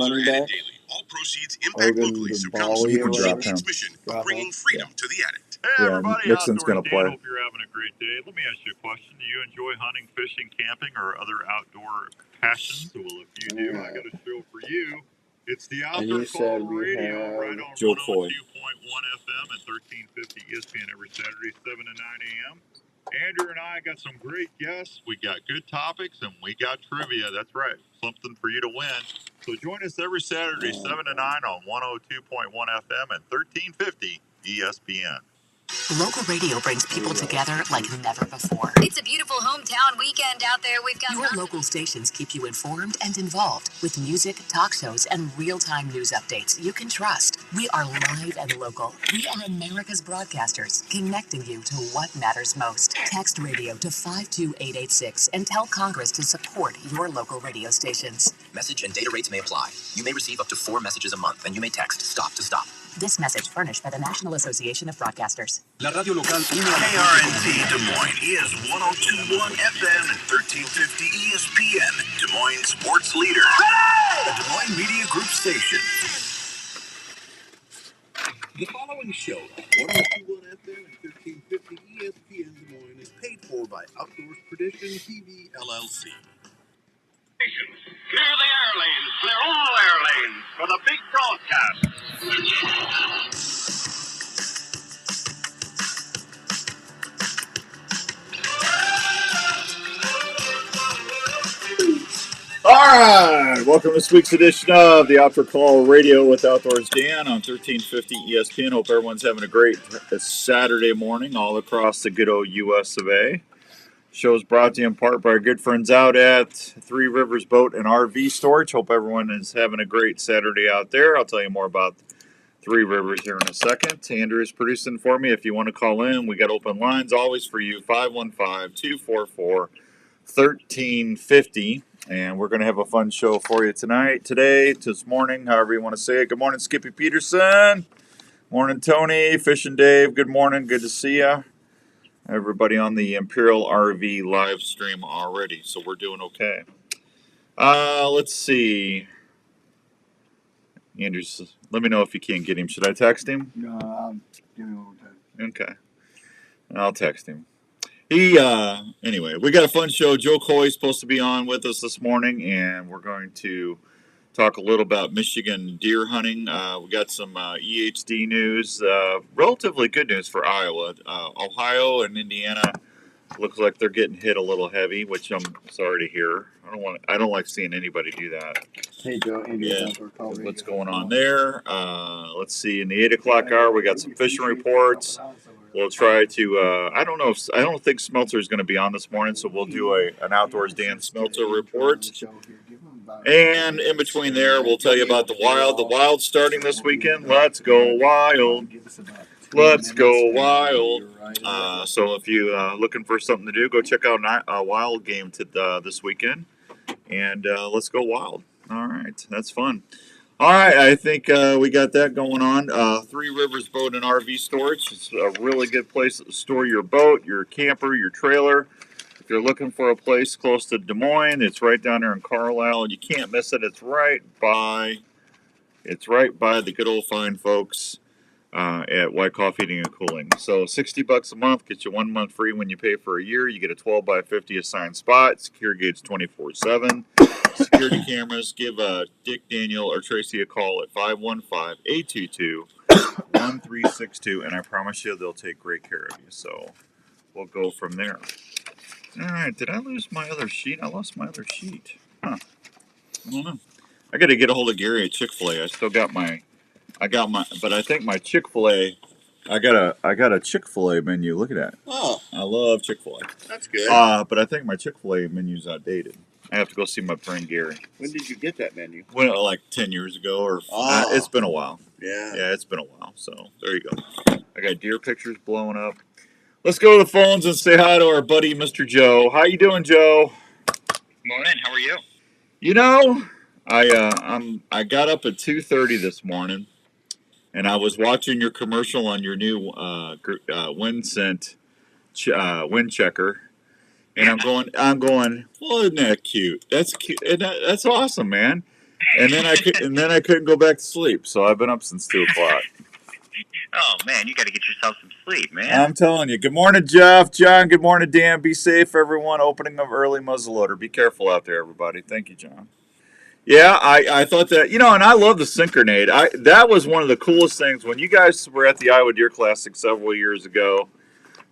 running back. All proceeds impact locally, so council You can drop him. mission of bringing freedom to the addict. Hey, everybody, Nixon's going to play. Hope you're having a great day. Let me ask you a question. Do you enjoy hunting, fishing, camping, or other outdoor passions? Well, if you do, I got a show for you. It's the Outdoor Call Radio right on 102.1 FM and 1350 ESPN every Saturday, 7 to 9 a.m. Andrew and I got some great guests. We got good topics, and we got trivia. That's right, something for you to win. So join us every Saturday, 7 to 9 on 102.1 FM and 1350 ESPN. Local radio brings people together like never before. It's a beautiful hometown weekend out there. We've got your local stations keep you informed and involved with music, talk shows, and real-time news updates you can trust. We are live and local. We are America's broadcasters, connecting you to what matters most. Text radio to 52886 and tell Congress to support your local radio stations. Message and data rates may apply. You may receive up to 4 messages a month, and you may text STOP to stop. This message furnished by the National Association of Broadcasters. La radio local KRNT Des Moines is 102.1 FM and 1350 ESPN, Des Moines sports leader. A Des Moines Media Group station. The following show on 102.1 FM and 1350 ESPN Des Moines is paid for by Outdoors Tradition TV LLC. Clear the air lanes, clear all air lanes for the big broadcast. All right, welcome to this week's edition of the Outdoor Call Radio with Outdoors Dan on 1350 ESPN. Hope everyone's having a great Saturday morning all across the good old U.S. of A. Show's brought to you in part by our good friends out at Three Rivers Boat and RV Storage. Hope everyone is having a great Saturday out there. I'll tell you more about Three Rivers here in a second. Andrew is producing for me. If you want to call in, we got open lines always for you, 515-244-1350. And we're going to have a fun show for you tonight, today, this morning, however you want to say it. Good morning, Skippy Peterson. Morning, Tony. Fishing Dave. Good morning. Good to see you. Everybody on the Imperial RV live stream already, so we're doing okay. Let's see. Andrew, let me know if you can't get him. Should I text him? No, I'll give him a little time. Okay. I'll text him. Anyway, we got a fun show. Joe Coy's supposed to be on with us this morning, and we're going to talk a little about Michigan deer hunting. We got some EHD news, relatively good news for Iowa. Ohio and Indiana looks like they're getting hit a little heavy, which I'm sorry to hear. I don't like seeing anybody do that. Hey Joe, What's going on there? Let's see. In the 8 o'clock hour, we got some fishing reports. We'll try to. I don't think Smelter is going to be on this morning, so we'll do an Outdoors Dan Smelter report. And in between there, we'll tell you about the Wild. The Wild's starting this weekend. Let's go Wild. Let's go Wild. So if you're looking for something to do, go check out a Wild game this weekend. And let's go Wild. All right. That's fun. All right. I think we got that going on. Three Rivers Boat and RV Storage. It's a really good place to store your boat, your camper, your trailer. If you're looking for a place close to Des Moines, it's right down there in Carlisle. You can't miss it. It's right by the good old fine folks at White Coffee Heating and Cooling. So $60 a month gets you 1 month free when you pay for a year. You get a 12x50 assigned spot, secure gates 24/7, security cameras. Give Dick, Daniel, or Tracy a call at 515-822-1362, and I promise you they'll take great care of you. So we'll go from there. All right, did I lose my other sheet? I lost my other sheet. Huh. I don't know. I got to get a hold of Gary at Chick-fil-A. But I think my Chick-fil-A, I got a Chick-fil-A menu. Look at that. Oh, I love Chick-fil-A. that's good. But I think my Chick-fil-A menu's outdated. I have to go see my friend Gary. When did you get that menu? Well, like 10 years ago, or it's been a while. Yeah, it's been a while. So there you go. I got deer pictures blowing up. Let's go to the phones and say hi to our buddy, Mr. Joe. How you doing, Joe? Morning. How are you? You know, I got up at 2:30 this morning, and I was watching your commercial on your new WinScent wind checker, and I'm going. Well, isn't that cute? That's cute. That's awesome, man. and then I couldn't go back to sleep. So I've been up since 2:00. Oh man, you got to get yourself some sleep, man. I'm telling you. Good morning, Jeff, John. Good morning, Dan. Be safe, everyone. Opening of early muzzleloader. Be careful out there, everybody. Thank you, John. Yeah, I thought that, and I love the Synchronade. That was one of the coolest things when you guys were at the Iowa Deer Classic several years ago.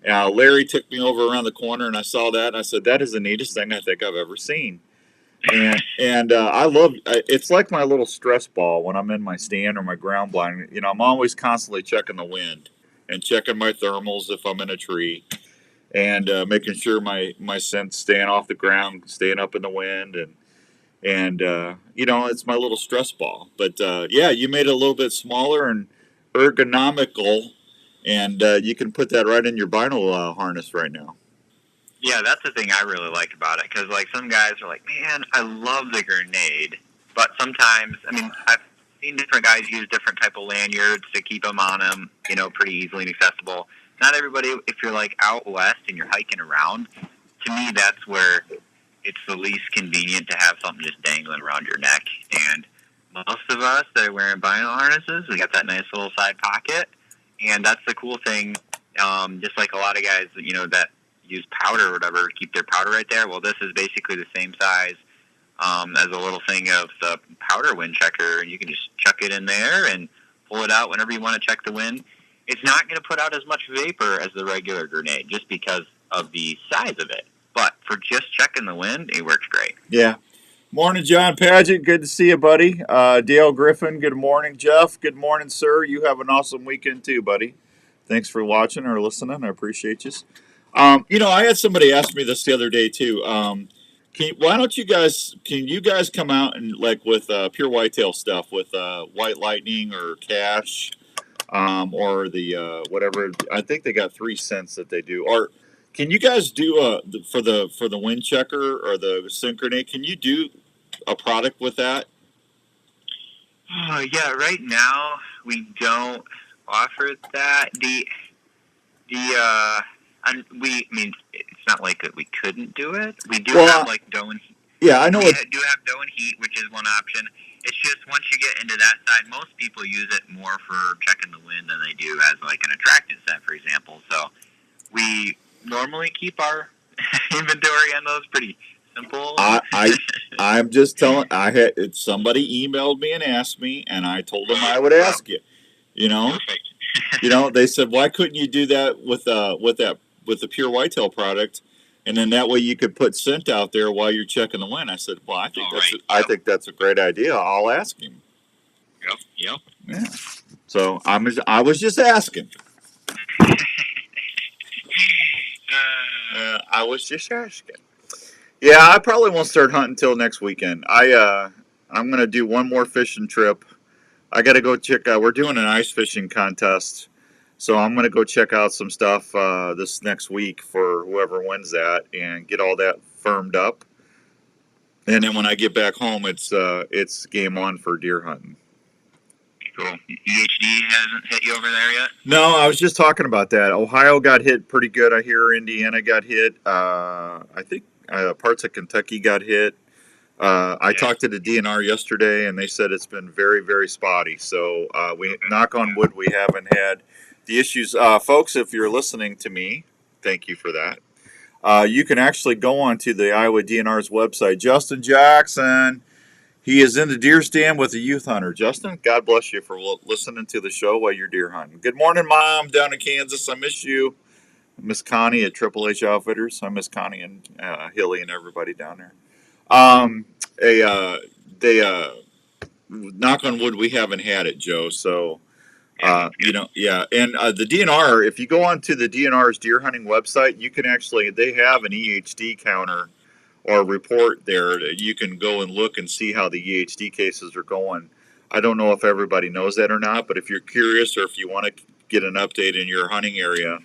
Larry took me over around the corner, and I saw that, and I said, that is the neatest thing I think I've ever seen. And I love it's like my little stress ball when I'm in my stand or my ground blind. I'm always constantly checking the wind and checking my thermals if I'm in a tree, and making sure my scent's staying off the ground, staying up in the wind, and it's my little stress ball. But yeah, you made it a little bit smaller and ergonomical, and you can put that right in your vinyl harness right now. Yeah, that's the thing I really like about it, because like some guys are like, man, I love the grenade, but sometimes, I've seen different guys use different type of lanyards to keep them on them, pretty easily and accessible. Not everybody, if you're like out west and you're hiking around, to me that's where it's the least convenient to have something just dangling around your neck. And most of us that are wearing vinyl harnesses, we got that nice little side pocket, and that's the cool thing. Just like a lot of guys, that use powder or whatever, keep their powder right there. Well, this is basically the same size as a little thing of the powder wind checker, and you can just chuck it in there and pull it out whenever you want to check the wind. It's not going to put out as much vapor as the regular grenade just because of the size of it. But for just checking the wind, it works great. Yeah. Morning, John Paget. Good to see you, buddy. Dale Griffin, good morning. Jeff, good morning, sir. You have an awesome weekend too, buddy. Thanks for watching or listening. I appreciate you. I had somebody ask me this the other day too. Can you guys come out and like with pure whitetail stuff with White Lightning or Cash, or the whatever? I think they got 3 cents that they do. Or can you guys do for the wind checker or the Synchronade? Can you do a product with that? Yeah, right now we don't offer that. It's not like that we couldn't do it. We do have like dough and heat. Yeah, I know. We do have dough and heat, which is one option. It's just once you get into that side, most people use it more for checking the wind than they do as like an attractant set, for example. So we normally keep our inventory on those pretty simple. I'm just telling. Somebody emailed me and asked me, and I told them I would ask you. Perfect. They said, why couldn't you do that with the pure whitetail product, and then that way you could put scent out there while you're checking the wind? I said, well, I think that's a great idea. I'll ask him. Yep. Yeah. So I was just asking. I was just asking. Yeah, I probably won't start hunting until next weekend. I'm gonna do one more fishing trip. I got to go check out. We're doing an ice fishing contest, so I'm going to go check out some stuff this next week for whoever wins that and get all that firmed up. And then when I get back home, it's game on for deer hunting. Cool. EHD hasn't hit you over there yet? No, I was just talking about that. Ohio got hit pretty good. I hear Indiana got hit. I think parts of Kentucky got hit. I talked to the DNR yesterday, and they said it's been very, very spotty. So we knock on wood, we haven't had the issues. Folks, if you're listening to me, thank you for that. You can actually go on to the Iowa DNR's website. Justin Jackson, he is in the deer stand with a youth hunter. Justin, God bless you for listening to the show while you're deer hunting. Good morning, Mom, down in Kansas. I miss you. Miss Connie at Triple H Outfitters. I miss Connie and Hilly and everybody down there. Knock on wood, we haven't had it, Joe. So, yeah. And the DNR, if you go onto the DNR's deer hunting website, you can they have an EHD counter or report there. You can go and look and see how the EHD cases are going. I don't know if everybody knows that or not, but if you're curious or if you want to get an update in your hunting area,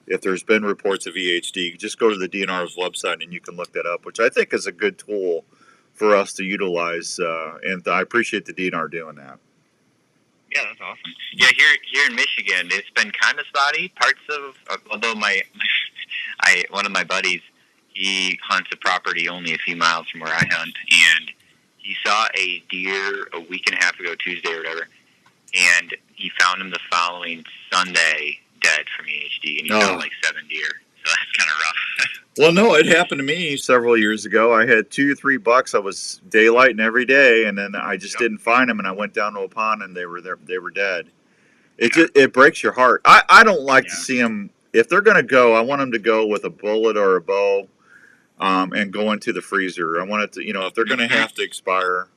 if there's been reports of EHD, just go to the DNR's website and you can look that up, which I think is a good tool for us to utilize. And I appreciate the DNR doing that. Yeah, that's awesome. Yeah, here in Michigan, it's been kind of spotty. Parts of, although one of my buddies, he hunts a property only a few miles from where I hunt, and he saw a deer a week and a half ago, Tuesday or whatever, and he found him the following Sunday dead from EHD, and he found like 7 deer. So that's kind of rough. Well, no, it happened to me several years ago. I had 2 or 3 bucks. I was daylighting every day, and then I just didn't find them, and I went down to a pond, and they were there. They were dead. It breaks your heart. I don't like to see them. If they're going to go, I want them to go with a bullet or a bow, and go into the freezer. I want it to, if they're going to have to expire,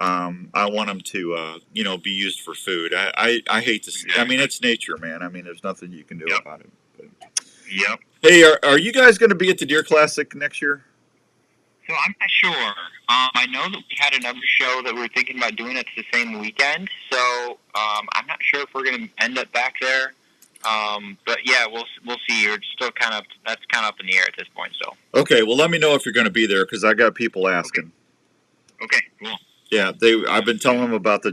I want them to, be used for food. I hate to see. I mean, it's nature, man. I mean, there's nothing you can do about it. But. Yep. Hey, are you guys going to be at the Deer Classic next year? So I'm not sure. I know that we had another show that we were thinking about doing it the same weekend. So I'm not sure if we're going to end up back there. But yeah, we'll see. It's still that's kind of up in the air at this point. So. Okay, well, let me know if you're going to be there because I got people asking. Okay, cool. Yeah, I've been telling them about the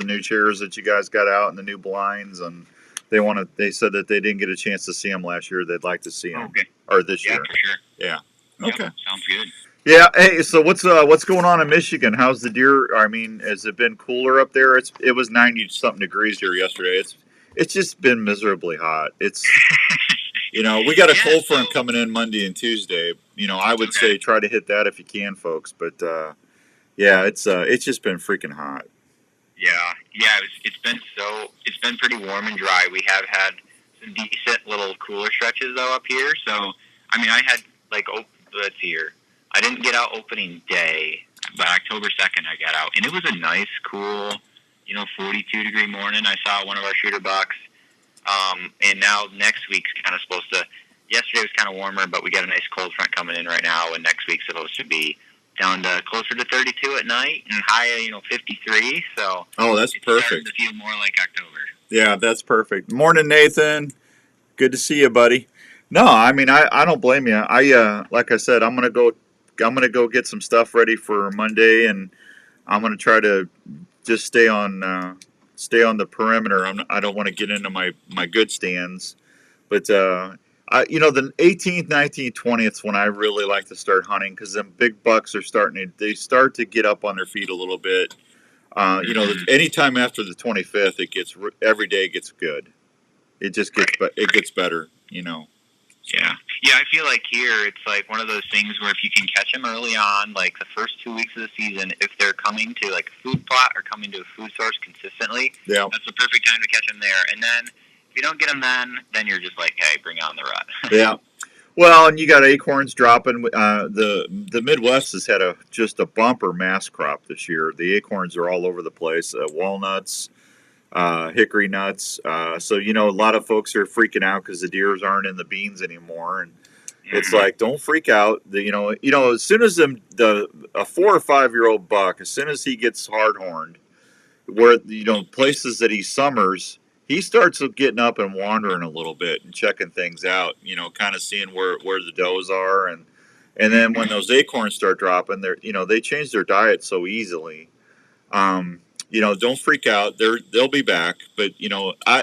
new chairs that you guys got out and the new blinds, and they said that they didn't get a chance to see them last year. They'd like to see them. Okay. Or this year. For sure. Yeah. Yep, Okay. sounds good. Yeah. Hey, so what's going on in Michigan? How's the deer? I mean, has it been cooler up there? It was 90-something degrees here yesterday. It's just been miserably hot. It's we got a cold front coming in Monday and Tuesday. I would say try to hit that if you can, folks. But it's just been freaking hot. Yeah. It's been pretty warm and dry. We have had some decent little cooler stretches though up here. So I mean, I had let's see here. I didn't get out opening day, but October 2nd I got out, and it was a nice, cool, 42-degree morning. I saw one of our shooter bucks, and now next week's kind of supposed to. Yesterday was kind of warmer, but we got a nice cold front coming in right now, and next week's supposed to be down to closer to 32 at night and high, 53. So that's it's perfect. starting to feel more like October. Yeah, that's perfect. Morning, Nathan. Good to see you, buddy. No, I mean I don't blame you. Like I said, I'm gonna go get some stuff ready for Monday, and I'm gonna try to just stay on the perimeter. I don't want to get into my good stands, but the 18th, 19th, 20th when I really like to start hunting because them big bucks are start to get up on their feet a little bit. Anytime after the 25th, every day gets good. It just gets better. Yeah, I feel like here it's like one of those things where if you can catch them early on, like the first 2 weeks of the season, if they're coming to like a food plot or coming to a food source consistently, that's the perfect time to catch them there. And then if you don't get them then you're just like, hey, bring on the rut. Yeah. Well, and you got acorns dropping. The Midwest has had just a bumper mass crop this year. The acorns are all over the place. Walnuts, hickory nuts. So a lot of folks are freaking out because the deers aren't in the beans anymore, and it's like, don't freak out. As soon as a 4 or 5 year old buck, as soon as he gets hard horned, where places that he summers, he starts getting up and wandering a little bit and checking things out. Kind of seeing where the does are, and then when those acorns start dropping, they change their diet so easily. Don't freak out. They'll be back. But,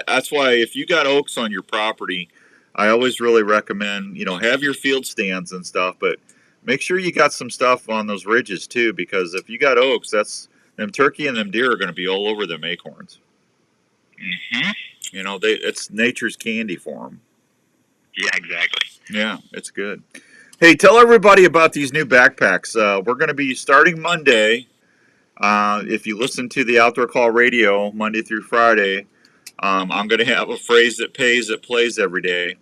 that's why if you got oaks on your property, I always really recommend, have your field stands and stuff, but make sure you got some stuff on those ridges too, because if you got oaks, them turkey and them deer are going to be all over them acorns. Mm-hmm. It's nature's candy for them. Yeah, exactly. Yeah, it's good. Hey, tell everybody about these new backpacks. We're going to be starting Monday. If you listen to the Outdoor Call Radio Monday through Friday, I'm going to have a phrase that plays every day.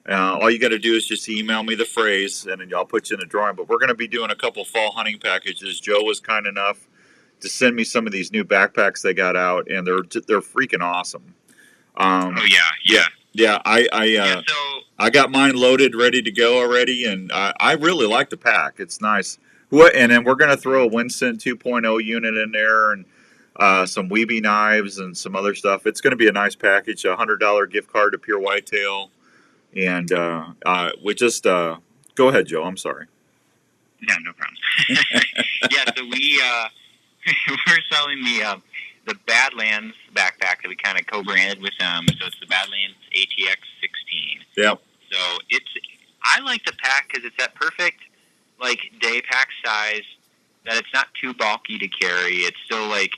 All you got to do is just email me the phrase, and then I'll put you in the drawing. But we're going to be doing a couple fall hunting packages. Joe was kind enough to send me some of these new backpacks they got out, and they're freaking awesome. Yeah. I got mine loaded, ready to go already, and I really like the pack. It's nice. And then we're going to throw a Winston 2.0 unit in there, and some Weeby knives and some other stuff. It's going to be a nice package. A $100 gift card to Pure Whitetail, and we just go ahead, Joe. I'm sorry. Yeah, no problem. Yeah, so we're selling the Badlands backpack that we kind of co-branded with them. So it's the Badlands ATX 16. Yep. So I like the pack because it's that perfect day pack size that it's not too bulky to carry. It's still like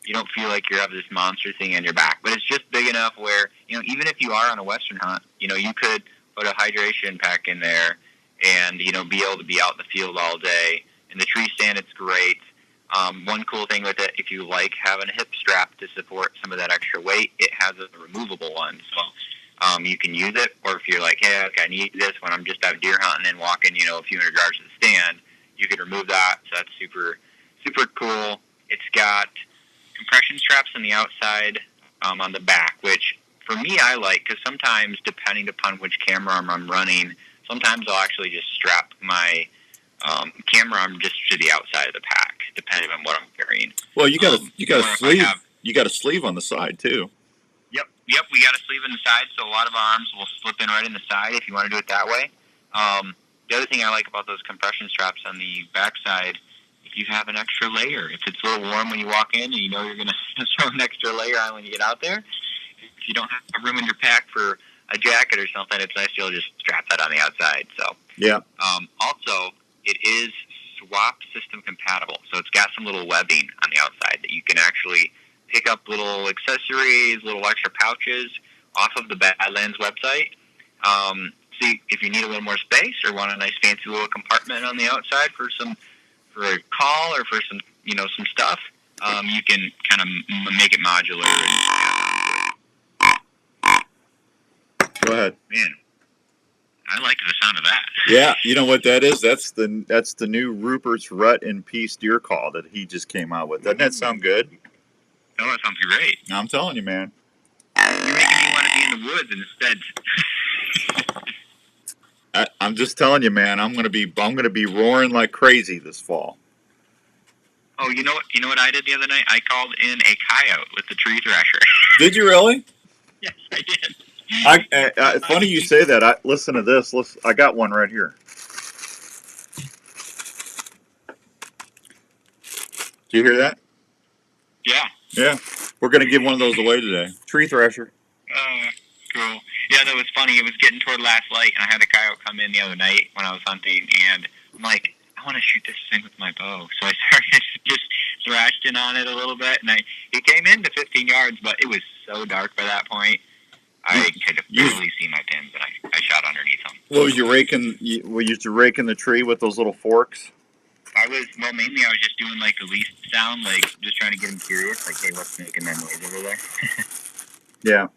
you don't feel like you have this monster thing on your back, but it's just big enough where, you know, even if you are on a Western hunt, you know, you could put a hydration pack in there and, you know, be able to be out in the field all day. In the tree stand, it's great. One cool thing with it, if you like having a hip strap to support some of that extra weight, it has a removable one. So you can use it, or if you're like, hey, okay, I need this when I'm just out deer hunting and walking, you know, a few hundred yards to the stand, you can remove that. So that's super, super cool. It's got compression straps on the outside, on the back, which for me I like, because sometimes, depending upon which camera arm I'm running, sometimes I'll actually just strap my camera arm just to the outside of the pack, depending on what I'm carrying. Well, you got a sleeve. You got a sleeve on the side too. Yep. We got a sleeve in the side, so a lot of our arms will slip in right in the side if you want to do it that way. The other thing I like about those compression straps on the backside, if you have an extra layer, if it's a little warm when you walk in and you know you're going to throw an extra layer on when you get out there, if you don't have room in your pack for a jacket or something, it's nice to be able to just strap that on the outside. So yeah. Also, it is swap system compatible, so it's got some little webbing on the outside that you can actually pick up little accessories, little extra pouches off of the Badlands website. See if you need a little more space or want a nice fancy little compartment on the outside for a call or for some, you know, some stuff. You can kind of make it modular. Go ahead. Man, I like the sound of that. Yeah, you know what that is? That's the new Rupert's Rut and Peace deer call that he just came out with. Doesn't that sound good? Oh, that sounds great. I'm telling you, man. You're making me want to be in the woods instead. I'm just telling you, man. I'm gonna be roaring like crazy this fall. Oh, you know what I did the other night? I called in a coyote with the tree thrasher. Did you really? Yes, I did. Funny you say that. Listen to this. I got one right here. Do you hear that? Yeah. Yeah. We're gonna give one of those away today. Tree thrasher. Cool. Yeah, that was funny. It was getting toward last light, and I had a coyote come in the other night when I was hunting, and I'm like, I want to shoot this thing with my bow. So I started just thrashed in on it a little bit, and it came into 15 yards, but it was so dark by that point. I could have barely seen my pins, and I shot underneath them. What was you raking? Were you raking the tree with those little forks? Mainly I was just doing like the least sound, like just trying to get them curious, like, hey, what's making that noise over there? Yeah.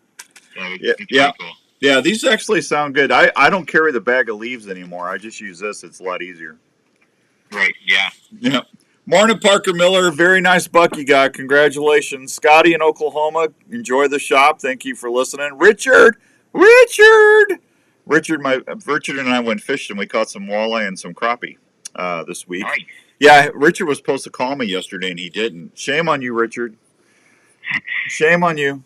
So it's pretty cool. Yeah, these actually sound good. I don't carry the bag of leaves anymore. I just use this. It's a lot easier. Right, yeah. Yeah. Morning, Parker Miller. Very nice buck you got. Congratulations. Scotty in Oklahoma. Enjoy the shop. Thank you for listening. Richard and I went fishing. We caught some walleye and some crappie this week. Nice. Yeah, Richard was supposed to call me yesterday, and he didn't. Shame on you, Richard. Shame on you.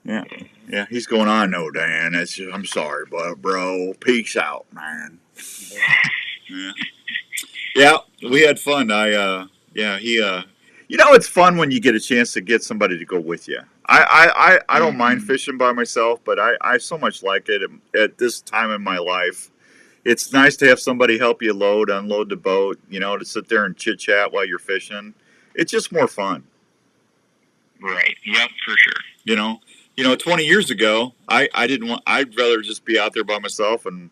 Yeah. Yeah, he's going, I know, Dan. I'm sorry, bro. Peace out, man. Yeah, we had fun. You know, it's fun when you get a chance to get somebody to go with you. I don't mind fishing by myself, but I so much like it at this time in my life. It's nice to have somebody help you unload the boat, you know, to sit there and chit-chat while you're fishing. It's just more fun. Right. Yep, for sure. You know, 20 years ago, I'd rather just be out there by myself and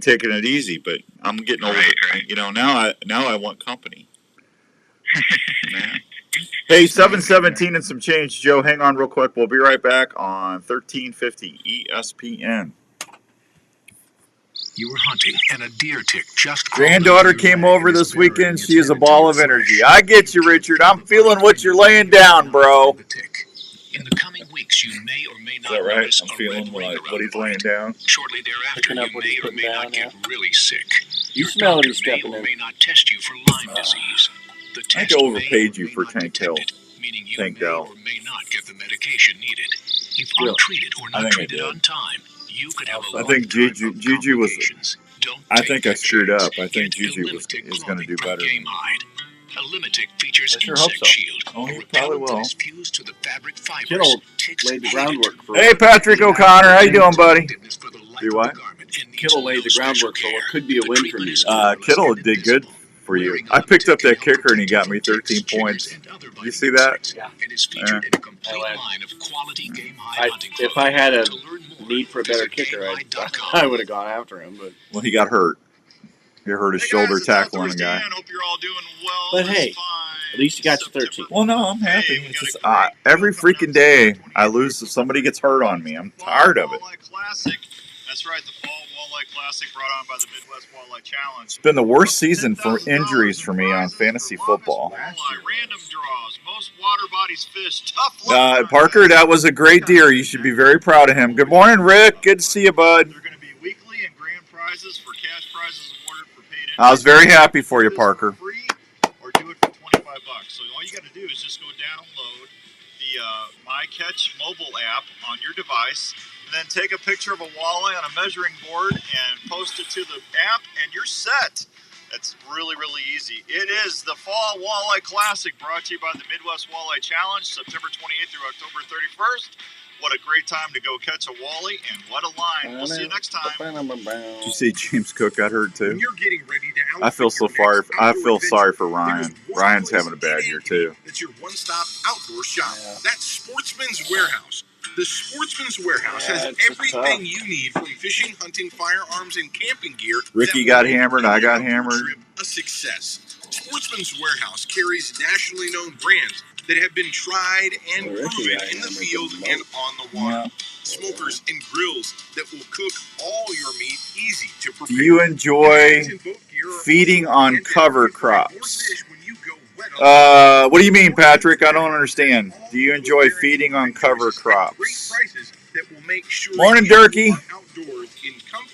taking it easy, but I'm getting older. Right. You know, now I want company. Hey, 7:17 and some change, Joe. Hang on real quick. We'll be right back on 1350 ESPN. You were hunting, and a deer tick just Granddaughter came over this weekend. She is a ball of energy. I get you, Richard. I'm feeling what you're laying down, bro. In the coming weeks, you may or may not. Is that right? I'm feeling what he's laying down. Shortly thereafter, you may or may not get really sick. You smell it, he's stepping in. May not test you for Lyme disease. The test I overpaid you for Tank Hill. Meaning you may or may not get the medication needed. If untreated or not treated on time, you could have a I think Juju was. I think I screwed up. I think Juju is going to do better. A Limitic features insect shield. Oh, he probably will. Fused to the fabric fibers. Kittle laid the groundwork for. Hey, Patrick O'Connor, how you doing, buddy? Do what? Kittle laid the groundwork, so it could be a win for me. Kittle did good for you. I picked up that kicker and he got me 13 points. Did you see that? Yeah. And is featured in a complete line of quality game high hunting If I had a To learn more, need for a better visit kicker, GameHigh.com. I would have gone after him. But Well, he got hurt. He hurt his shoulder tackling a guy. Hope you're all doing well. But hey, at least you got your 13. Well, no, I'm happy. It's just, every freaking day I lose if somebody gets hurt on me. I'm tired of it. Classic. That's right, the Fall Walleye Classic brought on by the Midwest Walleye Challenge. It's been the worst season for injuries for me on fantasy football. Walleye, random draws, most water bodies fished, tough luck. Parker, that was a great deer. You should be very proud of him. Good morning, Rick. Good to see you, bud. They're going to be weekly and grand prizes for cash prizes awarded for paid I was very happy for you, Parker. Free or do it for $25. So all you got to do is just go download the MyCatch mobile app on your device, and then take a picture of a walleye on a measuring board and post it to the app, and you're set. That's really, really easy. It is the Fall Walleye Classic, brought to you by the Midwest Walleye Challenge, September 28th through October 31st. What a great time to go catch a walleye, and what a line. We'll see you next time. Did you see James Cook got hurt too? When you're getting ready to I feel so sorry. I feel sorry for Ryan. Ryan's having a bad year too. That's your one-stop outdoor shop. That's Sportsman's Warehouse. The Sportsman's Warehouse has everything you need from fishing, hunting, firearms, and camping gear. Ricky got hammered. I got hammered. A success. Sportsman's Warehouse carries nationally known brands that have been tried and proven in the field and on the water. Smokers and grills that will cook all your meat easy to prepare. Do you enjoy feeding on cover crops? What do you mean, Patrick? I don't understand. Do you enjoy feeding on cover crops? Morning, Durkee.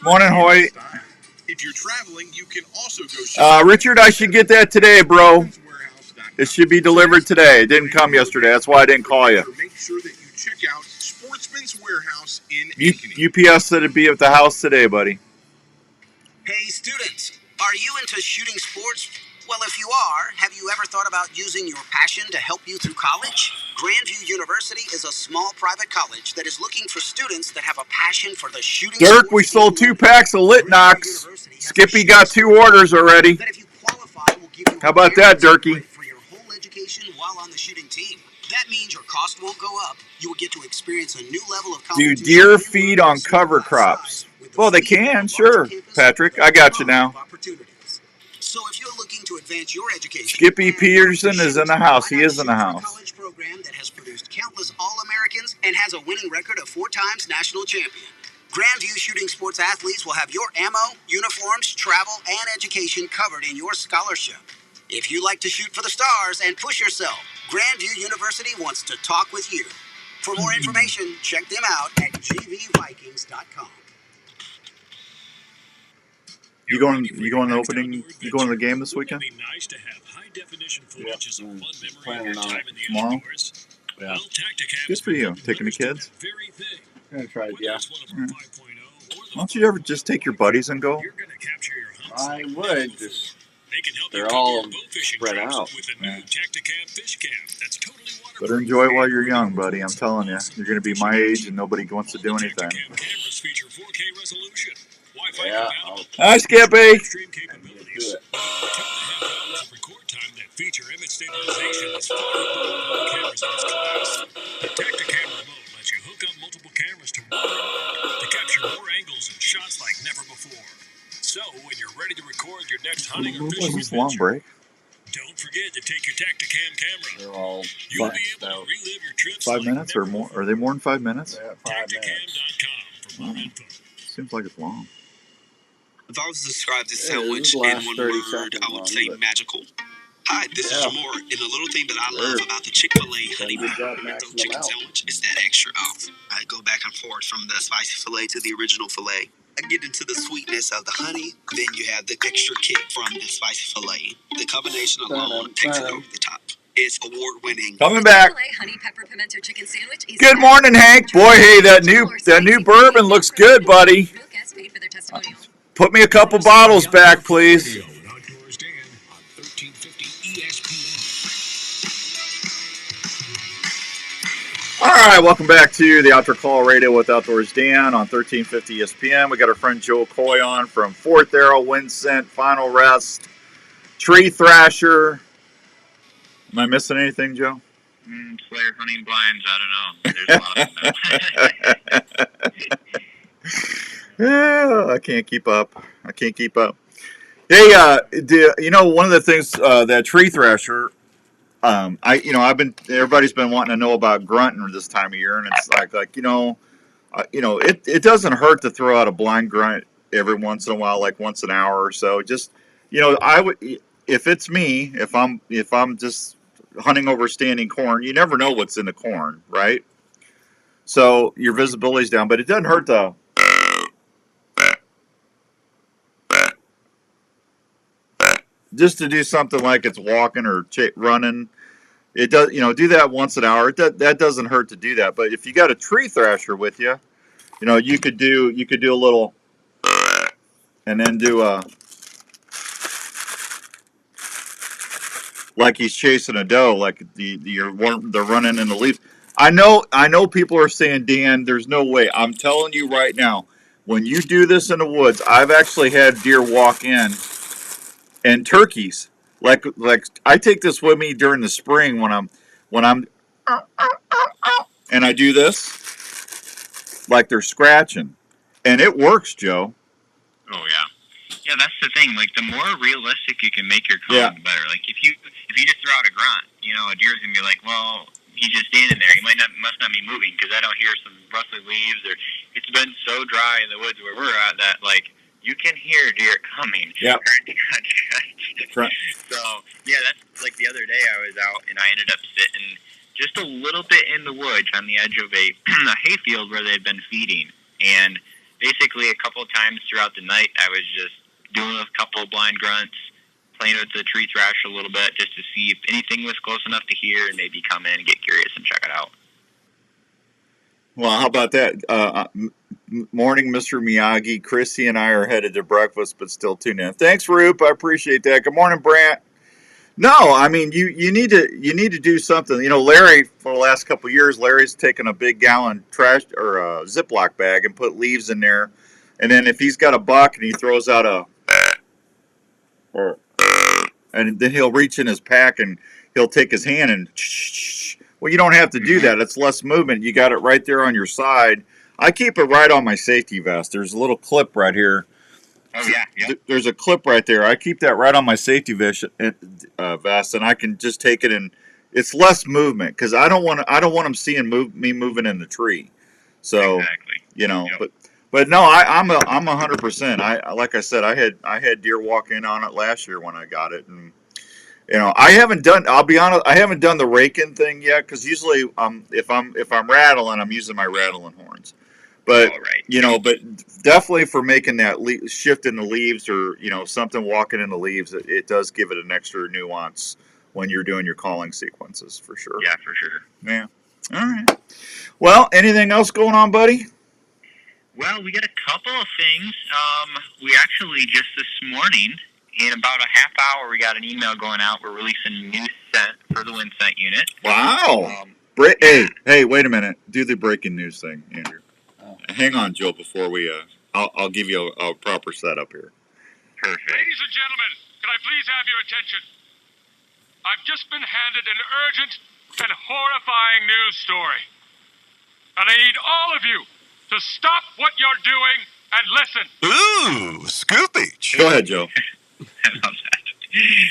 Morning, Hoyt. If you're traveling, you can also go Richard, I should get that today, bro. It should be delivered today. It didn't come yesterday. That's why I didn't call you. Make sure that you check out Sportsman's Warehouse in UPS said it'd be at the house today, buddy. Hey, students, are you into shooting sports? Well, if you are, have you ever thought about using your passion to help you through college? Grandview University is a small private college that is looking for students that have a passion for the shooting. Dirk, we sold 2 packs of Litnox. Skippy got 2 orders already. How about that, Durkee? For your whole education while on the shooting team. That means your cost won't go up. You will get to experience a new level of Do competition. deer feed on cover crops? Well, they can, sure. Patrick, I got you now. So if you're looking to advance your education, Skippy Peterson is in the house. He is in the house. college program that has produced countless All-Americans and has a winning record of 4 times national champion. Grandview Shooting Sports athletes will have your ammo, uniforms, travel, and education covered in your scholarship. If you like to shoot for the stars and push yourself, Grandview University wants to talk with you. For more information, check them out at gvvikings.com. You going to the opening? You going to the game this weekend? planning on it Tomorrow? Yeah. Good for you. Taking the kids? I'm gonna try it. Yeah. Why don't you ever just take your buddies and go? I would. Just they're all spread out. Yeah. Better enjoy it while you're young, buddy. I'm telling you. You're going to be my age and nobody wants to do anything. Yeah. Hi, Skippy. Feature image stabilization is far above cameras in its class. The Tacticam remote lets you hook up multiple cameras to one remote to capture more angles and shots like never before. So when you're ready to record your next hunting or fishing What's this long break? don't forget to take your Tacticam camera. They're all You'll be able to relive your trips 5 minutes or more? Are they more than 5 minutes? Yeah, 5 minutes. Tacticam.com for more info. Seems like it's long. If I was to describe this Yeah, sandwich this in last one 30 word, seconds I would long, say but- magical. Hi, this is Yeah. Jamore, and the little thing that I love about the Chick-fil-A Honey Good job Pimento maxing them Chicken out. Sandwich is that extra ounce. I go back and forth from the spicy filet to the original filet. I get into the sweetness of the honey, then you have the extra kick from the spicy filet. The combination alone takes it over the top. It's award-winning. Coming back. Honey pepper pimento chicken sandwich is Good morning, Hank. Boy, hey, that new bourbon looks good, buddy. Real guests paid for their testimonial. Put me a couple bottles back, please. Outdoors Dan on 1350 ESPN. All right, welcome back to the Outdoor Call Radio with Outdoors Dan on 1350 ESPN. We got our friend Joel Coy on from Fourth Arrow, Winsent, Final Rest, tree thrasher. Am I missing anything, Joe? Slayer hunting blinds. I don't know. There's a lot of them. Yeah, I can't keep up. Hey, one of the things that tree thrasher, everybody's been wanting to know about grunting this time of year, and it's it doesn't hurt to throw out a blind grunt every once in a while, like once an hour or so. Just, I would, if it's me, if I'm just hunting over standing corn, you never know what's in the corn, right? So your visibility's down, but it doesn't hurt to just to do something like it's walking or running. It does, do that once an hour. That doesn't hurt to do that. But if you got a tree thrasher with you, you could do a little, and then do like he's chasing a doe, like they're running in the leaves. I know people are saying, Dan, there's no way. I'm telling you right now, when you do this in the woods, I've actually had deer walk in, and turkeys. Like I take this with me during the spring when I'm and I do this, like they're scratching, and it works, Joe. Oh yeah, that's the thing. Like the more realistic you can make your calling, the better. Like if you just throw out a grunt, a deer's gonna be like, well, he's just standing there. He must not be moving because I don't hear some rustling leaves, or it's been so dry in the woods where we're at that like you can hear deer coming. Yeah. So yeah, that's like the other day I was out and I ended up sitting just a little bit in the woods on the edge of a hayfield where they'd been feeding, and basically a couple of times throughout the night I was just doing a couple of blind grunts, playing with the tree thrash a little bit just to see if anything was close enough to hear, and maybe come in and get curious and check it out. Well, how about that? Morning, Mr. Miyagi. Chrissy and I are headed to breakfast, but still tuned in. Thanks, Roop. I appreciate that. Good morning, Brant. No, I mean you need to do something. Larry, for the last couple of years, Larry's taken a big gallon trash or a Ziploc bag and put leaves in there, and then if he's got a buck and he throws out and then he'll reach in his pack and he'll take his hand and. Well, you don't have to do that. It's less movement. You got it right there on your side. I keep it right on my safety vest. There's a little clip right here. Oh, yeah. There's a clip right there. I keep that right on my safety vest, and I can just take it, and it's less movement because I don't want them seeing me moving in the tree. So exactly. But no, I'm 100%. Like I said, I had deer walk in on it last year when I got it, and. I haven't done. I'll be honest. I haven't done the raking thing yet because usually, if I'm rattling, I'm using my rattling horns. But but definitely for making that shift in the leaves or something walking in the leaves, it does give it an extra nuance when you're doing your calling sequences for sure. Yeah, for sure. Yeah. All right. Well, anything else going on, buddy? Well, we got a couple of things. We actually just this morning. In about a half hour, we got an email going out. We're releasing a new scent for the wind scent unit. Wow. Hey, wait a minute. Do the breaking news thing, Andrew. Oh. Hang on, Joe, before we, I'll give you a proper setup here. Perfect. Ladies and gentlemen, can I please have your attention? I've just been handed an urgent and horrifying news story. And I need all of you to stop what you're doing and listen. Ooh, scoopage. Go ahead, Joe. I love that.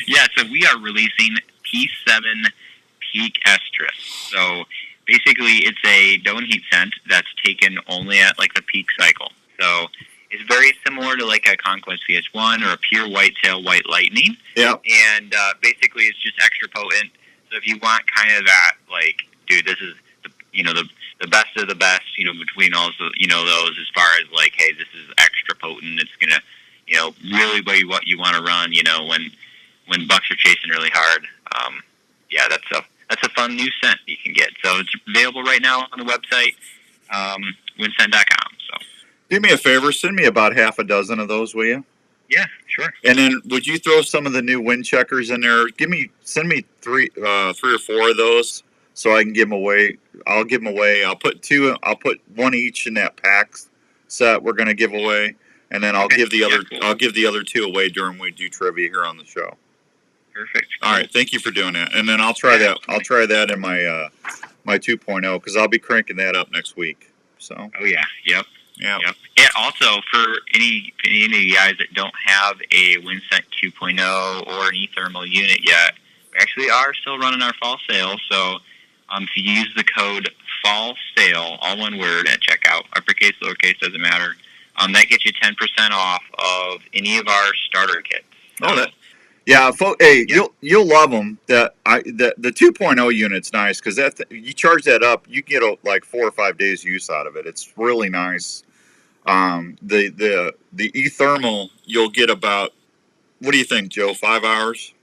Yeah, so we are releasing P7 Peak Estrus. So basically it's a doe and heat scent that's taken only at like the peak cycle. So it's very similar to like a Conquest CH1 or a pure whitetail white lightning. Yeah. And basically it's just extra potent. So if you want kind of that, like, dude, this is the best of the best, between all those as far as like, hey, this is extra potent. It's gonna really be what you want to run, when bucks are chasing really hard. That's a fun new scent you can get. So it's available right now on the website, windscent.com. So do me a favor, send me about half a dozen of those, will you? Yeah, sure. And then would you throw some of the new wind checkers in there? Send me three or four of those so I can give them away. I'll give them away. I'll put one each in that pack set we're going to give away. And then I'll give the other two away during we do trivia here on the show. Perfect. All right, thank you for doing that. And then I'll try that. I'll try that in my my 2.0 because I'll be cranking that up next week. So. Oh yeah. Yep. Yeah. Yep. And also for any of you guys that don't have a WinSent 2.0 or an eThermal unit yet, we actually are still running our fall sale. So if you use the code fall sale, all one word, at checkout, uppercase, lowercase, doesn't matter. That gets you 10% off of any of our starter kits. Oh, that. Yeah, hey, you'll love them. The 2.0 unit's nice because you charge that up, you get like 4 or 5 days use out of it. It's really nice. The eThermal, you'll get about, what do you think, Joe? 5 hours?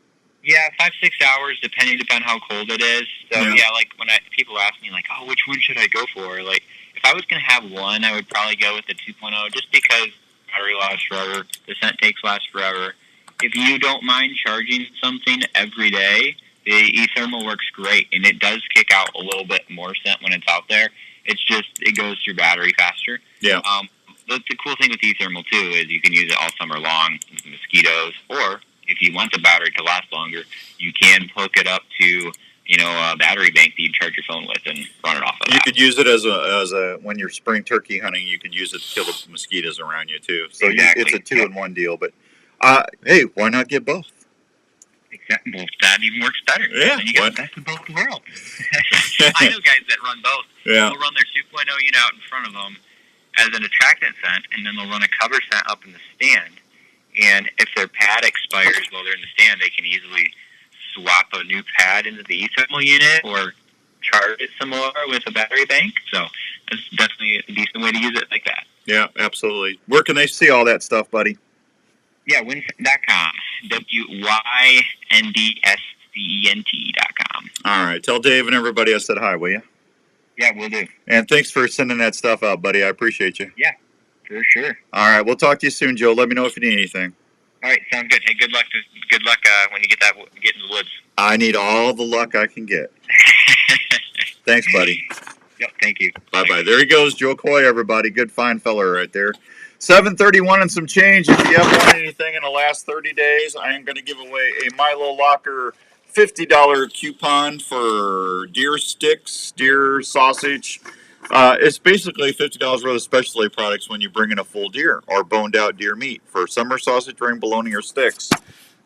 Yeah, 5-6 hours, depending upon how cold it is. So yeah, like when people ask me, like, oh, which one should I go for? Like, if I was going to have one, I would probably go with the 2.0, just because battery lasts forever, the scent takes lasts forever. If you don't mind charging something every day, the eThermal works great, and it does kick out a little bit more scent when it's out there. It's just, it goes through battery faster. Yeah. But the cool thing with eThermal, too, is you can use it all summer long with mosquitoes, or if you want the battery to last longer, you can hook it up to, a battery bank that you charge your phone with and run it off of that. You could use it as a when you're spring turkey hunting, you could use it to kill the mosquitoes around you, too. So exactly. It's a 2-in-1 deal, but hey, why not get both? Exactly. Well, that even works better. Yeah. And you get the best of both worlds. I know guys that run both. Yeah. They'll run their 2.0 unit out in front of them as an attractant scent, and then they'll run a cover scent up in the stand. And if their pad expires while they're in the stand, they can easily swap a new pad into the eThermal unit or charge it some more with a battery bank. So that's definitely a decent way to use it like that. Yeah, absolutely. Where can they see all that stuff, buddy? Yeah, WinScent.com. WYNDSCENT.com. All right. Tell Dave and everybody I said hi, will you? Yeah, we'll do. And thanks for sending that stuff out, buddy. I appreciate you. Yeah, for sure. All right. We'll talk to you soon, Joe. Let me know if you need anything. All right. Sounds good. Hey, good luck when you get in the woods. I need all the luck I can get. Thanks, buddy. Yep. Thank you. Bye-bye. There he goes, Joe Coy, everybody. Good fine fella right there. 731 and some change. If you haven't won anything in the last 30 days, I am going to give away a Milo Locker $50 coupon for deer sticks, deer sausage. It's basically $50 worth of specialty products when you bring in a full deer or boned out deer meat for summer sausage, ring, bologna, or sticks.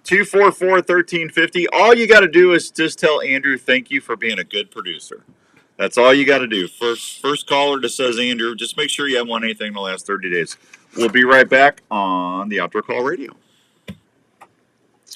244-1350. All you got to do is just tell Andrew thank you for being a good producer. That's all you got to do. First caller that says Andrew, just make sure you haven't won anything in the last 30 days. We'll be right back on the Outdoor Call Radio.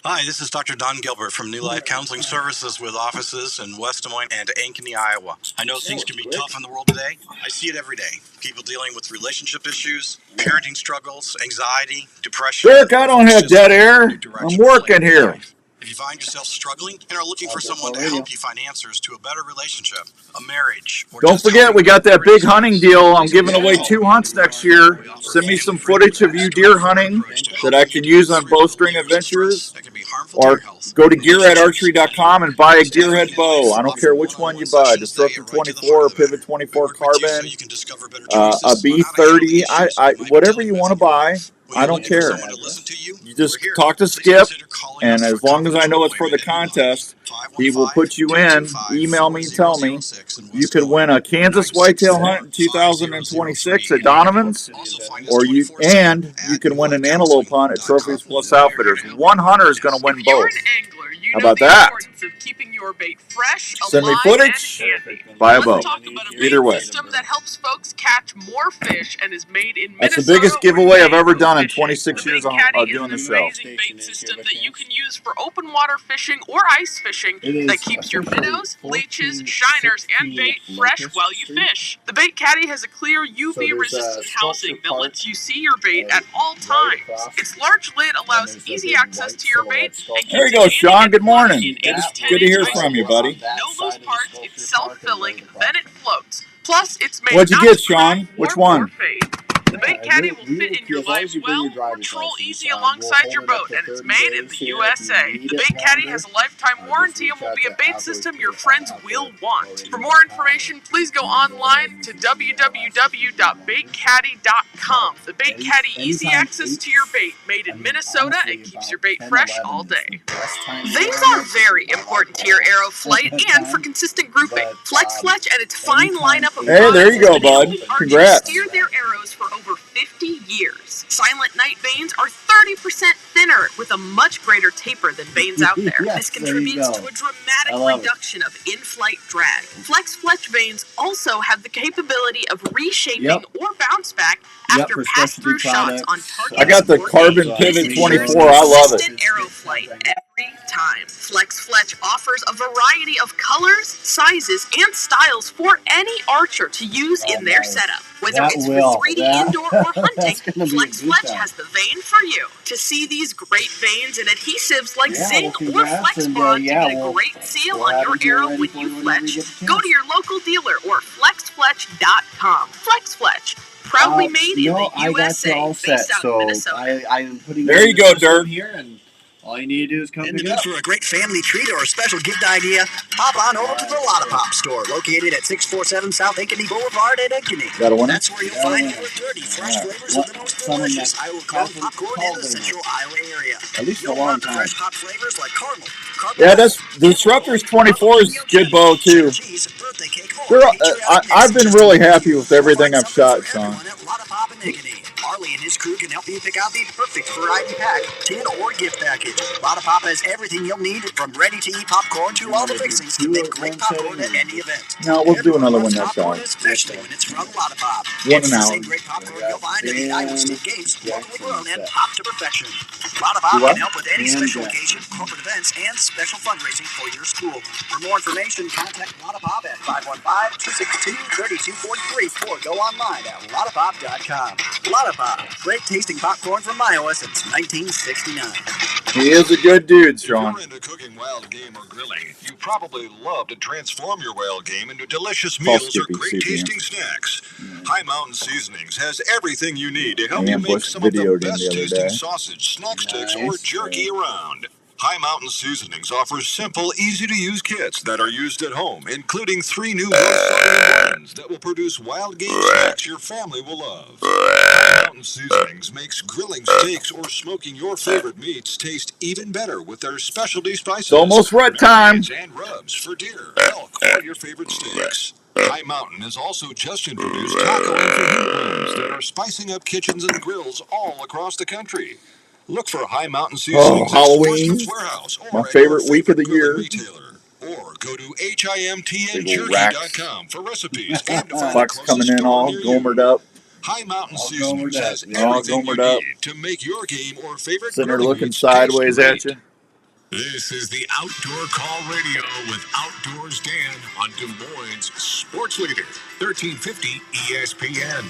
Hi, this is Dr. Don Gilbert from New Life Counseling Services with offices in West Des Moines and Ankeny, Iowa. I know things can be tough in the world today. I see it every day. People dealing with relationship issues, parenting struggles, anxiety, depression. Dirk, I don't have dead air. I'm working here. If you find yourself struggling and are looking for someone to help you find answers to a better relationship, a marriage, or don't forget, we got that big hunting deal. I'm giving away 2 hunts next year. Send me some footage of you deer hunting that I can use on Bowstring Adventures. Or go to gear@archery.com and buy a gearhead bow. I don't care which one you buy. Disruptor 24 or Pivot 24 Carbon, a B30, whatever you want to buy. I don't care. You just talk to Skip, and as long as I know it's for the contest, he will put you in. Email me and tell me. You could win a Kansas whitetail hunt in 2026 at Donovan's, or you can win an antelope hunt at Trophies Plus Outfitters. One hunter is going to win both. How about that? Keeping your bait fresh, send me footage, buy a bow. Either way. System that helps folks catch more fish and is made in That's the biggest giveaway I've ever done in 26 years of doing the show. Amazing bait system that you can use for open water fishing or ice fishing that keeps your minnows, leeches, shiners, and bait fresh while you fish. The Bait Caddy has a clear UV-resistant housing that lets you see your bait at all times. Its large lid allows easy access to your bait. There you go, Sean. Good morning. Good to hear from you, buddy. No loose parts, it's self-filling, then it floats. Plus, it's made What'd you get, Sean? Which one? The bait caddy will fit in your life well or troll easy alongside your boat, and it's made in the USA. The bait caddy has a lifetime warranty and will be a bait system your friends will want. For more information, please go online to www.baitcaddy.com. The bait caddy, easy access to your bait, made in Minnesota and keeps your bait fresh all day. Vanes are very important to your arrow flight and for consistent grouping. Flex Fletch and its fine lineup of Hey, there you go, bud. Congrats. steer their arrows for over 50 years. Silent Night vanes are 30% thinner with a much greater taper than vanes out there. This contributes to a dramatic reduction of in-flight drag. Flex Fletch vanes also have the capability of reshaping or bounce back after pass-through shots on target. I got the Carbon Pivot 24. I love it. Arrow flight every time. Flex Fletch offers a variety of colors, sizes, and styles for any archer to use in their setup. Whether it's for 3D indoor or hunting, Flex Fletch has the vane for you. To see these great vanes and adhesives like Zing or Flex Bond to get a great seal on your arrow when you fletch, go to your local dealer or flexfletch.com. Flex Fletch, proudly made in the USA, based out of Minnesota. I'm putting there you go, Dirt. Here, and all you need to do is come In the pick it mood up. for a great family treat or a special gift idea? Hop on over to the Lotta Pop store, located at 647 South Ankeny Boulevard in Ankeny. Got a winner? That's where you'll find your dirty, fresh flavors of the most delicious Iowa corn popcorn in the central Iowa area. At least for a You'll long want the time. fresh hot flavors like caramel. Yeah, that's the Disruptors 24 is good bow too. I've been really happy with everything I've shot, Sean. Harley and his crew can help you pick out the perfect variety pack, tin, or gift package. Lotta Pop has everything you'll need, from ready-to-eat popcorn to all the fixings to make great popcorn at any event. No, we'll do another one next time. Especially when it's from Lotta Pop. One It's an the hour. same great popcorn you'll find at the Iowa State Games, locally grown and popped to perfection. Lotta Pop can help with any special occasion, corporate events, and special fundraising for your school. For more information, contact Lotta Pop at 515-262-3243 or go online at lottapop.com. Lotta Pop, great tasting popcorn from Iowa since 1969. He is a good dude, Sean. If you're into cooking wild game or grilling, you probably love to transform your wild game into delicious Paul meals or Skippy, great CPM. tasting snacks. High Mountain Seasonings has everything you need to help I you make ambushed some of the videoed him best the other tasting day. sausage, snack sticks, or jerky around. High Mountain Seasonings offers simple, easy-to-use kits that are used at home, including 3 new wood-fired blends that will produce wild game snacks your family will love. High Mountain Seasonings makes grilling steaks or smoking your favorite meats taste even better with their specialty spices. It's almost red time. And rubs for deer, elk, or your favorite steaks. High Mountain has also just introduced taco and fajita rooms that are spicing up kitchens and grills all across the country. Look for High Mountain Seasonings at Halloween, Sportsman's Warehouse or my at favorite your week of the grilling year. retailer. Or go to Big ol' himtnjerky.com for recipes and to find the Bucks closest coming in store all near you. gomered up. High Mountain Seasonings has All everything you gomered up. need to make your game or favorite Sitting there grilling looking meats sideways taste at you. This is the Outdoor Call Radio with Outdoors Dan on Des Moines Sports Leader, 1350 ESPN.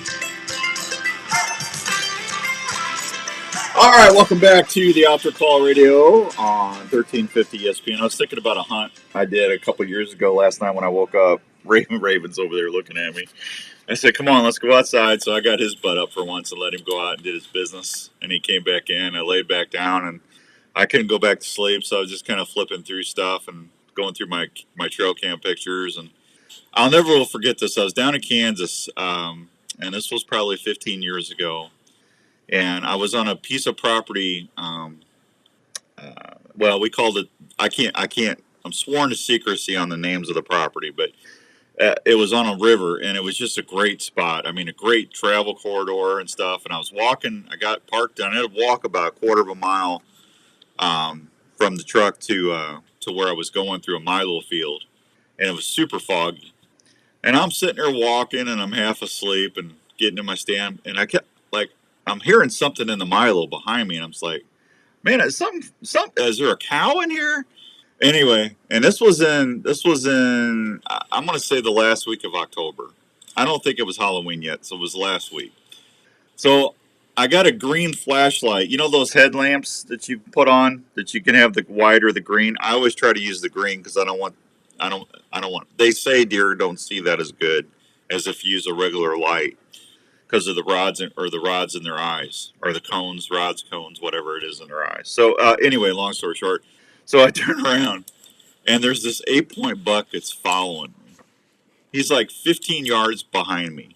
All right, welcome back to the Outdoor Call Radio on 1350 ESPN. I was thinking about a hunt I did a couple years ago last night when I woke up. Raven's over there looking at me. I said, come on, let's go outside. So I got his butt up for once and let him go out and did his business. And he came back in. I laid back down, and I couldn't go back to sleep, so I was just kind of flipping through stuff and going through my trail cam pictures. And I'll never forget this. I was down in Kansas, and this was probably 15 years ago. And I was on a piece of property. Well, we called it. I can't. I'm sworn to secrecy on the names of the property, but it was on a river, and it was just a great spot. I mean, a great travel corridor and stuff. And I was walking. I got parked. I had to walk about a quarter of a mile from the truck to where I was going through a milo field, and it was super foggy. And I'm sitting there walking, and I'm half asleep and getting in my stand, and I kept I'm hearing something in the milo behind me, and I'm just like, man, is there a cow in here? Anyway, and this was in I'm going to say the last week of October. I don't think it was Halloween yet, so it was last week. So I got a green flashlight. You know those headlamps that you put on that you can have the white or the green? I always try to use the green because I don't want. They say deer don't see that as good as if you use a regular light. because of the rods in their eyes, or the cones, whatever it is in their eyes. So anyway, long story short, so I turn around and there's this 8-point buck that's following me. He's like 15 yards behind me,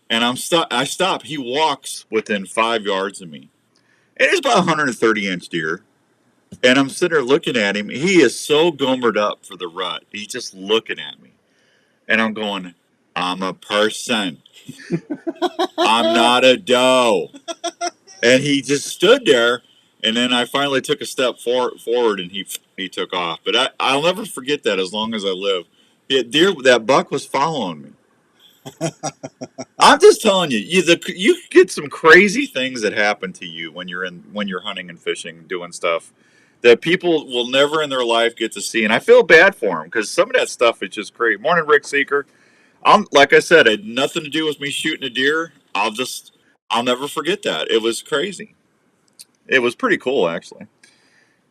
and I stop. He walks within 5 yards of me, and it's about 130-inch deer. And I'm sitting there looking at him. He is so gomered up for the rut. He's just looking at me. And I'm going, I'm a person. I'm not a doe. And he just stood there. And then I finally took a step forward and he took off. But I'll never forget that as long as I live. That buck was following me. I'm just telling you, you get some crazy things that happen to you when you're hunting and fishing, doing stuff that people will never in their life get to see. And I feel bad for them because some of that stuff is just crazy. Morning, Rick Seeker. Like I said, it had nothing to do with me shooting a deer. I'll never forget that. It was crazy. It was pretty cool, actually.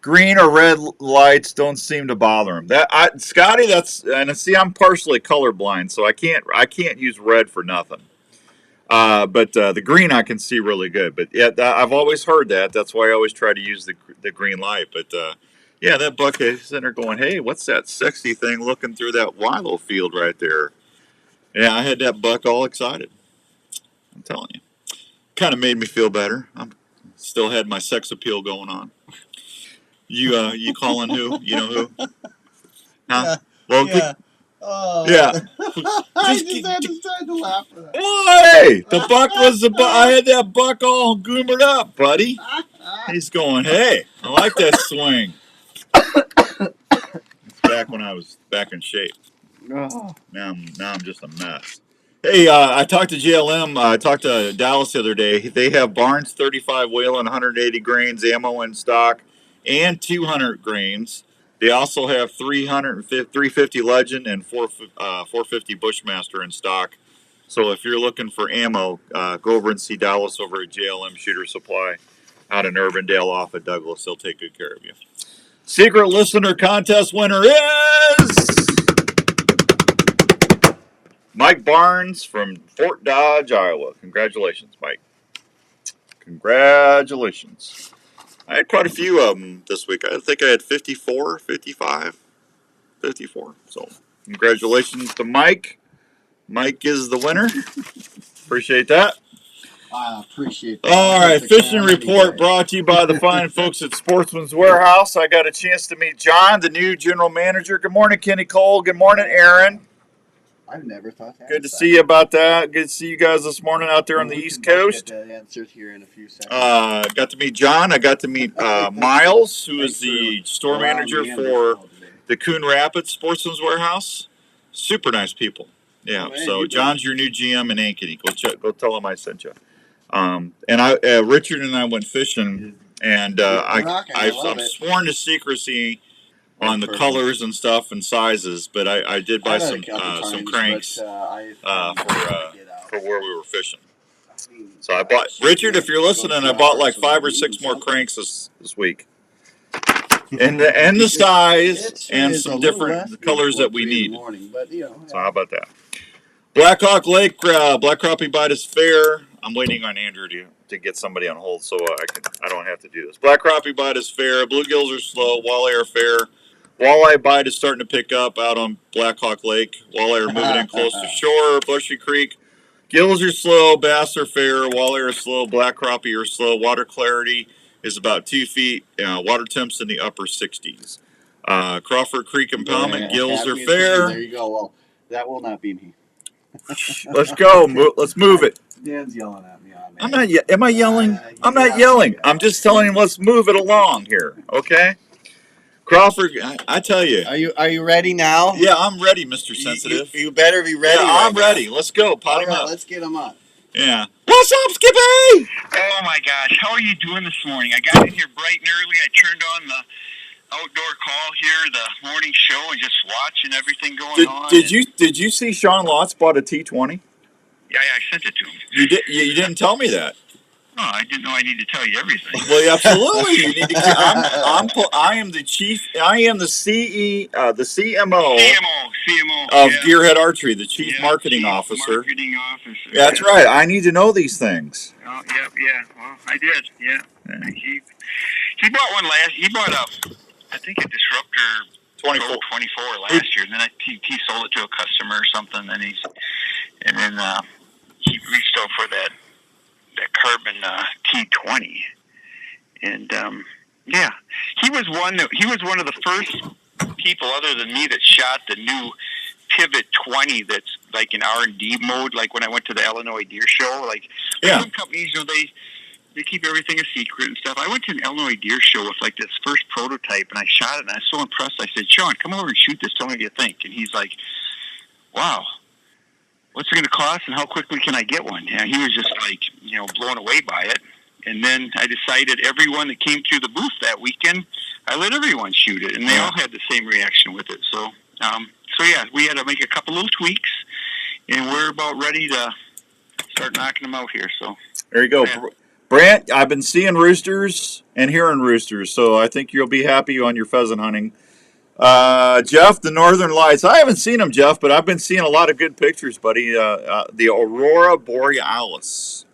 Green or red lights don't seem to bother him. Scotty, I'm partially colorblind, so I can't use red for nothing. But the green I can see really good. But yeah, I've always heard that. That's why I always try to use the green light. But yeah, that buck is in there going, hey, what's that sexy thing looking through that willow field right there? Yeah, I had that buck all excited. I'm telling you. Kind of made me feel better. I still had my sex appeal going on. You calling who? You know who? Huh? Well, yeah. Yeah. I just had to start to laugh for that. Hey, the buck was I had that buck all goomered up, buddy. He's going, hey, I like that swing. It's back when I was back in shape. Oh. Now I'm just a mess. Hey, I talked to JLM. I talked to Dallas the other day. They have Barnes 35 Whelen 180 grains ammo in stock and 200 grains. They also have 350 Legend and 450 Bushmaster in stock. So if you're looking for ammo, go over and see Dallas over at JLM Shooter Supply out in Urbandale off of Douglas. They'll take good care of you. Secret listener contest winner is Mike Barnes from Fort Dodge, Iowa. Congratulations, Mike. Congratulations. I had quite a few of them this week. I think I had 54, 55, 54. So congratulations to Mike. Mike is the winner. Appreciate that. I appreciate that. All right, fishing report brought to you by the fine folks at Sportsman's Warehouse. I got a chance to meet John, the new general manager. Good morning, Kenny Cole. Good morning, Aaron. I've never thought that. Good to see you about that. Good to see you guys this morning out there on the East Coast. Get the answers here in a few seconds. Got to meet John. I got to meet Miles, who is the store manager for the Coon Rapids Sportsman's Warehouse. Super nice people. Yeah. So John's your new GM in Ankeny. Go tell him I sent you. And Richard and I went fishing, and I'm sworn to secrecy on the colors and stuff and sizes, but I did buy some cranks for where we were fishing. So I bought, Richard, if you're listening, I bought like 5 or 6 more cranks this week. And the size and some different colors that we need. So how about that? Black Hawk Lake, Black Crappie Bite is fair. I'm waiting on Andrew to get somebody on hold so I don't have to do this. Black Crappie Bite is fair. Bluegills are slow. Walleye are fair. Walleye bite is starting to pick up out on Black Hawk Lake. Walleye are moving in close to shore. Bushy Creek. Gills are slow. Bass are fair. Walleye are slow. Black Crappie are slow. Water clarity is about 2 feet. Water temps in the upper 60s. Crawford Creek Impoundment. Gills are fair. There you go. Well, that will not be me. Let's go. Let's move it. Dan's yelling at me. I'm not. Am I yelling? I'm not yelling. I'm just telling him let's move it along here. Okay. Crawford, I tell you. Are you ready now? Yeah, I'm ready, Mr. Sensitive. You better be ready. Yeah, I'm ready. Let's go. Pot him up. Let's get him up. Yeah. What's up, Skippy? Oh my gosh, how are you doing this morning? I got in here bright and early. I turned on the outdoor call here, the morning show, and just watching everything going on. Did you see Sean Lotz bought a T20? Yeah, I sent it to him. You didn't tell me that. Oh, I didn't know I need to tell you everything. Well, absolutely. You need to. I am the chief. I am the CMO of Gearhead Archery, the chief marketing officer. That's right. I need to know these things. Oh, yeah. Well, I did. Yeah. He bought one he bought I think a Disruptor 24 last year, and then he sold it to a customer or something, and then he reached out for that Carbon T20, and he was one of the first people other than me that shot the new Pivot 20 that's like in R&D mode. Like when I went to the Illinois Deer Show, like some companies, they keep everything a secret and stuff. I went to an Illinois Deer Show with like this first prototype, and I shot it, and I was so impressed. I said, "Sean, come over and shoot this. Tell me what you think." And he's like, "Wow. What's it going to cost, and how quickly can I get one?" Yeah, he was just like, blown away by it. And then I decided everyone that came through the booth that weekend, I let everyone shoot it, and they all had the same reaction with it. So, we had to make a couple little tweaks, and we're about ready to start knocking them out here. So there you go, Brant. I've been seeing roosters and hearing roosters, so I think you'll be happy on your pheasant hunting. Jeff, the Northern Lights. I haven't seen them, Jeff, but I've been seeing a lot of good pictures, buddy. The Aurora Borealis.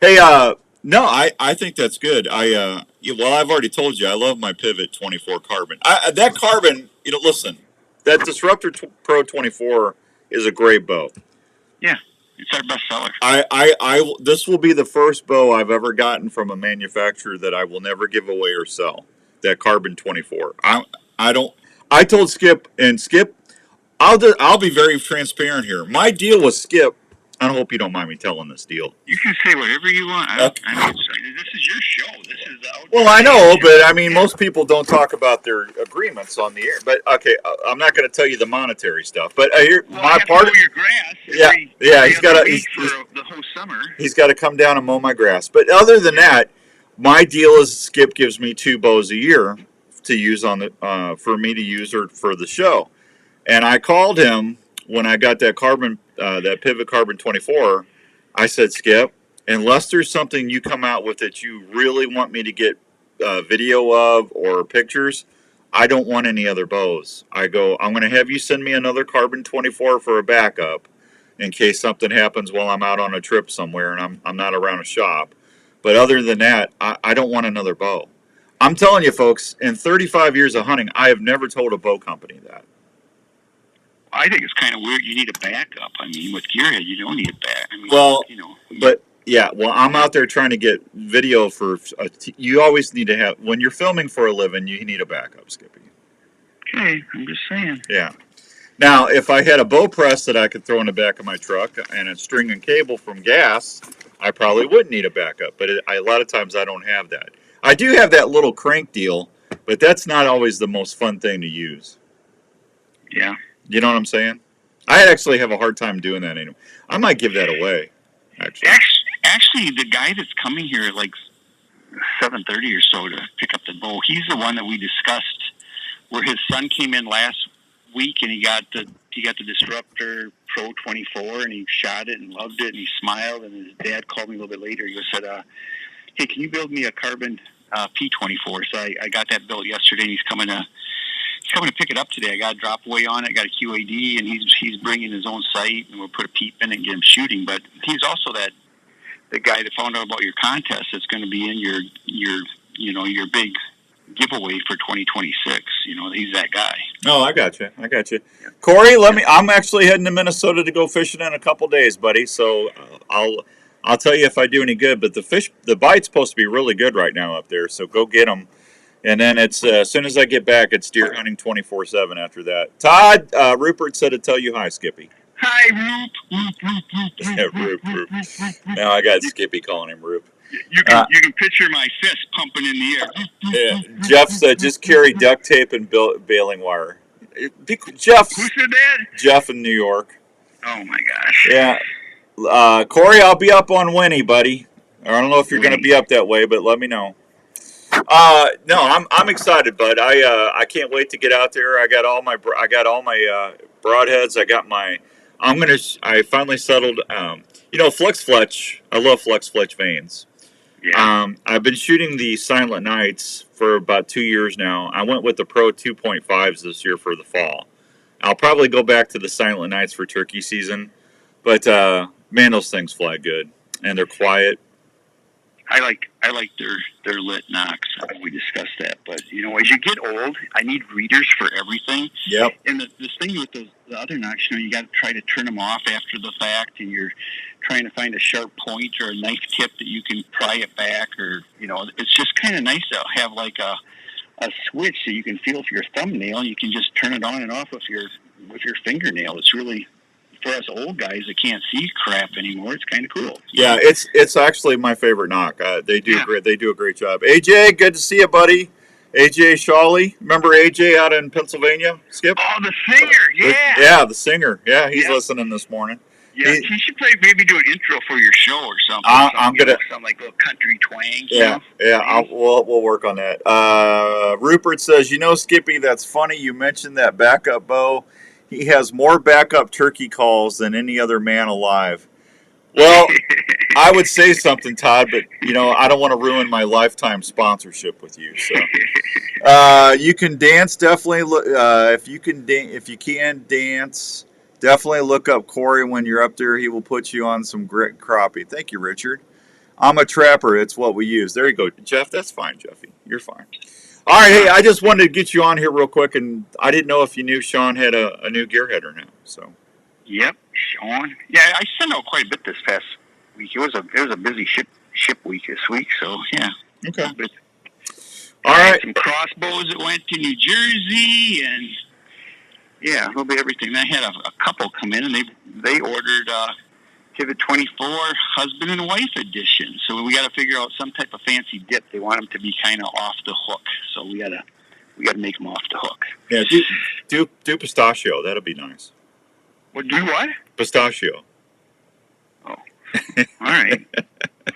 Hey, no, I think that's good. I've already told you I love my Pivot 24 Carbon. That Carbon, listen, that Disruptor Pro 24 is a great bow. Yeah, it's our best seller. This will be the first bow I've ever gotten from a manufacturer that I will never give away or sell. That Carbon 24. I told Skip, and Skip, I'll be very transparent here. My deal with Skip, I hope you don't mind me telling this deal. You can say whatever you want. This is your show. This is well, I know, but I mean, most people don't talk about their agreements on the air. But okay, I'm not going to tell you the monetary stuff. But my part of your grass. He's got the whole summer. He's got to come down and mow my grass. But other than that, my deal is Skip gives me 2 bows a year to use on the for me to use or for the show. And I called him when I got that that Pivot Carbon 24. I said, Skip, unless there's something you come out with that you really want me to get video of or pictures, I don't want any other bows. I'm going to have you send me another Carbon 24 for a backup in case something happens while I'm out on a trip somewhere and I'm not around a shop. But other than that, I don't want another bow. I'm telling you, folks, in 35 years of hunting, I have never told a bow company that. I think it's kind of weird. You need a backup. I mean, with Gearhead, you don't need a back. I mean, I'm out there trying to get video for. You always need to have when you're filming for a living. You need a backup, Skippy. Okay, I'm just saying. Yeah. Now, if I had a bow press that I could throw in the back of my truck and a string and cable from gas, I probably would need a backup. But a lot of times I don't have that. I do have that little crank deal, but that's not always the most fun thing to use. Yeah. You know what I'm saying? I actually have a hard time doing that anymore. I might give that away, actually. Actually, the guy that's coming here at like 7:30 or so to pick up the bow, he's the one that we discussed where his son came in last week and he got the Disruptor Pro 24 and he shot it and loved it and he smiled, and his dad called me a little bit later. He said, hey, can you build me a Carbon P24? So I got that built yesterday, and he's coming to pick it up today. I got a drop away on it, got a QAD, and he's bringing his own sight, and we'll put a peep in and get him shooting. But he's also the guy that found out about your contest that's going to be in your big giveaway for 2026. He's that guy. Oh, I got you. Corey, I'm actually heading to Minnesota to go fishing in a couple days, buddy. So I'll tell you if I do any good. But the bite's supposed to be really good right now up there. So go get them. And then it's as soon as I get back, it's deer hunting 24/7 after that. Todd, Rupert said to tell you hi, Skippy. Hi, Roop. Now I got Skippy calling him Roop. You can picture my fist pumping in the air. Yeah. Jeff said just carry duct tape and baling wire. Jeff. Who said that? Jeff in New York. Oh my gosh. Yeah. Corey, I'll be up on Winnie, buddy. I don't know if you're going to be up that way, but let me know. No, I'm excited, bud. I can't wait to get out there. I got all my broadheads. I finally settled. You know, Flex Fletch. I love Flex Fletch vanes. Yeah. I've been shooting the Silent Nights for about 2 years now. I went with the Pro 2.5s this year for the fall. I'll probably go back to the Silent Nights for turkey season. But, man, those things fly good. And they're quiet. I like their lit knocks. We discussed that, but you know, as you get old, I need readers for everything. Yep. And the thing with the other knocks, you know, you got to try to turn them off after the fact, and you're trying to find a sharp point or a knife tip that you can pry it back, or you know, it's just kind of nice to have like a switch that you can feel with your thumbnail, and you can just turn it on and off with your fingernail. It's really, for us old guys that can't see crap anymore, it's kind of cool. Yeah, it's actually my favorite knock. They do great. They do a great job. AJ, good to see you, buddy. AJ Shawley, remember AJ out in Pennsylvania? Skip. Oh, the singer, yeah. Yeah, the singer. Yeah, he's listening this morning. Yeah, he should maybe do an intro for your show or something. I'm gonna some like little country twang. Yeah, we'll work on that. Rupert says, you know, Skippy, that's funny. You mentioned that backup bow. He has more backup turkey calls than any other man alive. Well, I would say something, Todd, but you know, I don't want to ruin my lifetime sponsorship with you. So, you can dance. Definitely, if you can dance, definitely look up Corey when you're up there. He will put you on some great crappie. Thank you, Richard. I'm a trapper. It's what we use. There you go, Jeff. That's fine, Jeffy. You're fine. All right, hey, I just wanted to get you on here real quick, and I didn't know if you knew Sean had a new gearheader now. So. Yep, Sean. Yeah, I sent out quite a bit this past week. It was a busy ship week this week, so yeah. Okay. But all right. Some crossbows that went to New Jersey, and yeah, a little bit of everything. I had a couple come in, and they ordered Pivot 24 husband and wife edition. So we got to figure out some type of fancy dip. They want them to be kind of off the hook. So we got to make them off the hook. Yeah, do pistachio. That'll be nice. Well, do what? Pistachio. Oh, all right.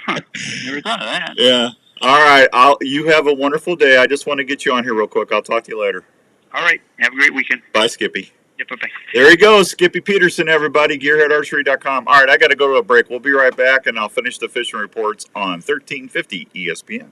Huh. Never thought of that. Yeah. All right. You have a wonderful day. I just want to get you on here real quick. I'll talk to you later. All right. Have a great weekend. Bye, Skippy. Yep, bye-bye. There he goes, Skippy Peterson, everybody, gearheadarchery.com. All right, I got to go to a break. We'll be right back, and I'll finish the fishing reports on 1350 ESPN.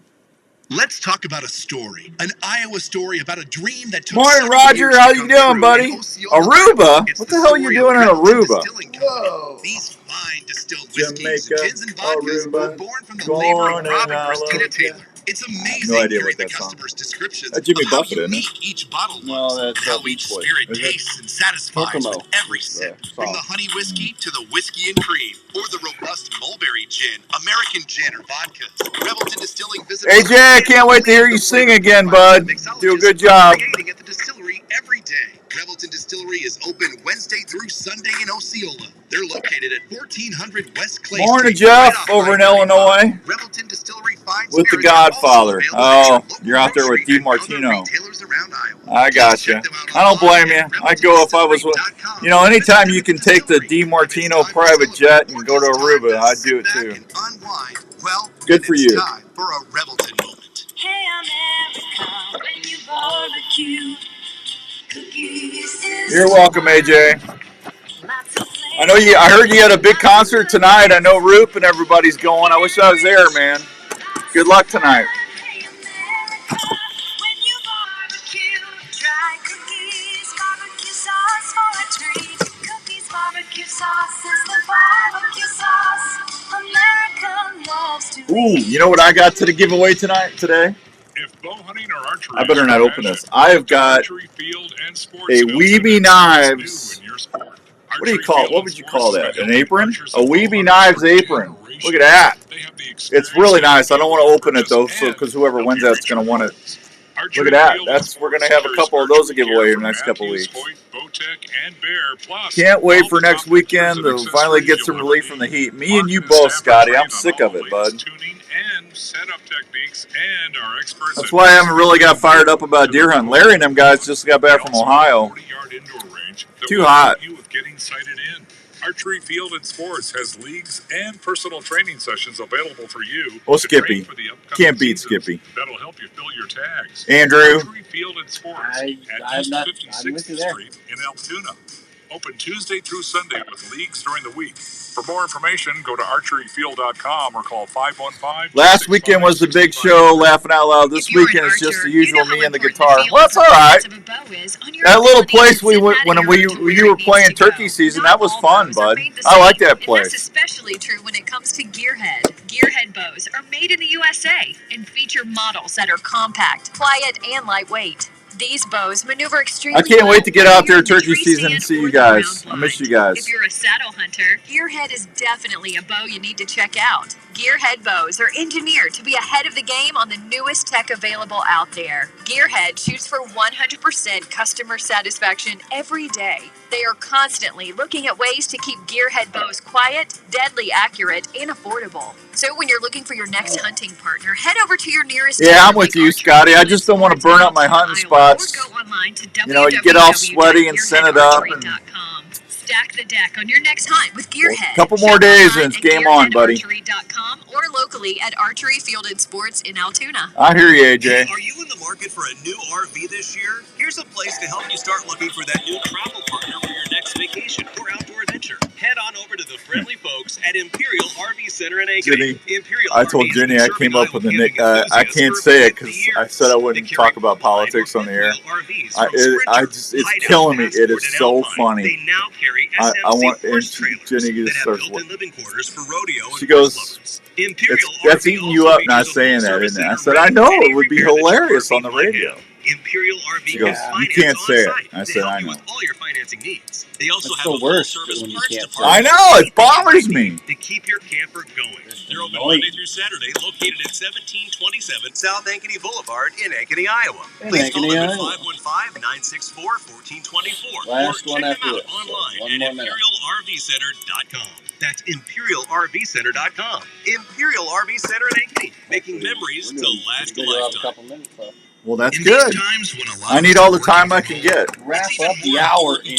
Let's talk about a story, an Iowa story about a dream that took. Morning, Roger. How you doing, buddy? Aruba? What the hell are you doing in Aruba? Whoa. These fine distilled whiskeys, Jamaica, gins, and vodkas Aruba, were born from the labor of Robin Christina Taylor. It's amazing No idea hearing what the that song. customer's descriptions That's Jimmy of how Buffett, isn't it? unique each bottle No, looks, that's and how Beach each Boy. spirit Is it? tastes and satisfies Kokomo. with every sip. From the honey whiskey to the whiskey and cream, or the robust mulberry gin, American gin, or vodkas, Revelton Distilling visitors. AJ, I can't wait to hear you sing again, bud. Do a good job. Creating at the distillery every day. Revelton Distillery is open Wednesday through Sunday in Osceola. They're located at 1400 West Clay Morning, Street, Jeff, right off over in I-95. Illinois. Revelton Distillery fine With the spirits are also Godfather. available Oh, at your local you're out there with grocery and other DiMartino. retailers around Iowa. I got you. I don't blame you. I'd go if I was, you know, anytime you can take the DiMartino private jet and go to Aruba, I'd do it too. Unwind. Well, Good for you. time for a Revelton moment. Hey America, when you barbecue, cookies. You're welcome, AJ. I heard you had a big concert tonight. I know Roop and everybody's going. I wish I was there, man. Good luck tonight. Try Cookies barbecue sauce for a treat. Cookies barbecue sauce is the barbecue sauce America loves to Ooh, you know what I got to the giveaway today? If bow hunting or archery I better is not your open passion, this. I have got Archery Field and Sports a Filter Weeby is Knives. new in your sport. What do you Archery call it? Field What and would you Sports call that? Field An apron? archers A of all Weeby hunters Knives for apron. generations. Look at that. They have the It's experience really and nice. I don't want to open it though, purchase because whoever and wins help you that's going to reach want your it. goals. Look Archery at that. Field and We're going to Sports have a carries couple of those to archery give gear away in the from next couple of Matthews, weeks. Hoyt, Bowtech, and Bear, plus Can't wait all for the next top features weekend and to finally get accessories some you'll relief ever from the need. heat. Me and you Mark and both, staff are Scotty. trained I'm on sick all of the it, latest bud. tuning and setup techniques, and our experts That's at why I haven't really got fired up about to deer the hunting. Larry and them guys just got back from Ohio. 40-yard indoor range that Too will hot. help you with getting sighted in. Archery Field and Sports has leagues and personal training sessions available for you. Oh, to train Skippy. for the upcoming Can't beat seasons. Skippy. That'll help you fill your tags. Andrew. Archery Field and Sports I've at East not. I 56th went to there. Street in Altoona. Open Tuesday through Sunday with leagues during the week. For more information, go to archeryfield.com or call 515. Last weekend was the big show, laughing out loud. This weekend is just the usual me and the guitar. Well, that's all right. That little place we went when you were playing turkey season, that was fun, bud. I like that place. That's especially true when it comes to Gearhead. Gearhead bows are made in the USA and feature models that are compact, quiet, and lightweight. These bows maneuver extremely I can't wait to get well out there whether you're in turkey the tree season and stand see or you the guys. ground I miss you blind. guys. If you're a saddle hunter, Gearhead is definitely a bow you need to check out. Gearhead bows are engineered to be ahead of the game on the newest tech available out there. Gearhead shoots for 100% customer satisfaction every day. They are constantly looking at ways to keep Gearhead bows quiet, deadly accurate, and affordable. So when you're looking for your next hunting partner, head over to your nearest Yeah, I'm dealer with like you, Scotty. I just don't want to burn up my hunting spots. You know, you get all sweaty and send it up. And Stack the deck on your next hunt with Gearhead. a couple more days and it's game on, buddy. GearheadArchery.com or locally at Archery Field and Sports in Altoona. I hear you, AJ. Are you in the market for a new RV this year? Here's a place to help you start looking for that new travel partner for your next vacation or outdoor adventure. Head on over to the friendly folks at Imperial RV Center in Ankeny. Jenny, I told Jenny I came up with a nick. I can't say it because I said I wouldn't talk about politics on the air. It's killing me. It is so funny. I want, and Jenny just starts. She goes, "That's eating you up not saying that, isn't it?" I said, "I know it would be hilarious on the radio." She goes, "You can't say it." I said, "I know." All your financing needs. They also That's have the a worst full-service when you parts can't department. I know, it bothers me. To keep your camper going. They're open Monday through Saturday, located at 1727 South Ankeny Boulevard in Ankeny, Iowa. Please call them at 515-964-1424 Last or one check after them out this. online One at more minute. ImperialRVCenter.com. That's ImperialRVCenter.com. Imperial RV Center in Ankeny, making memories to last a lifetime. Well, that's In these good. times when a lot I need all the time I can get. Wrap up the hour in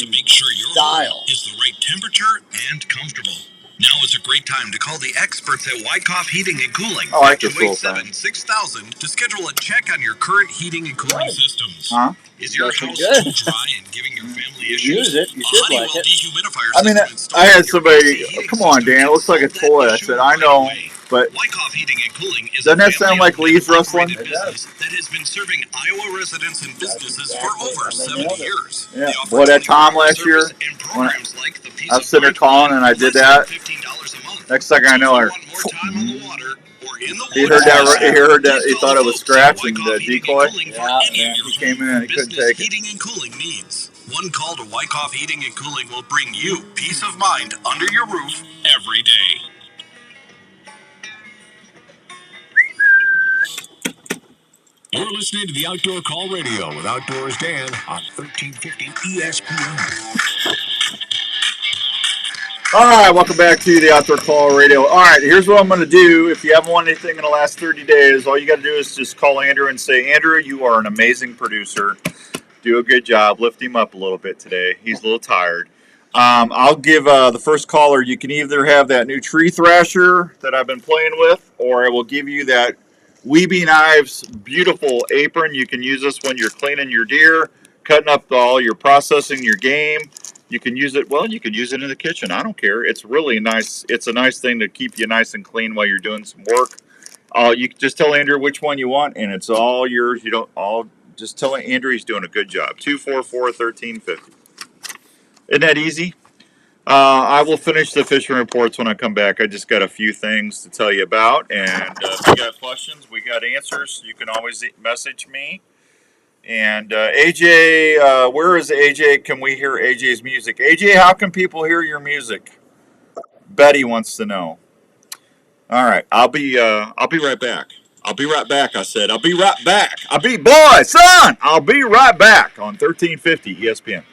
style. is the right temperature and comfortable. Now is a great time to call the experts at Wyckoff Heating and Cooling I like at this little thing. 287-6000 to schedule a check on your current heating and cooling systems. Huh? Is your That's house good. too dry and giving your family issues? Use it. You should like it. I mean, I had somebody, come on, Dan, it looks like a toy. I said, I know, but Wyckoff Heating and Cooling is doesn't that sound like Lee's wrestling? business that has been serving Iowa residents and businesses for over 70 years. Yeah. Boy, that Tom last year, when I was sitting there calling and I did that, next thing I know, he heard that, he thought it was scratching the decoy. Yeah, he came in and he couldn't take it. Heating and cooling needs. One call to Wyckoff Heating and Cooling will bring you peace of mind under your roof every day. You're listening to the Outdoor Call Radio with Outdoors Dan on 1350 ESPN. All right, welcome back to the Outdoor Call Radio. All right, here's what I'm going to do. If you haven't won anything in the last 30 days, all you got to do is just call Andrew and say, Andrew, you are an amazing producer. Do a good job. Lift him up a little bit today. He's a little tired. I'll give the first caller, you can either have that new tree thrasher that I've been playing with, or I will give you that Weeby Knives beautiful apron. You can use this when you're cleaning your deer, cutting up all your processing your game. You can use it, well, you can use it in the kitchen. I don't care. It's really nice. It's a nice thing to keep you nice and clean while you're doing some work. You can just tell Andrew which one you want, and it's all yours. You don't all just tell Andrew he's doing a good job. 244-1350. Isn't that easy? I will finish the fishing reports when I come back. I just got a few things to tell you about, and if you got questions, we got answers. You can always message me. And AJ, where is AJ? Can we hear AJ's music? AJ, how can people hear your music? Betty wants to know. All right, I'll be right back. I'll be right back. I said I'll be right back. I'll be right back on 1350 ESPN.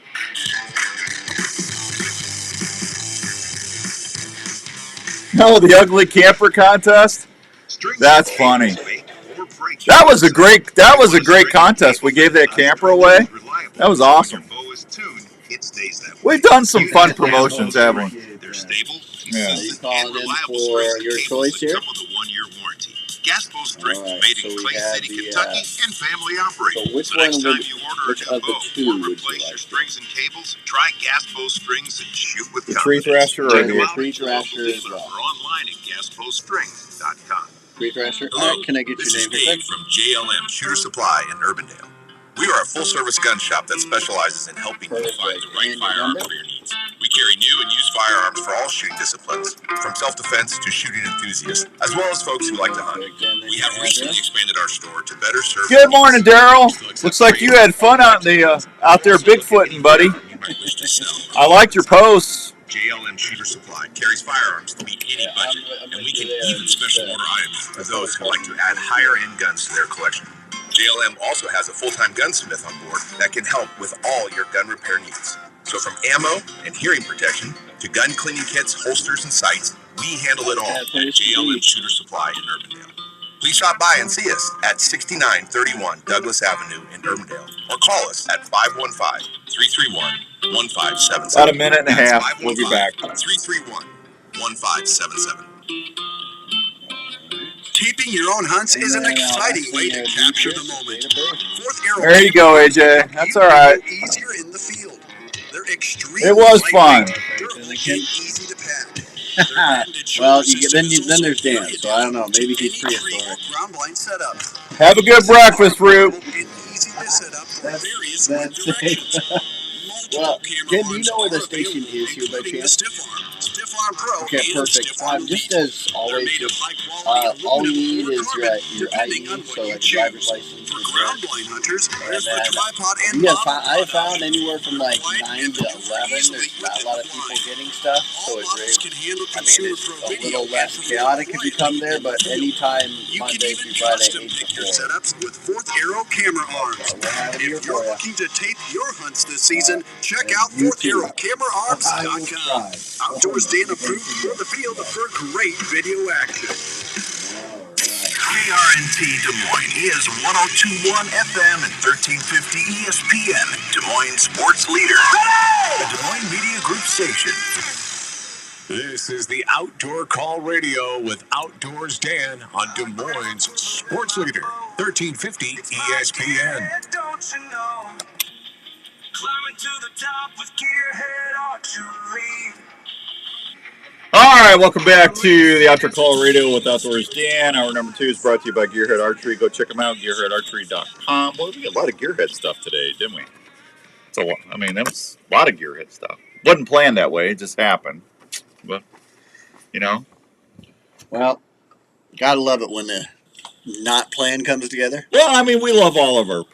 No, the ugly camper contest. That's funny. That was a great contest. We gave that camper away. That was awesome. We've done some fun promotions, haven't we? Yeah. You calling in for your choice here? Gaspo Strings, made in Clay City, Kentucky, and family operated. So which the next one time you order which a new of the bow two or would you replace your like? strings and cables, try Gaspo Strings and shoot with The tree confidence. thrasher or Check the them out tree at your local thrasher as dealer well. or online at GaspoStrings.com. Tree thrasher. Hello, All right, can I get this your is name here, Dave from JLM Shooter Supply in Urbandale. We are a full-service gun shop that specializes in helping you find the right firearm for your needs. We carry new and used firearms for all shooting disciplines, from self-defense to shooting enthusiasts, as well as folks who like to hunt. We have recently expanded our store to better serve. Good morning, Daryl. Looks like you had fun out in the out there Bigfooting, buddy. You might wish to sell. I liked your posts. JLM Shooter Supply carries firearms to meet any budget, and we can even special order items for those who like to add higher-end guns to their collection. JLM also has a full-time gunsmith on board that can help with all your gun repair needs. So from ammo and hearing protection to gun cleaning kits, holsters, and sights, we handle it all at JLM Shooter Supply in Urbandale. Please stop by and see us at 6931 Douglas Avenue in Urbandale, or call us at 515-331-1577. About a minute and a half. We'll be back. 331-1577. Taping your own hunts is an exciting way to capture the moment. Fourth Arrow There you go, AJ. That's all right. easier in the field. They're extremely It was fun. durable, and easy to pack. Well, then there's Dan, so I don't know. Maybe he's prehistoric. Ground blind setup. Have a good breakfast, Root. Easy to set up for various That's directions. Well, Ken, do you know where the station is here by chance? Stiff Arm Pro. Okay, perfect. Just as always, all we need is your ID, so like a driver's license. For ground blind hunters, there's the And tripod and then I found anywhere from like 9 to 11. There's not a lot of people getting stuff, so it's great. I mean, it's a little less chaotic if you come there, but anytime Monday through Friday, 8 to 4. setups with Fourth Arrow camera arms. If you're looking to tape your hunts this season, check out Fourth Arrow CameraArms.com. Outdoors Dan approved for the field for great video action. KRNT Des Moines is 1021 FM and 1350 ESPN, Des Moines sports leader. The Des Moines Media Group station. This is the Outdoor Call Radio with Outdoors Dan on Des Moines Sports Leader, 1350 ESPN. Don't you know? Climbing to the top with Gearhead Archery. All right, welcome back to the Outdoor Call Radio with Outdoors Dan. Hour number 2 is brought to you by Gearhead Archery. Go check them out, gearheadarchery.com. Boy, we got a lot of Gearhead stuff today, didn't we? It's a lot. I mean, that was a lot of Gearhead stuff. Wasn't planned that way; it just happened. But you know, Well, gotta love it when the not plan comes together. well, I mean, we love all of our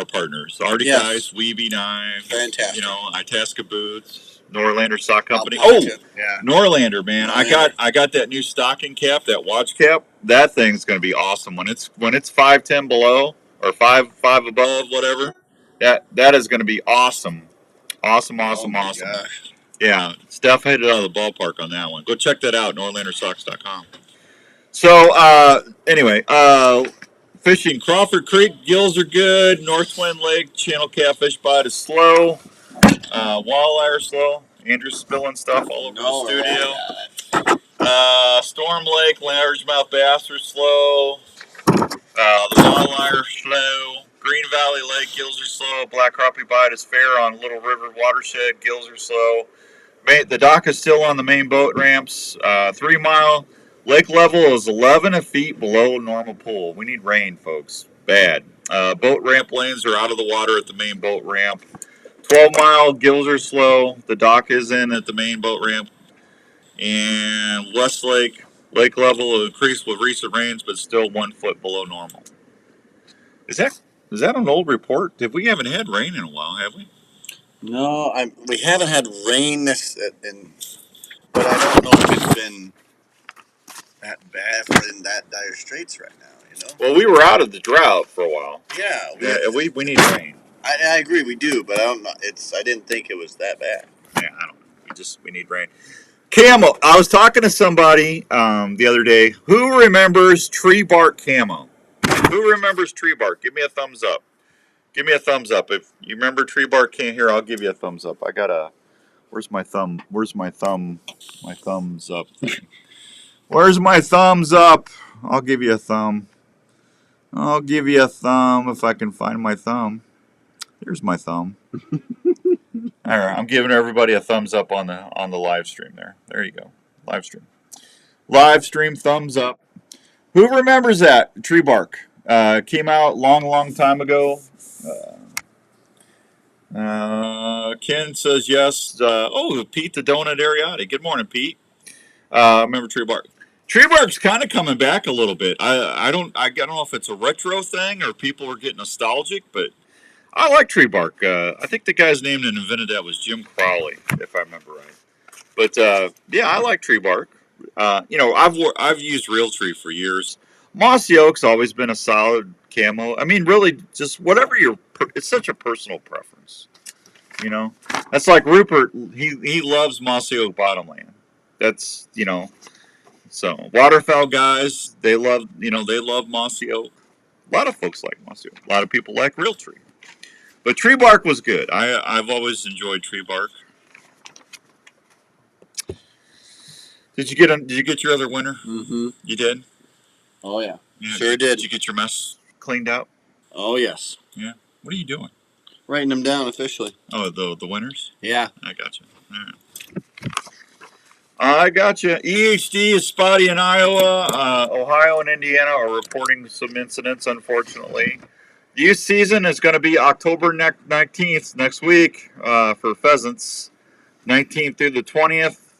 partners. Arctic Yes. Ice, Weeby Knives, Fantastic. You know, Itasca Boots, Norlander Sock Company. I'll Oh, bet you. yeah, Norlander, man. I got that new stocking cap, that watch cap. That thing's gonna be awesome when it's 5'10" below or 5 above, whatever. That is gonna be awesome. Awesome. Gosh. Yeah, Steph hit it out of the ballpark on that one. Go check that out, NorlanderSocks.com. So, anyway, fishing Crawford Creek, gills are good. North Twin Lake, channel catfish bite is slow. Walleye are slow. Andrew's spilling stuff all over the studio. Storm Lake, largemouth bass are slow. The walleye are slow. Green Valley Lake, gills are slow. Black crappie bite is fair on Little River watershed. Gills are slow. The dock is still on the main boat ramps. 3 Mile lake level is 11 feet below normal pool. We need rain, folks. Bad. Boat ramp lanes are out of the water at the main boat ramp. 12 Mile gills are slow. The dock is in at the main boat ramp. And West Lake level will increase with recent rains, but still 1 foot below normal. Is that an old report? We haven't had rain in a while, have we? No, we haven't had rain but I don't know if it's been that bad or in that dire straits right now. You know. Well, we were out of the drought for a while. Yeah, we need rain. I agree, we do, but I don't know. I didn't think it was that bad. Yeah, I don't. We need rain. Camo. I was talking to somebody the other day. Who remembers tree bark camo? Who remembers tree bark? Give me a thumbs up. Give me a thumbs up. If you remember tree bark camo, here, I'll give you a thumbs up. I got a. Where's my thumb? Where's my thumb? My thumbs up. Where's my thumbs up? I'll give you a thumb. I'll give you a thumb if I can find my thumb. There's my thumb. All right, I'm giving everybody a thumbs up on the live stream there. There you go. Live stream. Live stream thumbs up. Who remembers that? Tree bark. Came out long time ago. Ken says yes. Pete the Donut Ariotti. Good morning, Pete. Remember tree bark. Tree bark's kind of coming back a little bit. I don't know if it's a retro thing or people are getting nostalgic, but I like tree bark. I think the guy's name that invented that was Jim Crowley, if I remember right. But yeah, I like tree bark. I've used Realtree for years. Mossy Oak's always been a solid camo. I mean, really, just whatever it's such a personal preference. That's like Rupert. He loves Mossy Oak Bottomland. That's So waterfowl guys, they love Mossy Oak. A lot of folks like Mossy Oak. A lot of people like Realtree. But tree bark was good. I've always enjoyed tree bark. Did you get your other winner? Mm-hmm. You did? Oh yeah. Sure did. Did you get your mess cleaned out? Oh yes. Yeah. What are you doing? Writing them down officially. Oh, the winners? Yeah. I got you. All right. I got you. EHD is spotty in Iowa. Ohio and Indiana are reporting some incidents, unfortunately. The youth season is going to be October 19th, next week, for pheasants. 19th through the 20th.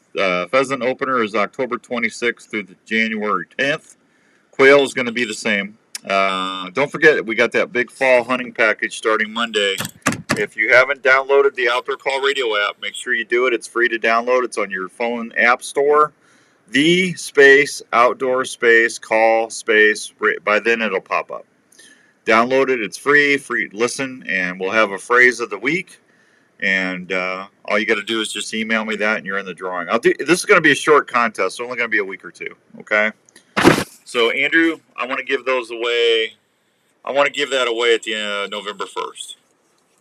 Pheasant opener is October 26th through the January 10th. Quail is going to be the same. Don't forget, we got that big fall hunting package starting Monday. If you haven't downloaded the Outdoor Call Radio app, make sure you do it. It's free to download. It's on your phone app store. The space, outdoor space, call space. By then it'll pop up. Download it. It's free to listen, and we'll have a phrase of the week. And all you got to do is just email me that, and you're in the drawing. This is going to be a short contest. It's only going to be a week or two. Okay. So Andrew, I want to give those away. I want to give that away at the November 1st.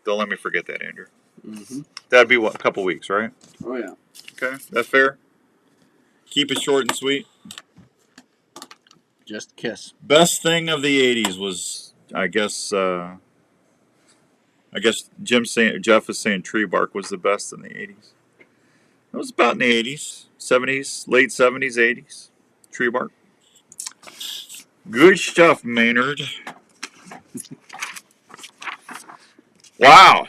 Don't let me forget that, Andrew. Mm-hmm. That'd be what, a couple weeks, right? Oh yeah. Okay, that's fair. Keep it short and sweet. Just a kiss. Best thing of the '80s was, I guess Jeff is saying tree bark was the best in the '80s. It was about in the '80s, '70s, late '70s, '80s. Tree bark. Good stuff, Maynard. Wow.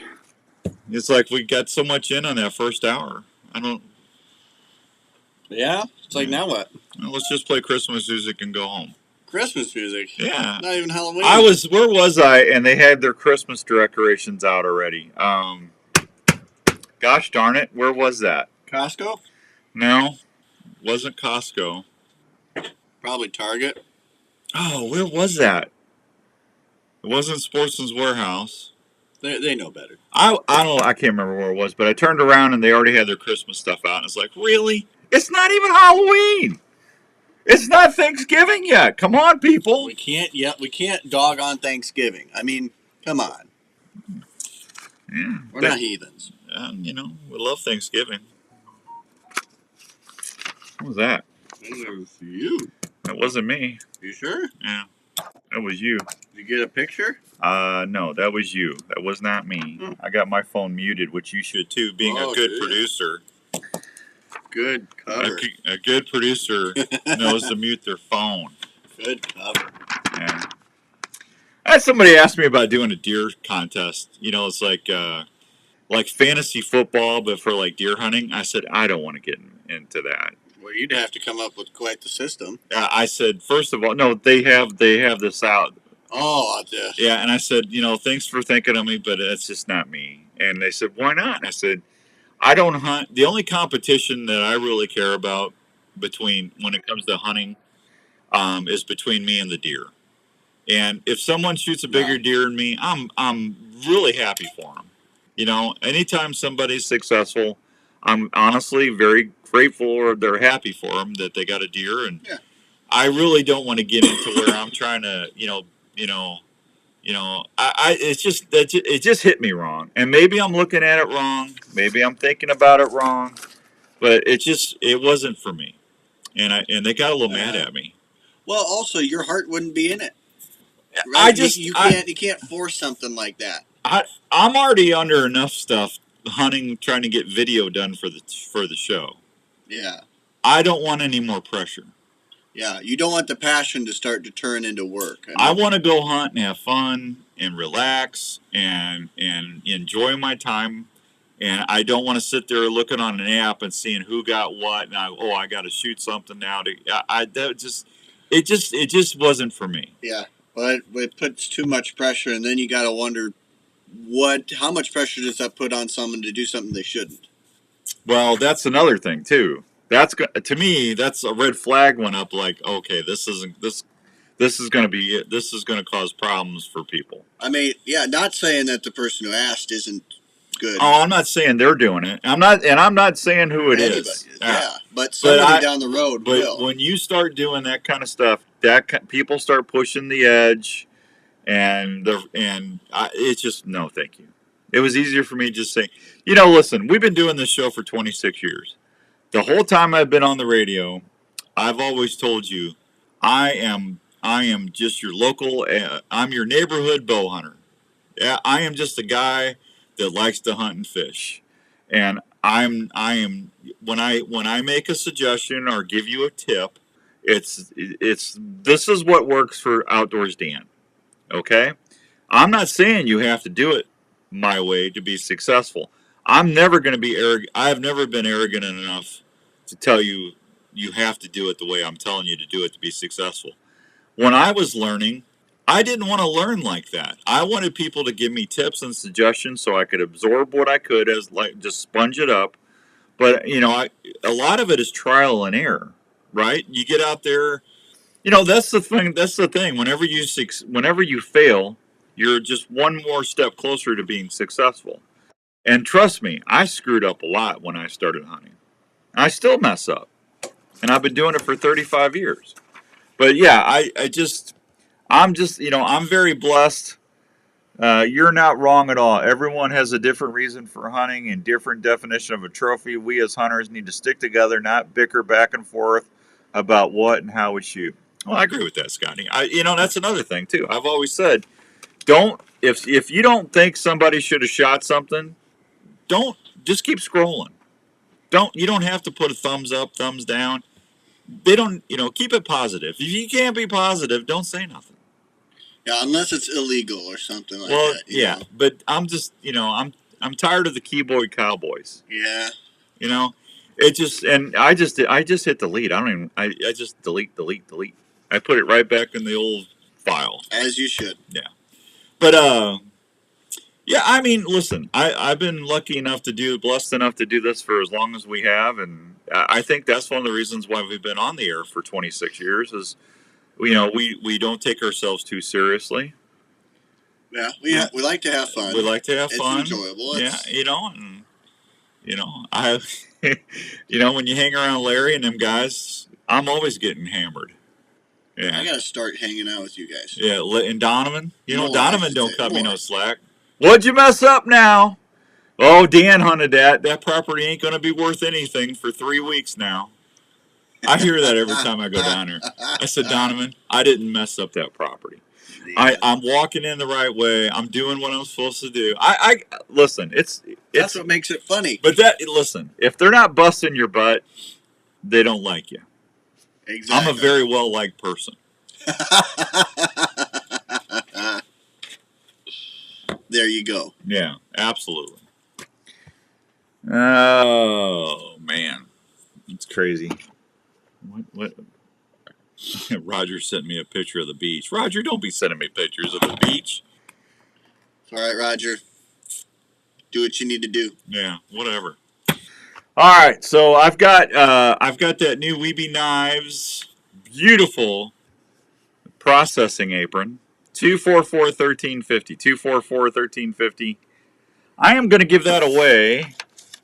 It's like we got so much in on that first hour. Yeah? It's like, now what? Well, let's just play Christmas music and go home. Christmas music? Yeah. Not even Halloween. Where was I? And they had their Christmas decorations out already. Gosh darn it. Where was that? Costco? No. Wasn't Costco. Probably Target. Oh, where was that? It wasn't Sportsman's Warehouse. They know better. I can't remember where it was, but I turned around and they already had their Christmas stuff out. And it's like, really? It's not even Halloween. It's not Thanksgiving yet. Come on, people. We can't dog on Thanksgiving. I mean, come on. Yeah, We're not heathens. We love Thanksgiving. What was that? That was you. That wasn't me. You sure? Yeah. That was you. Did you get a picture? No, that was you. That was not me. I got my phone muted, which you should too, being a good producer. Good cover. A good producer knows to mute their phone. Good cover. Yeah. I had somebody asked me about doing a deer contest. It's like fantasy football, but for like deer hunting. I said, I don't want to get into that. Well, you'd have to come up with quite the system. I said, first of all, no, they have this out. Oh, yeah. And I said, thanks for thinking of me, but it's just not me. And they said, why not? And I said, I don't hunt. The only competition that I really care about when it comes to hunting is between me and the deer. And if someone shoots a bigger deer than me, I'm really happy for them. Anytime somebody's successful, I'm honestly very grateful, or they're happy for them that they got a deer. And I really don't want to get into where I'm trying to, it just hit me wrong. And maybe I'm looking at it wrong. Maybe I'm thinking about it wrong. But it wasn't for me. And they got a little mad at me. Well, also your heart wouldn't be in it. Right? You can't force something like that. I'm already under enough stuff hunting, trying to get video done for the show. Yeah. I don't want any more pressure. Yeah, you don't want the passion to start to turn into work. I want to go hunt and have fun and relax and enjoy my time. And I don't want to sit there looking on an app and seeing who got what. And I got to shoot something now. It just wasn't for me. Yeah, but it puts too much pressure, and then you got to wonder how much pressure does that put on someone to do something they shouldn't. Well, that's another thing too. That's to me, that's a red flag went up. Like, okay, this is going to cause problems for people. I mean, yeah, not saying that the person who asked isn't good. Oh, I'm not saying they're doing it. I'm not saying who it is. Yeah, but somebody down the road will. But when you start doing that kind of stuff, people start pushing the edge, and it's just no, thank you. It was easier for me to just say, listen, we've been doing this show for 26 years. The whole time I've been on the radio, I've always told you, I am just your local. I'm your neighborhood bow hunter. Yeah, I am just a guy that likes to hunt and fish, and I am when I make a suggestion or give you a tip, it's this is what works for Outdoors Dan. Okay, I'm not saying you have to do it my way to be successful. I'm never going to be arrogant. I've never been arrogant enough to tell you have to do it the way I'm telling you to do it to be successful. When I was learning, I didn't want to learn like that. I wanted people to give me tips and suggestions so I could absorb what I could just sponge it up. But, a lot of it is trial and error, right? You get out there, that's the thing. Whenever you fail, you're just one more step closer to being successful. And trust me, I screwed up a lot when I started hunting. I still mess up. And I've been doing it for 35 years. But yeah, I'm very blessed. You're not wrong at all. Everyone has a different reason for hunting and different definition of a trophy. We as hunters need to stick together, not bicker back and forth about what and how we shoot. Well, I agree with that, Scotty. That's another thing too. I've always said, if you don't think somebody should have shot something, just keep scrolling. You don't have to put a thumbs up, thumbs down. They don't, keep it positive. If you can't be positive, don't say nothing. Yeah, unless it's illegal or something like that. Well, yeah, but I'm just, I'm tired of the keyboard cowboys. Yeah. It just, and I just hit delete. I just delete. I put it right back in the old file. As you should. Yeah. But, yeah, I mean, listen, I've been blessed enough to do this for as long as we have, and I think that's one of the reasons why we've been on the air for 26 years is, we don't take ourselves too seriously. Yeah, we like to have fun. We like to have fun. It's enjoyable. Yeah, when you hang around Larry and them guys, I'm always getting hammered. Yeah. I got to start hanging out with you guys. Yeah, and Donovan, Donovan don't cut me no slack. What'd you mess up now? Oh, Dan hunted that. That property ain't going to be worth anything for 3 weeks now. I hear that every time I go down there. I said, Donovan, I didn't mess up that property. I'm walking in the right way. I'm doing what I'm supposed to do. I listen. It's that's what makes it funny. But listen, if they're not busting your butt, they don't like you. Exactly. I'm a very well liked person. There you go. Yeah, absolutely. Oh man, it's crazy. What? Roger sent me a picture of the beach. Roger, don't be sending me pictures of the beach. It's all right, Roger. Do what you need to do. Yeah, whatever. All right, so I've got that new Weeby Knives beautiful processing apron. 244-1350. 244-1350. I am going to give that away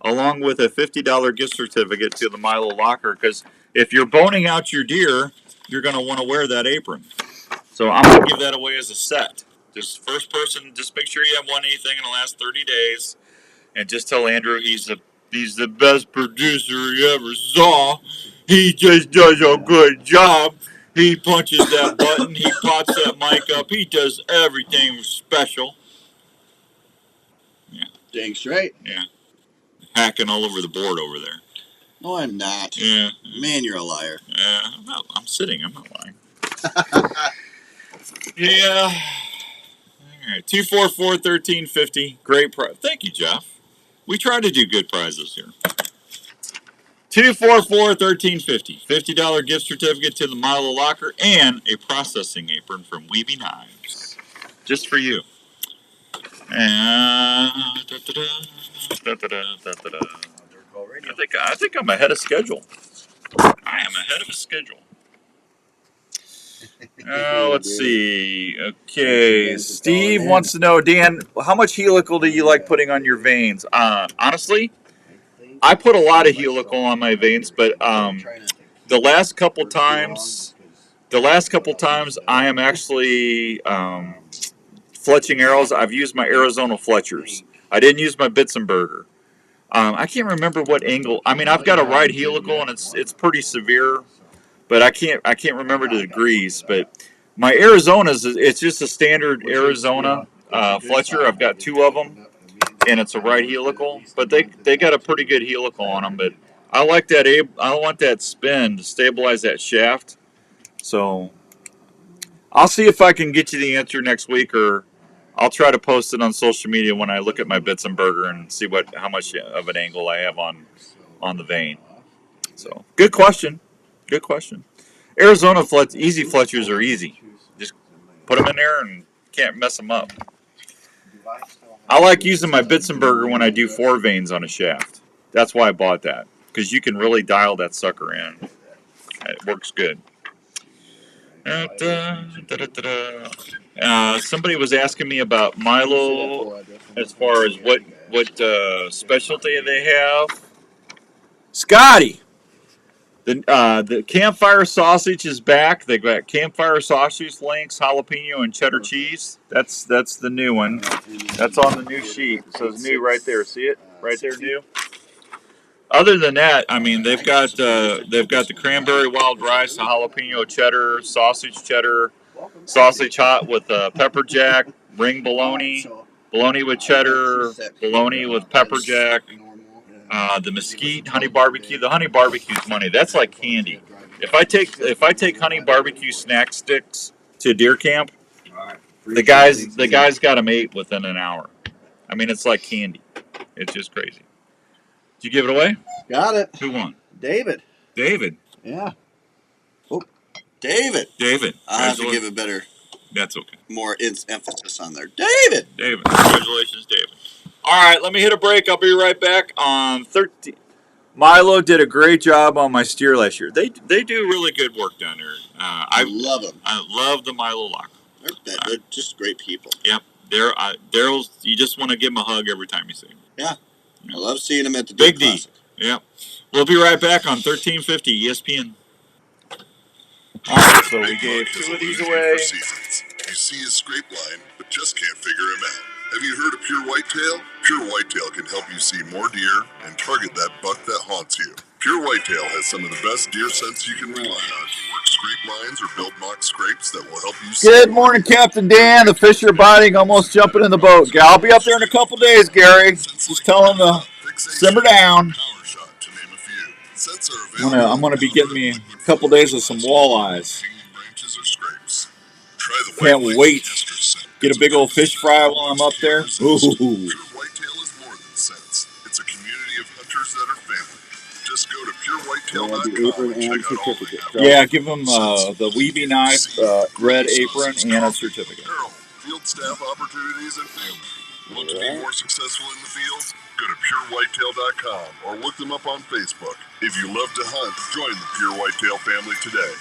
along with a $50 gift certificate to the Milo Locker because if you're boning out your deer, you're going to want to wear that apron. So I'm going to give that away as a set. Just first person, just make sure you haven't won anything in the last 30 days. And just tell Andrew he's the best producer he ever saw. He just does a good job. He punches that button. He pops that mic up. He does everything special. Yeah. Dang straight. Yeah. Hacking all over the board over there. No, I'm not. Yeah. Man, you're a liar. Yeah. I'm sitting. I'm not lying. Yeah. All right. 244-1350. Great prize. Thank you, Jeff. We try to do good prizes here. 244-1350. $50 gift certificate to the Milo Locker and a processing apron from Weeby Knives. Just for you. And I think I'm ahead of schedule. I am ahead of schedule. Let's see. Okay, Steve wants to know, Dan, how much helical do you like putting on your veins? Honestly, I put a lot of helical on my veins, but the last couple times I am actually fletching arrows. I've used my Arizona Fletchers. I didn't use my Bitzenberger. I can't remember what angle. I mean, I've got a right helical and it's pretty severe, but I can't remember the degrees. But my Arizona's, it's just a standard Arizona Fletcher. I've got 2 of them, and it's a right helical. But they got a pretty good helical on them. But I like that. I want that spin to stabilize that shaft. So I'll see if I can get you the answer next week, or I'll try to post it on social media when I look at my Bitzenberger and see how much of an angle I have on the vein. So, good question. Good question. Arizona easy Fletchers are easy. Just put them in there and can't mess them up. I like using my Bitzenberger when I do 4 veins on a shaft. That's why I bought that, because you can really dial that sucker in. It works good. Somebody was asking me about Milo as far as what specialty they have. Scotty, the campfire sausage is back. They got campfire sausage links, jalapeno, and cheddar cheese. That's the new one. That's on the new sheet. It says new right there. See it right there, new. Other than that, I mean, they've got the cranberry wild rice, the jalapeno cheddar, sausage hot with pepper jack, ring bologna with cheddar, bologna with pepper jack, the mesquite honey barbecue. The honey barbecue is money. That's like candy. If I take honey barbecue snack sticks to deer camp, the guys got them 8 within an hour. I mean, it's like candy. It's just crazy. Did you give it away? Got it. Who won? David. Yeah. Oh, David. I'll have to give it better. That's okay. More emphasis on there. David. Congratulations, David. All right, let me hit a break. I'll be right back on 13. Milo did a great job on my steer last year. They do really good work down there. I love them. I love the Milo Locker. They're just great people. Yep. Daryl's. You just want to give him a hug every time you see him. Yeah. I love seeing him at the Big Deer D. Yep. We'll be right back on 1350 ESPN. All right, so we gave 2 of these away. You see his scrape line, but just can't figure him out. Have you heard of Pure Whitetail? Pure Whitetail can help you see more deer and target that buck that haunts you. Pure Whitetail has some of the best deer scents you can rely on to work scrape lines or build mock scrapes that will help you see. Good morning, Captain Dan. The fish are biting, almost jumping in the boat. I'll be up there in a couple days, Gary. Just tell them to simmer down. I'm gonna be getting me a couple days of some walleyes. Can't wait. Get a big old fish fry while I'm up there. Ooh. Pure Whitetail is more than scents. It's a community of hunters that are family. Just go to purewhitetail.com and check out all they have. Yeah, give them the Weeby knife, red apron, and a certificate. Field staff opportunities and family. Want to be more successful in the field? Go to purewhitetail.com or look them up on Facebook. If you love to hunt, join the Pure Whitetail family today.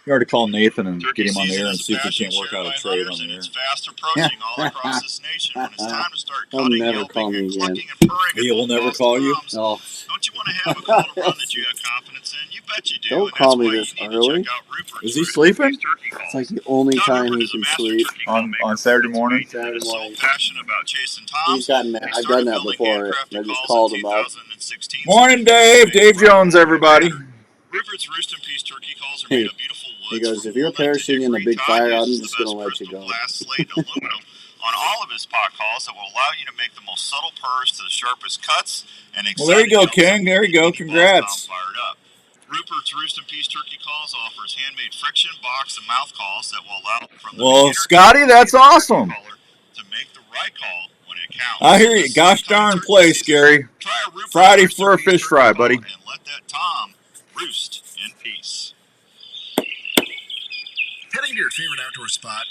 You already call Nathan and get him on the air and see if he can't work out a trade on the air. It's fast approaching all across this nation. When it's time to start He'll cutting, never yelping, call me and again. clucking and purring He will never call you? No. Don't you want to have a call to run that you have confidence in? You bet you do. Don't and call that's me why this you need early. to check out Rupert's Is he sleeping? It's like the only time he can sleep. On Saturday morning? Saturday morning. Passionate about chasing toms. He's gotten that. I've done that before. I just called him up. Morning, Dave. Dave Jones, everybody. Rupert's Roost and Peace turkey calls are made of beautiful woods. He goes, if you're parachuting in a big fire, I'm just going to let you go. Glass, slate, and aluminum on all of his pot calls that will allow you to make the most subtle purrs to the sharpest cuts and Well, there you go, King. There you go. Congrats. Fired up. Rupert's Roost and Peace Turkey Calls offers handmade friction, box, and mouth calls that will allow from the Well, Scotty, that's awesome. to make the right call when it counts. I hear you. Gosh darn place, Gary. Friday for a fish fry, buddy. And let that Tom roost in peace. Heading to your favorite outdoor spot?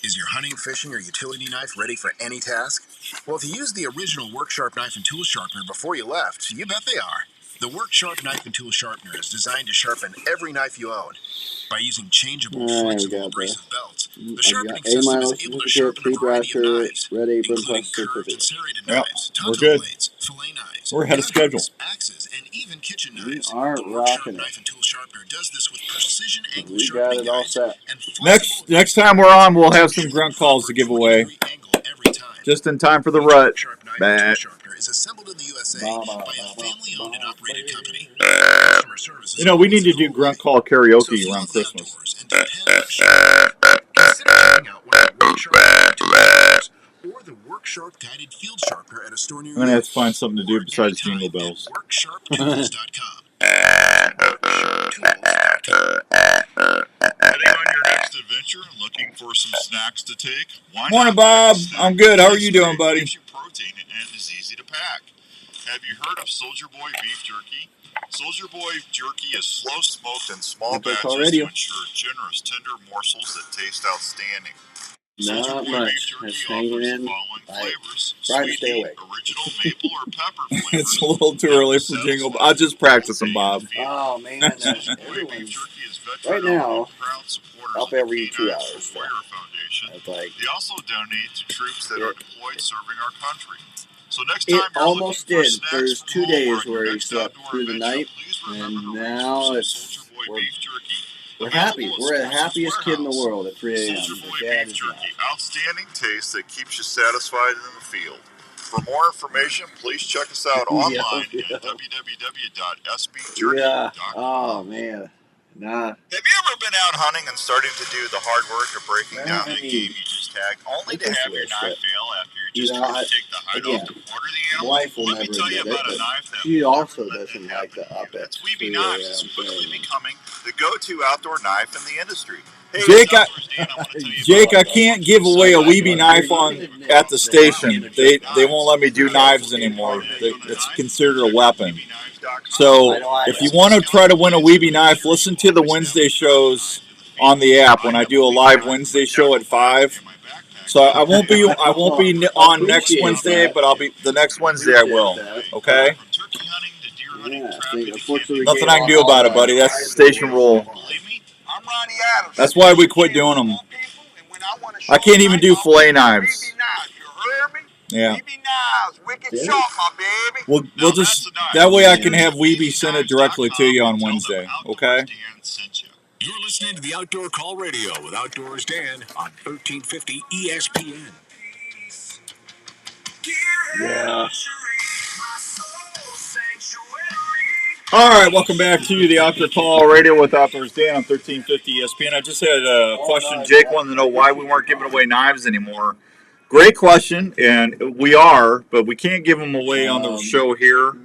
Is your hunting, fishing, or utility knife ready for any task? Well, if you used the original Work Sharp knife and tool sharpener before you left, you bet they are. The Work Sharp knife and tool sharpener is designed to sharpen every knife you own. By using changeable, flexible, abrasive belts, the sharpening system is able to sharpen a variety of knives, including curved and serrated knives, We're tonto good. blades, fillet knives, We're ahead of schedule. axes, and even kitchen knives. We aren't The Work Sharp rocking it. knife and tool sharpener does this with precision angle We got sharpening it all guides set. and Next time we're on, we'll have some grunt calls to give away. Just in time for the rut. Bah. is assembled in the USA by a family-owned and operated company. You know, we need to do grunt call karaoke around Christmas. Consider checking out one of the Work Sharp tools or the Work Sharp guided field sharpener at a store near I'm going to have to find something to do besides jingle bells. WorkSharpTools.com. Heading on your next adventure and looking for some snacks to take? Why Morning, not Bob. I'm good. How are you doing, buddy? Gives you protein and is easy to pack. Have you heard of Soldier Boy beef jerky? Soldier Boy jerky is slow smoked in small batches to ensure generous, tender morsels that taste outstanding. Not much. It's hanging in. I try to stay awake. Original maple or pepper flavors. It's a little too early for jingle. I'll just practice them, Bob. Oh, man. Everyone's, right now, up every 2 hours. That's like, They also donate to troops that are deployed serving our country. So next time it you're almost looking for did. snacks There's for 2 home or days on your where he next slept outdoor through the adventure, night, please remember and to reach now for some it's Soldier Boy we're, beef jerky. we're happy. Available We're at the happiest kid in the Warehouse. world at 3 a.m. Soldier Boy Dad beef is jerky, outstanding taste that keeps you satisfied in the field. For more information, please check us out online at www.sbjerky.com. Yeah. Oh, man. Nah. Have you ever been out hunting and starting to do the hard work of breaking down the game you just tagged, only to have your knife fail after you just tried to take the hide off to quarter the animal? Wife will Let me never tell you admit about it, a knife that she also doesn't like the up at Weeby 3 Knives is a.m. quickly thing. becoming the go-to outdoor knife in the industry. Hey, Jake, I can't give away a Weeby knife at the station. They won't let me do knives anymore. It's considered a weapon. So if you want to try to win a Weeby knife, listen to the Wednesday shows on the app when I do a live Wednesday show at 5. So I won't be on next Wednesday, but I'll be the next Wednesday. I will. Okay. Yeah, I think unfortunately Nothing I can do about it, buddy. That's the station rule. That's why we quit doing them. I can't even do fillet knives. Yeah. We'll just that way I can have Weeby send it directly to you on Wednesday. Okay. You're listening to the Outdoor Call Radio with Outdoors Dan on 1350 ESPN. Yeah. All right, welcome back to the Outdoor Call Radio with Outdoors Dan on 1350 ESPN. I just had a question. Jake wanted to know why we weren't giving away knives anymore. Great question, and we are, but we can't give them away on the show here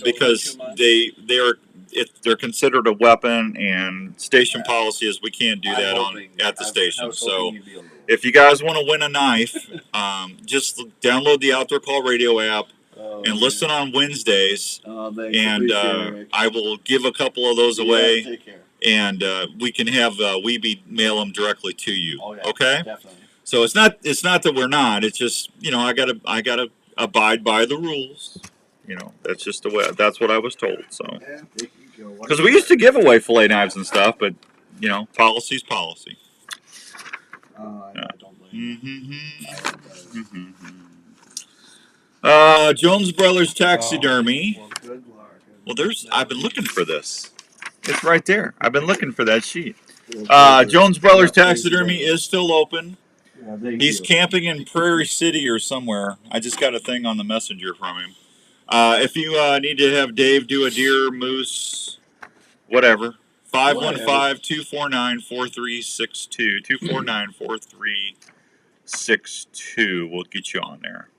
because they're considered a weapon, and station policy is we can't do that at the station. So if you guys want to win a knife, just download the Outdoor Call Radio app and listen on Wednesdays, and I will give a couple of those away, and we can have Weeby mail them directly to you. Okay? Definitely. So it's not that we're not. It's just, you know, I gotta abide by the rules. You know, that's just the way. That's what I was told. So because we used to give away fillet knives and stuff, but you know, policy's policy. Jones Brothers Taxidermy. Well, I've been looking for this. It's right there. I've been looking for that sheet. Jones Brothers Taxidermy is still open. He's camping in Prairie City or somewhere. I just got a thing on the messenger from him. If you need to have Dave do a deer, moose, whatever. 515-249-4362. 249-4362. We'll get you on there.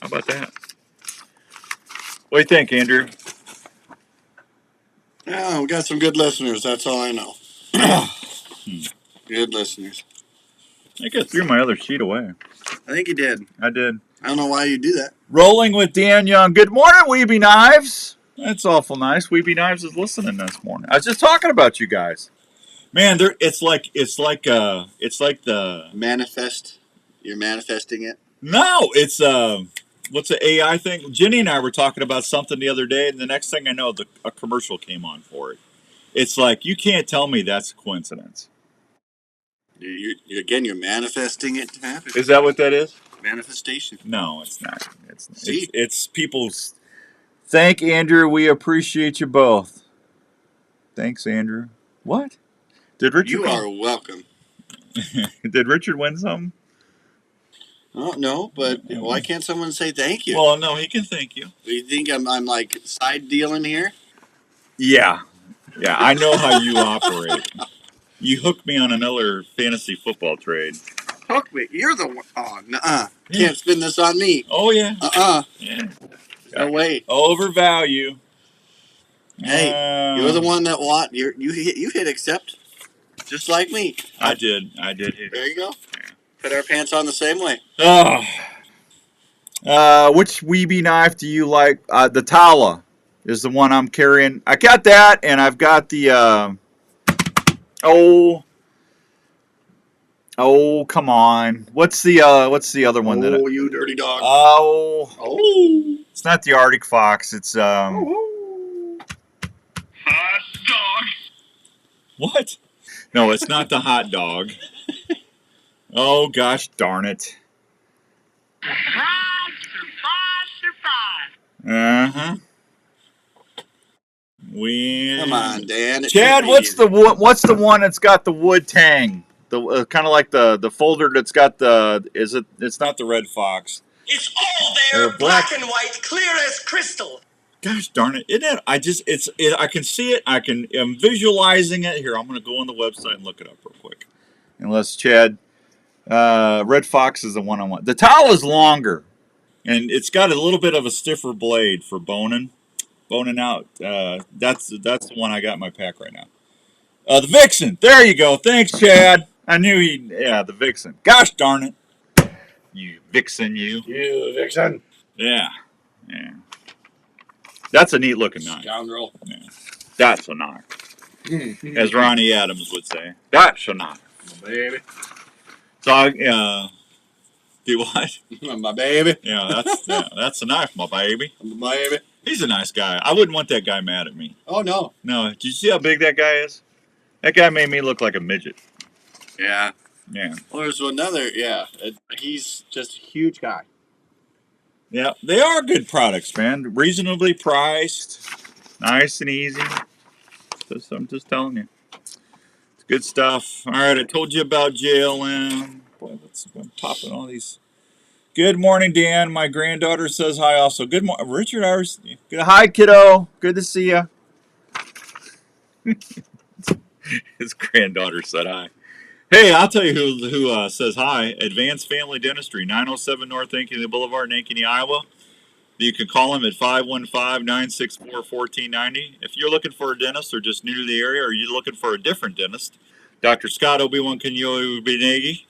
How about that? What do you think, Andrew? Yeah, we got some good listeners. That's all I know. Good listeners. I think I threw my other sheet away. I think you did. I did. I don't know why you do that. Rolling with Dan Young. Good morning, Weeby Knives. That's awful nice. Weeby Knives is listening this morning. I was just talking about you guys. Man, it's like the manifest. You're manifesting it. No, it's what's the AI thing? Jenny and I were talking about something the other day, and the next thing I know, a commercial came on for it. It's like you can't tell me that's a coincidence. You're manifesting it to happen. Is that what that is? Manifestation. No, it's not. It's people's. Thank Andrew. We appreciate you both. Thanks, Andrew. What? Did Richard? You are welcome. Did Richard win something? Oh no, but why can't someone say thank you? Well, no, he can thank you. Do you think I'm like side dealing here? Yeah, I know how you operate. You hooked me on another fantasy football trade. Hook me. You're the one. Oh, nuh-uh. Can't spin this on me. Oh, yeah. Yeah. No way. Overvalue. Hey, you're the one that you hit accept, just like me. I did hit it. There you go. Put our pants on the same way. Which Weeby knife do you like? The Tala is the one I'm carrying. I got that, and I've got the Oh, come on. What's the other one that? Oh, you dirty dog. Oh. It's not the Arctic Fox. It's Hot dog. What? No, it's not the hot dog. Oh gosh, darn it. Uh-huh. Come on, Dan. Chad, what's the one that's got the wood tang? The kind of like the folder that's got it's not the Red Fox. It's all there, black and white, clear as crystal. Gosh darn it. Isn't it? I can see it. I'm visualizing it. Here, I'm going to go on the website and look it up real quick. Unless Chad, Red Fox is the one I want. The towel is longer, and it's got a little bit of a stiffer blade for boning out. That's the one I got in my pack right now. The Vixen. There you go. Thanks, Chad. I knew the Vixen. Gosh darn it. You Vixen, you. You Vixen. Yeah. That's a neat looking knife. Scoundrel. Yeah. That's a knife. As Ronnie Adams would say. That's a knife. My baby. So do what? My baby. Yeah, that's a knife, my baby. My baby. He's a nice guy. I wouldn't want that guy mad at me. Oh no. No. Did you see how big that guy is? That guy made me look like a midget. Yeah. Yeah. Well, there's another. Yeah. He's just a huge guy. Yeah, they are good products, man. Reasonably priced, nice and easy. I'm just telling you. It's good stuff. All right, I told you about JLM. Boy, I'm popping all these. Good morning, Dan. My granddaughter says hi also. Good morning, Richard. Hi, kiddo. Good to see you. His granddaughter said hi. Hey, I'll tell you who says hi. Advanced Family Dentistry, 907 North Ankeny Boulevard in Ankeny, Iowa. You can call them at 515-964-1490. If you're looking for a dentist or just new to the area, or you're looking for a different dentist, Dr. Scott Obi-Wan Kenyobi-Negi.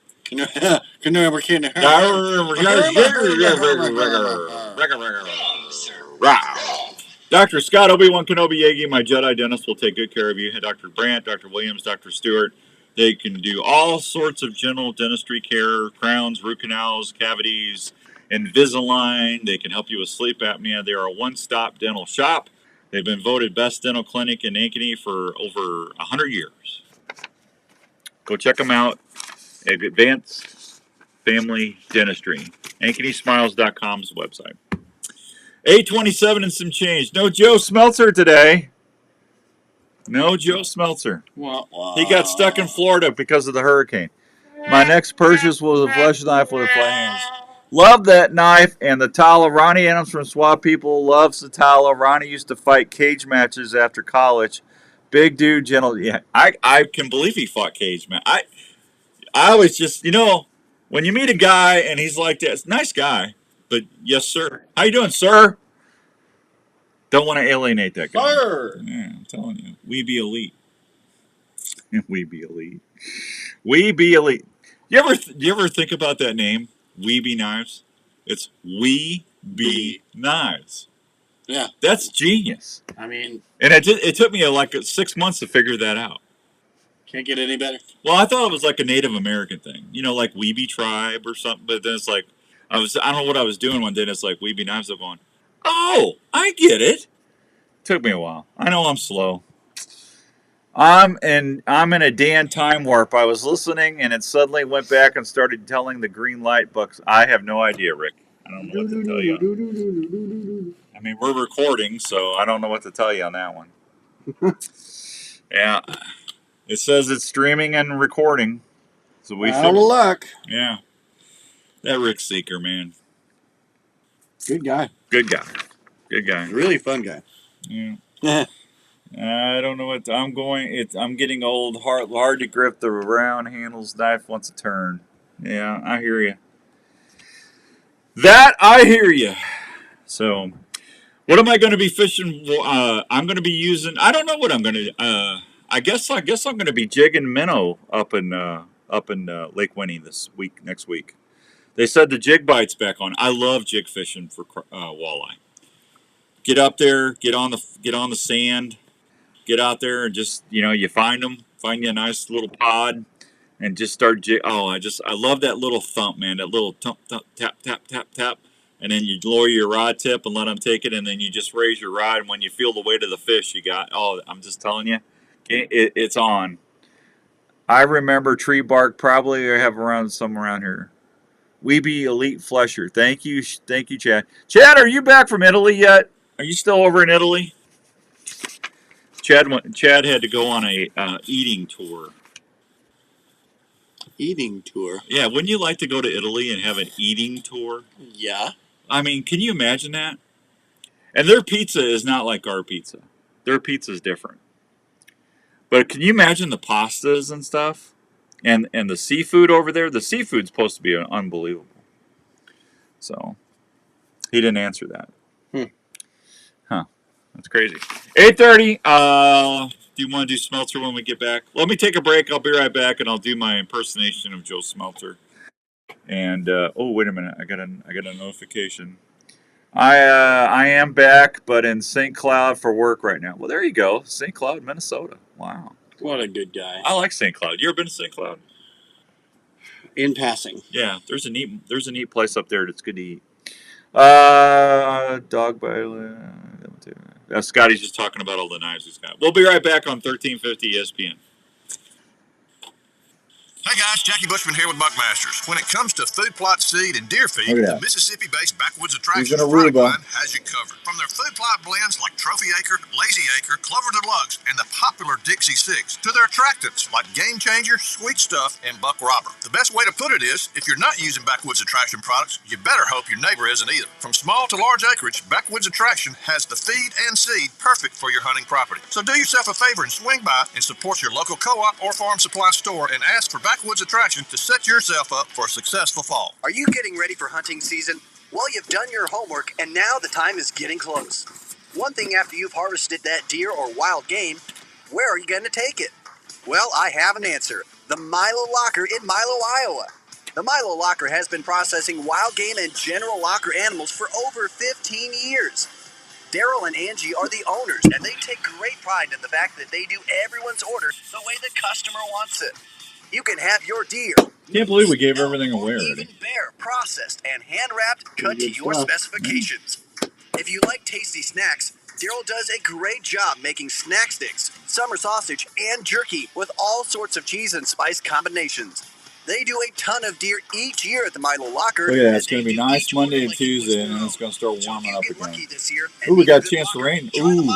Dr. Scott Obi-Wan Kenobi-Yagi, my Jedi dentist, will take good care of you. Dr. Brandt, Dr. Williams, Dr. Stewart. They can do all sorts of general dentistry care, crowns, root canals, cavities, Invisalign. They can help you with sleep apnea. They are a one-stop dental shop. They've been voted best dental clinic in Ankeny for over 100 years. Go check them out at Advanced Family Dentistry. AnkenySmiles.com's website. 8:27 and some change. No Joe Smeltzer today. No Joe Smeltzer. He got stuck in Florida because of the hurricane. My next purchase was a flesh knife with flat hands. Love that knife and the Tala. Ronnie Adams from Swap People loves the Tala. Ronnie used to fight cage matches after college, Big dude, gentle. Yeah, I can believe he fought Cage, man. I always just, when you meet a guy and he's like this, nice guy, but yes, sir. How you doing, sir? Don't want to alienate that guy. Sir. Yeah, I'm telling you. We be elite. We be elite. We be elite. You ever think about that name? We Be Knives? It's We Be Knives. Yeah. That's genius. I mean, And it took me like 6 months to figure that out. can't get any better. Well, I thought it was like a Native American thing. Like Weeby Tribe or something. But then it's like, I don't know what I was doing one day, and it's like We Be Knives. I'm going, oh, I get it. Took me a while. I know I'm slow. I'm in a Dan time warp. I was listening, and it suddenly went back and started telling the green light bucks. I have no idea, Rick. I don't know what to tell you. I mean, we're recording, so I don't know what to tell you on that one. Yeah. It says it's streaming and recording. So we Out of luck. Yeah. That Rick Seeker, man. Good guy. Good guy. Good guy. Really fun guy. Yeah. I don't know what I'm getting old. Hard to grip the round handles. Knife wants a turn. Yeah, I hear you. That I hear you. So, what am I going to be fishing? I'm going to be using. I don't know what I'm going to. I guess I'm going to be jigging minnow up in Lake Winnie next week. They said the jig bite's back on. I love jig fishing for walleye. Get up there, get on the sand, get out there and just you find you a nice little pod, and just start jig. Oh, I love that little thump, man. That little thump, tap, tap, tap, tap, and then you lower your rod tip and let them take it, and then you just raise your rod, and when you feel the weight of the fish, you got. Oh, I'm just telling you, it's on. I remember tree bark. Probably I have some around here. We Be Elite Flesher. Thank you, Chad. Chad, are you back from Italy yet? Are you still over in Italy? Chad had to go on a eating tour. Eating tour? Yeah, wouldn't you like to go to Italy and have an eating tour? Yeah. I mean, can you imagine that? And their pizza is not like our pizza. Their pizza is different. But can you imagine the pastas and stuff? And the seafood over there? The seafood's supposed to be unbelievable. So, he didn't answer that. Huh. That's crazy. 8:30. Do you want to do Smelter when we get back? Let me take a break. I'll be right back, and I'll do my impersonation of Joe Smelter. And oh, wait a minute. I got a notification. I am back, but in St. Cloud for work right now. Well, there you go. St. Cloud, Minnesota. Wow. What a good guy. I like St. Cloud. You ever been to St. Cloud? In passing. Yeah, there's a neat place up there that's good to eat. Dog by Scotty's just talking about all the knives he's got. We'll be right back on 1350 ESPN. Hey guys, Jackie Bushman here with Buckmasters. When it comes to food plot seed and deer feed, the Mississippi-based Backwoods Attractions product line has you covered. From their food plot blends like Trophy Acre, Lazy Acre, Clover Deluxe, and the popular Dixie 6, to their attractants like Game Changer, Sweet Stuff, and Buck Robber. The best way to put it is, if you're not using Backwoods Attraction products, you better hope your neighbor isn't either. From small to large acreage, Backwoods Attraction has the feed and seed perfect for your hunting property. So do yourself a favor and swing by and support your local co-op or farm supply store and ask for Backwoods Attraction to set yourself up for a successful fall. Are you getting ready for hunting season? Well, you've done your homework, and now the time is getting close. One thing after you've harvested that deer or wild game, where are you going to take it? Well, I have an answer. The Milo Locker in Milo, Iowa. The Milo Locker has been processing wild game and general locker animals for over 15 years. Daryl and Angie are the owners, and they take great pride in the fact that they do everyone's order the way the customer wants it. You can have your deer. Can't believe we gave everything away already. Even bear, processed and hand-wrapped, cut to your specifications. If you like tasty snacks, Daryl does a great job making snack sticks, summer sausage, and jerky with all sorts of cheese and spice combinations. They do a ton of deer each year at the Milo Locker. Look at that. It's going to be nice Monday and Tuesday, and then it's going to start warming up again. Ooh, we got a chance to rain. Ooh,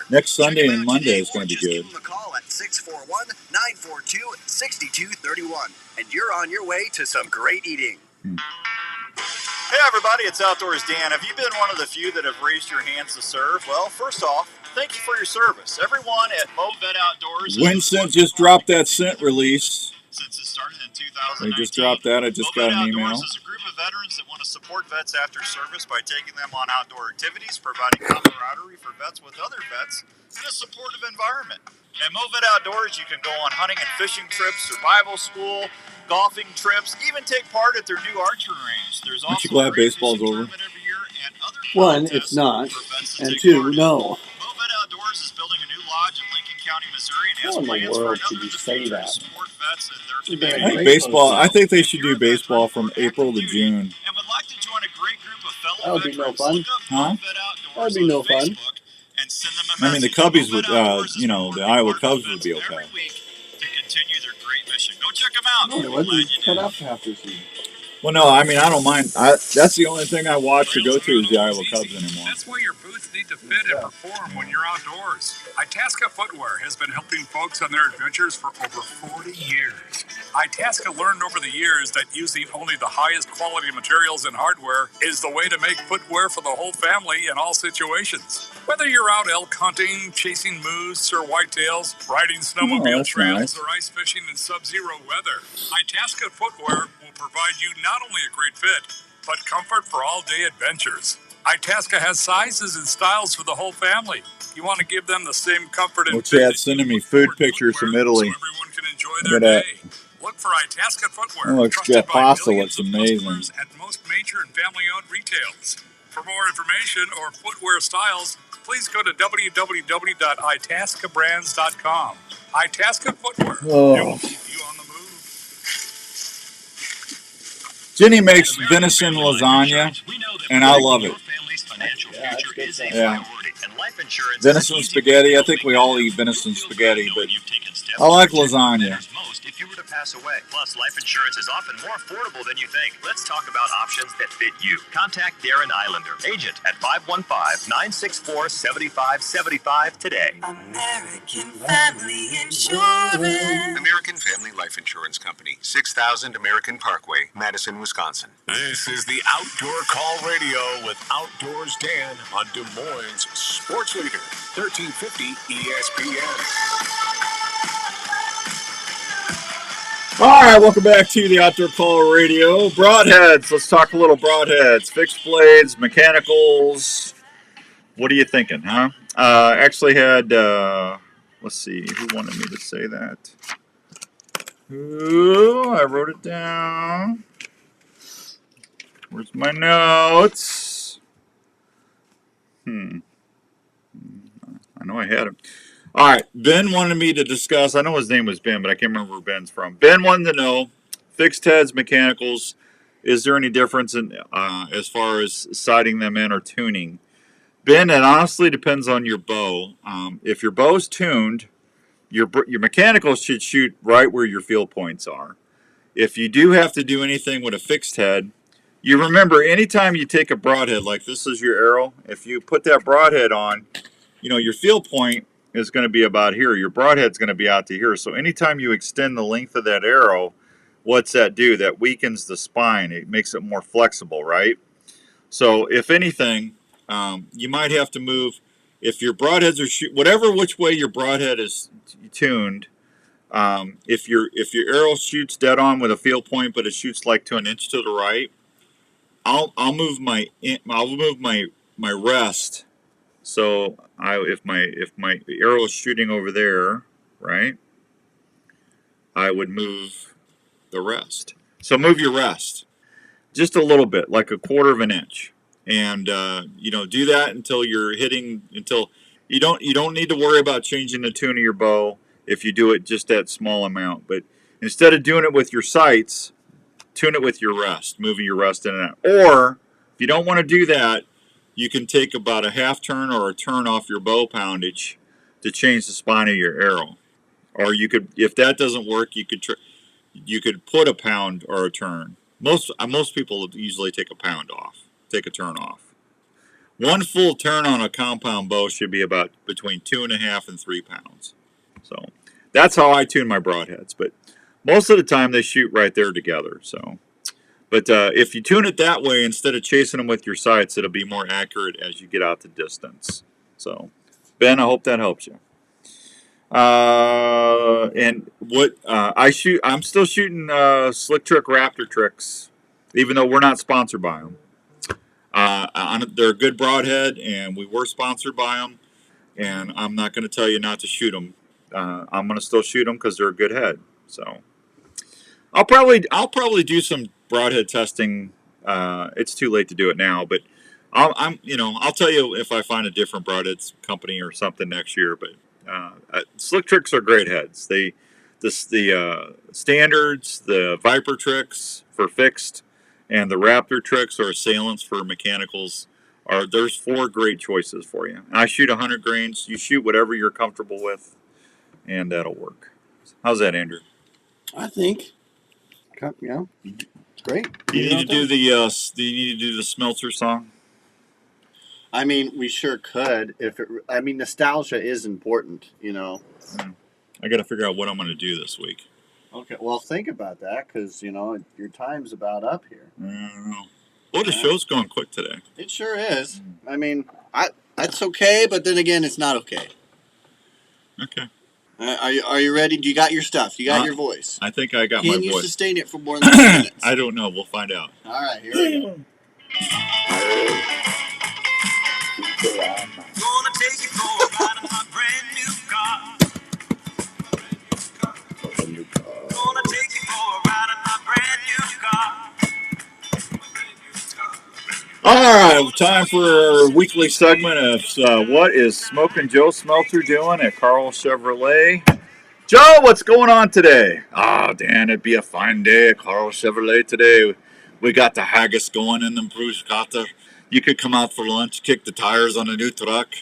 next Sunday and Monday is going to be good. Give them a call at 641-942-6231, and you're on your way to some great eating. Hey everybody, it's Outdoors Dan. Have you been one of the few that have raised your hands to serve? Well, first off, thank you for your service. Everyone at MoVet Outdoors. Winston just dropped that scent release. Since it started in 2019. They just dropped that. I just got an email. Outdoors is a group of veterans that want to support vets after service by taking them on outdoor activities, providing camaraderie for vets with other vets, and a supportive environment. At MoVet Outdoors, you can go on hunting and fishing trips, survival school, golfing trips, even take part at their new archery range. There's also Aren't you glad baseball's over? One, it's not, and two, no. MoVet Outdoors is building a new lodge in Lincoln County, Missouri, and has How in the plans for world another could you in the say future to that? support vets in their You better community. I think baseball. I think they should do baseball from April to June. And would like to join a great group of fellow That would be no veterans. fun. Look up Huh? MoVet Outdoors That would be no on fun. Facebook and send them a I mean, the message. Cubbies would. MoVet Outdoors is You know, the working Iowa hard Cubs with would be vets okay. every week to continue their great mission. Go check them out. No, it We're glad wasn't you cut did. off half this season. Well, no, I mean, I don't mind. That's the only thing I watch to go to is the Iowa Cubs anymore. That's why your boots need to fit and perform when you're outdoors. Itasca Footwear has been helping folks on their adventures for over 40 years. Itasca learned over the years that using only the highest quality materials and hardware is the way to make footwear for the whole family in all situations. Whether you're out elk hunting, chasing moose or whitetails, riding snowmobile that's trails, nice. or ice fishing in sub-zero weather, Itasca Footwear will provide you not only a great fit, but comfort for all-day adventures. Itasca has sizes and styles for the whole family. You want to give them the same comfort and Well, fit Chad's sending me food pictures from Italy. everyone can enjoy Look their at that. day. Look for Itasca Footwear, That looks trusted that by pasta millions looks of amazing. customers at most major and family-owned retailers. For more information or footwear styles, please go to www.itascabrands.com. Itasca Footwear. Oh. It will keep you on the move. Jenny makes venison lasagna, and I love it. Yeah. Venison spaghetti. I think we all eat venison spaghetti, but I like lasagna. If you were to pass away. Plus, life insurance is often more affordable than you think. Let's talk about options that fit you. Contact Darren Islander, agent at 515-964-7575 today. American Family Insurance. American Family Life Insurance Company, 6000 American Parkway, Madison, Wisconsin. This is the Outdoor Call Radio with Outdoors Dan on Des Moines Sports Leader, 1350 ESPN. All right, welcome back to the Outdoor Call Radio. Broadheads. Let's talk a little broadheads. Fixed blades, mechanicals. What are you thinking, huh? Actually had, let's see, who wanted me to say that? Ooh, I wrote it down. Where's my notes? I know I had him. All right, Ben wanted me to discuss, I know his name was Ben, but I can't remember where Ben's from. Ben wanted to know, fixed heads, mechanicals, is there any difference in as far as sighting them in or tuning? Ben, it honestly depends on your bow. If your bow's tuned, your mechanicals should shoot right where your field points are. If you do have to do anything with a fixed head, you remember anytime you take a broadhead, like this is your arrow, if you put that broadhead on, you know, your field point is going to be about here. Your broadhead's going to be out to here. So anytime you extend the length of that arrow, what's that do? That weakens the spine. It makes it more flexible, right? So if anything, you might have to move. If your broadheads are whatever which way your broadhead is tuned, if your arrow shoots dead on with a field point, but it shoots like to an inch to the right, I'll move my rest. So if my arrow is shooting over there, right, I would move the rest. So move your rest just a little bit, like a quarter of an inch, and do that until you're hitting. Until you don't need to worry about changing the tune of your bow if you do it just that small amount. But instead of doing it with your sights, tune it with your rest, moving your rest in and out. Or if you don't want to do that, you can take about a half turn or a turn off your bow poundage to change the spine of your arrow. Or you could, if that doesn't work, you could put a pound or a turn. Most people usually take a pound off, take a turn off. One full turn on a compound bow should be about between 2.5 and 3 pounds. So that's how I tune my broadheads. But most of the time they shoot right there together. So. But if you tune it that way, instead of chasing them with your sights, it'll be more accurate as you get out the distance. So, Ben, I hope that helps you. And what I'm still shooting Slick Trick Raptor tricks, even though we're not sponsored by them. They're a good broadhead, and we were sponsored by them. And I'm not going to tell you not to shoot them. I'm going to still shoot them because they're a good head. So I'll probably do some broadhead testing. It's too late to do it now, but I'll tell you if I find a different broadhead company or something next year. But Slick Tricks are great heads. The standards, the Viper tricks for fixed, and the Raptor tricks or assailants for mechanicals. There's 4 great choices for you. I shoot 100 grains. You shoot whatever you're comfortable with, and that'll work. How's that, Andrew? I think. Yeah, it's great. Do you need to do the Smelter song? I mean, we sure could. Nostalgia is important, I got to figure out what I'm going to do this week. Okay, well, think about that because your time's about up here. Well, the show's going quick today. It sure is. I mean, that's okay, but then again, it's not okay. Okay. Are you ready? You got your stuff. You got your voice. I think I got my voice. Can you sustain it for more than 2 minutes? I don't know. We'll find out. All right, here we go. Gonna take you for a ride in my brand new car. Gonna take you for a ride in my brand new car. All right, time for our weekly segment of what is Smokin' Joe Smelter doing at Carl Chevrolet. Joe, what's going on today? Dan, it'd be a fine day at Carl Chevrolet today. We got the haggis going in the bruschetta. You could come out for lunch, kick the tires on a new truck.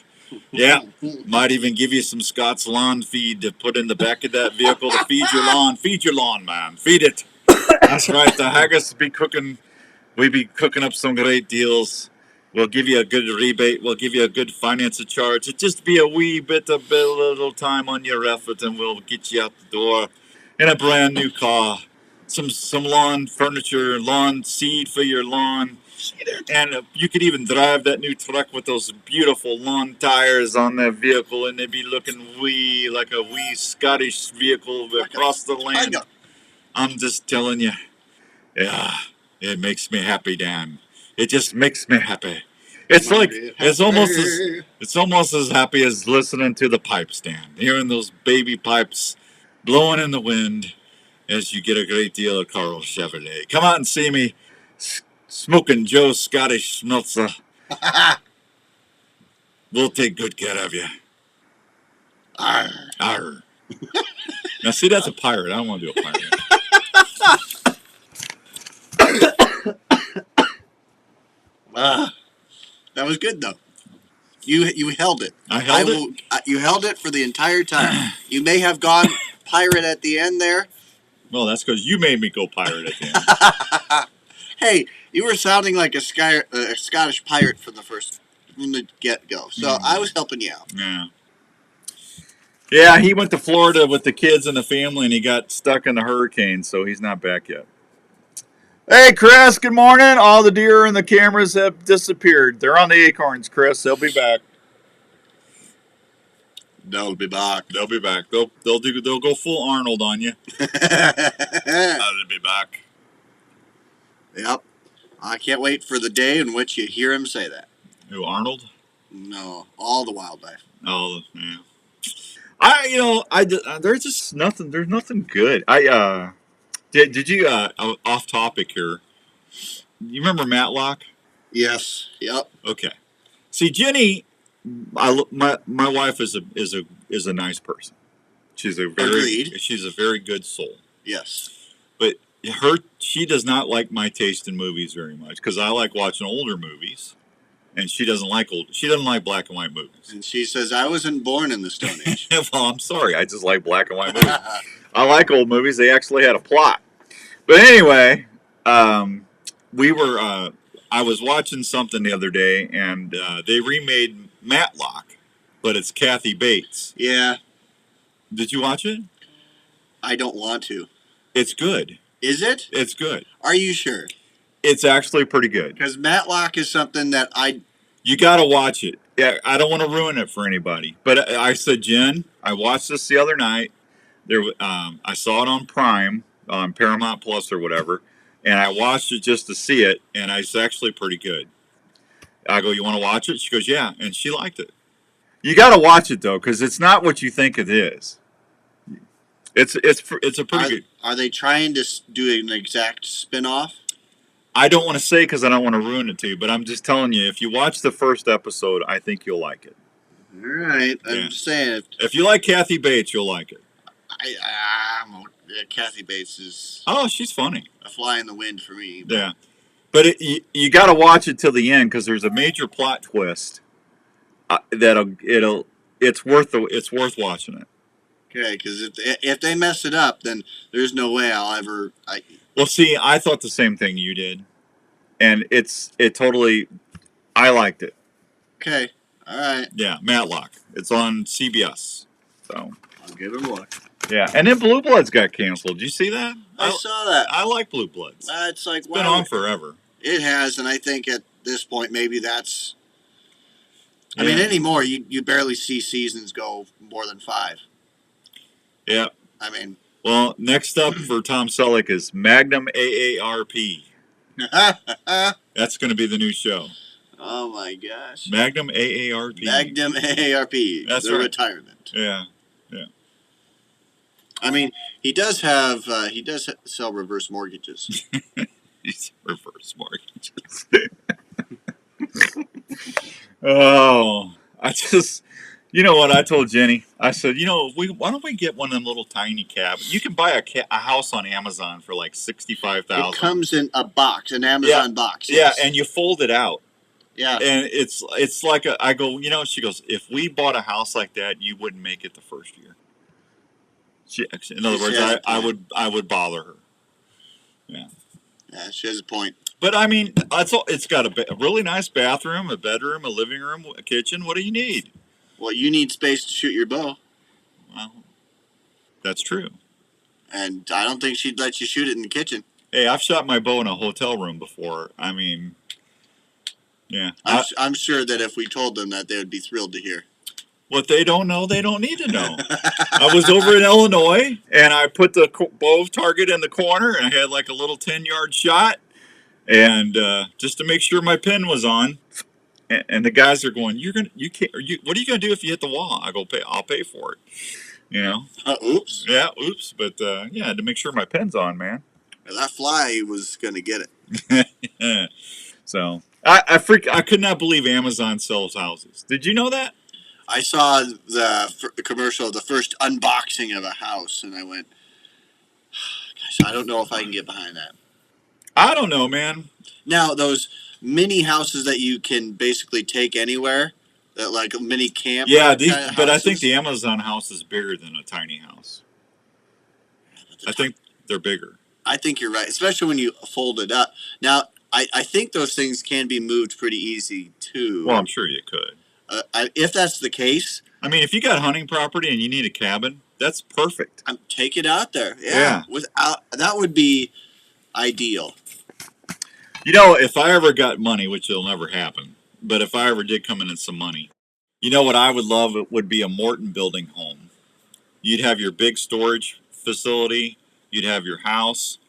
Yeah, might even give you some Scott's lawn feed to put in the back of that vehicle to feed your lawn. Feed your lawn, man. Feed it. That's right. The haggis be cooking. We be cooking up some great deals. We'll give you a good rebate. We'll give you a good finance charge. It just be a wee bit of a little time on your effort, and we'll get you out the door in a brand new car. Some lawn furniture, lawn seed for your lawn. And you could even drive that new truck with those beautiful lawn tires on that vehicle, and they'd be looking like a wee Scottish vehicle across the land. I'm just telling you, yeah, it makes me happy, Dan. It just makes me happy. It's almost as happy as listening to the pipes, Dan. Hearing those baby pipes blowing in the wind as you get a great deal of Carl Chevrolet. Come out and see me. Smokin' Joe Scottish Smelter. We'll take good care of you. Arr. Arr. Now, see, that's a pirate. I don't want to do a pirate. That was good, though. You held it. I held it? You held it for the entire time. You may have gone pirate at the end there. Well, that's because you made me go pirate at the end. Hey, you were sounding like a Scottish pirate from the get-go, so I was helping you out. Yeah. Yeah, he went to Florida with the kids and the family, and he got stuck in the hurricane, so he's not back yet. Hey, Chris, good morning. All the deer and the cameras have disappeared. They're on the acorns, Chris. They'll be back. They'll be back. They'll be back. They'll go full Arnold on you. They'll be back. Yep. I can't wait for the day in which you hear him say that. Who, Arnold? No, all the wildlife. Oh, yeah. There's just nothing. There's nothing good. Did you off topic here? You remember Matlock? Yes. Yep. Okay. See, Jenny, my wife is a nice person. She's a very good soul. Yes. But she does not like my taste in movies very much because I like watching older movies, and she doesn't like black and white movies. And she says, "I wasn't born in the Stone Age." Well, I'm sorry, I just like black and white movies. I like old movies; they actually had a plot. But anyway, I was watching something the other day, and they remade Matlock, but it's Kathy Bates. Yeah. Did you watch it? I don't want to. It's good. Is it? It's good. Are you sure? It's actually pretty good. Because Matlock is something that You gotta watch it. Yeah, I don't want to ruin it for anybody. But I said, Jen, I watched this the other night. I saw it on Prime, on Paramount Plus or whatever, and I watched it just to see it, and it's actually pretty good. I go, you want to watch it? She goes, yeah, and she liked it. You got to watch it though, because it's not what you think it is. It's a pretty good. Are they trying to do an exact spin-off? I don't want to say because I don't want to ruin it to you, but I'm just telling you, if you watch the first episode, I think you'll like it. All right, I'm just saying. If you like Kathy Bates, you'll like it. Kathy Bates is. Oh, she's funny. A fly in the wind for me. Yeah, but you got to watch it till the end because there's a major plot twist. It's worth watching it. Okay, because if they mess it up, then there's no way I'll ever. Well, see, I thought the same thing you did, and I liked it. Okay, all right. Yeah, Matlock. It's on CBS, so I'll give it a look. Yeah, and then Blue Bloods got canceled. Did you see that? I saw that. I like Blue Bloods. It's like been on forever. It has, and I think at this point maybe that's. I mean, anymore you barely see seasons go more than 5. Yeah. I mean. Well, next up for Tom Selleck is Magnum AARP. That's going to be the new show. Oh my gosh. Magnum AARP. Magnum AARP. That's the right. retirement. Yeah. I mean, he does sell reverse mortgages. He's reverse mortgages. Oh, you know what I told Jenny? I said, why don't we get one of them little tiny cabins? You can buy a house on Amazon for like $65,000. It comes in a box, an Amazon box. Yes. Yeah, and you fold it out. Yeah. And it's like I go, she goes, if we bought a house like that, you wouldn't make it the first year. In other words, I would bother her. Yeah. Yeah, she has a point. But I mean, it's got a really nice bathroom, a bedroom, a living room, a kitchen. What do you need? Well, you need space to shoot your bow. Well, that's true. And I don't think she'd let you shoot it in the kitchen. Hey, I've shot my bow in a hotel room before. I mean, yeah. I'm sure that if we told them that, they would be thrilled to hear. What they don't know, they don't need to know. I was over in Illinois, and I put the bow target in the corner, and I had like a little 10-yard shot, and just to make sure my pin was on. And the guys are going, what are you gonna do if you hit the wall? I go, I'll pay for it. Oops. Yeah, oops. But yeah, to make sure my pin's on, man. That fly was gonna get it. So I could not believe Amazon sells houses. Did you know that? I saw the commercial of the first unboxing of a house, and I went, gosh, I don't know if I can get behind that. I don't know, man. Now, those mini houses that you can basically take anywhere, that like a mini camp. Yeah, but I think the Amazon house is bigger than a tiny house. I think they're bigger. I think you're right, especially when you fold it up. Now, I think those things can be moved pretty easy, too. Well, I'm sure you could. If that's the case. I mean, if you got hunting property and you need a cabin, that's perfect. Take it out there. Yeah. That would be ideal. If I ever got money, which will never happen, but if I ever did come in with some money, what I would love would be a Morton building home. You'd have your big storage facility. You'd have your house.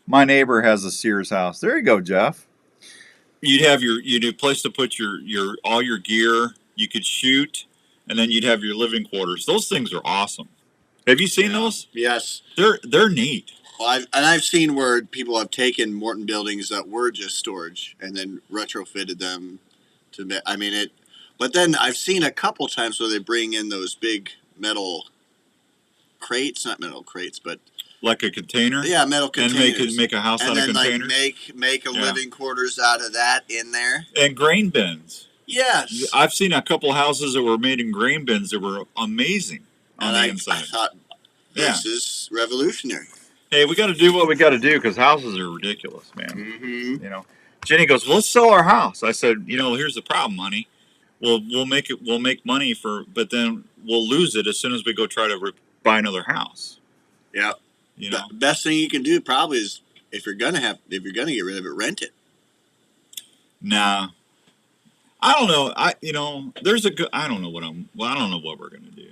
My neighbor has a Sears house. There you go, Jeff. You'd have a place to put all your gear. You could shoot, and then you'd have your living quarters. Those things are awesome. Have you seen those? Yes. They're neat. Well, I've seen where people have taken Morton buildings that were just storage and then retrofitted them to. I mean it, but then I've seen a couple times where they bring in those big metal crates, not metal crates, but like a container. Yeah, metal containers. And make a house out of containers. And then make a living quarters out of that in there. And grain bins. Yes. I've seen a couple houses that were made in grain bins that were amazing on the inside. I thought this is revolutionary. Hey, we got to do what we got to do because houses are ridiculous, man. Mm-hmm. Jenny goes, well, let's sell our house. I said, here's the problem, honey. We'll make money but then we'll lose it as soon as we go try to buy another house. Yeah. The best thing you can do probably is if you're gonna get rid of it, rent it. Nah. I don't know. There's a good. I don't know what we're gonna do.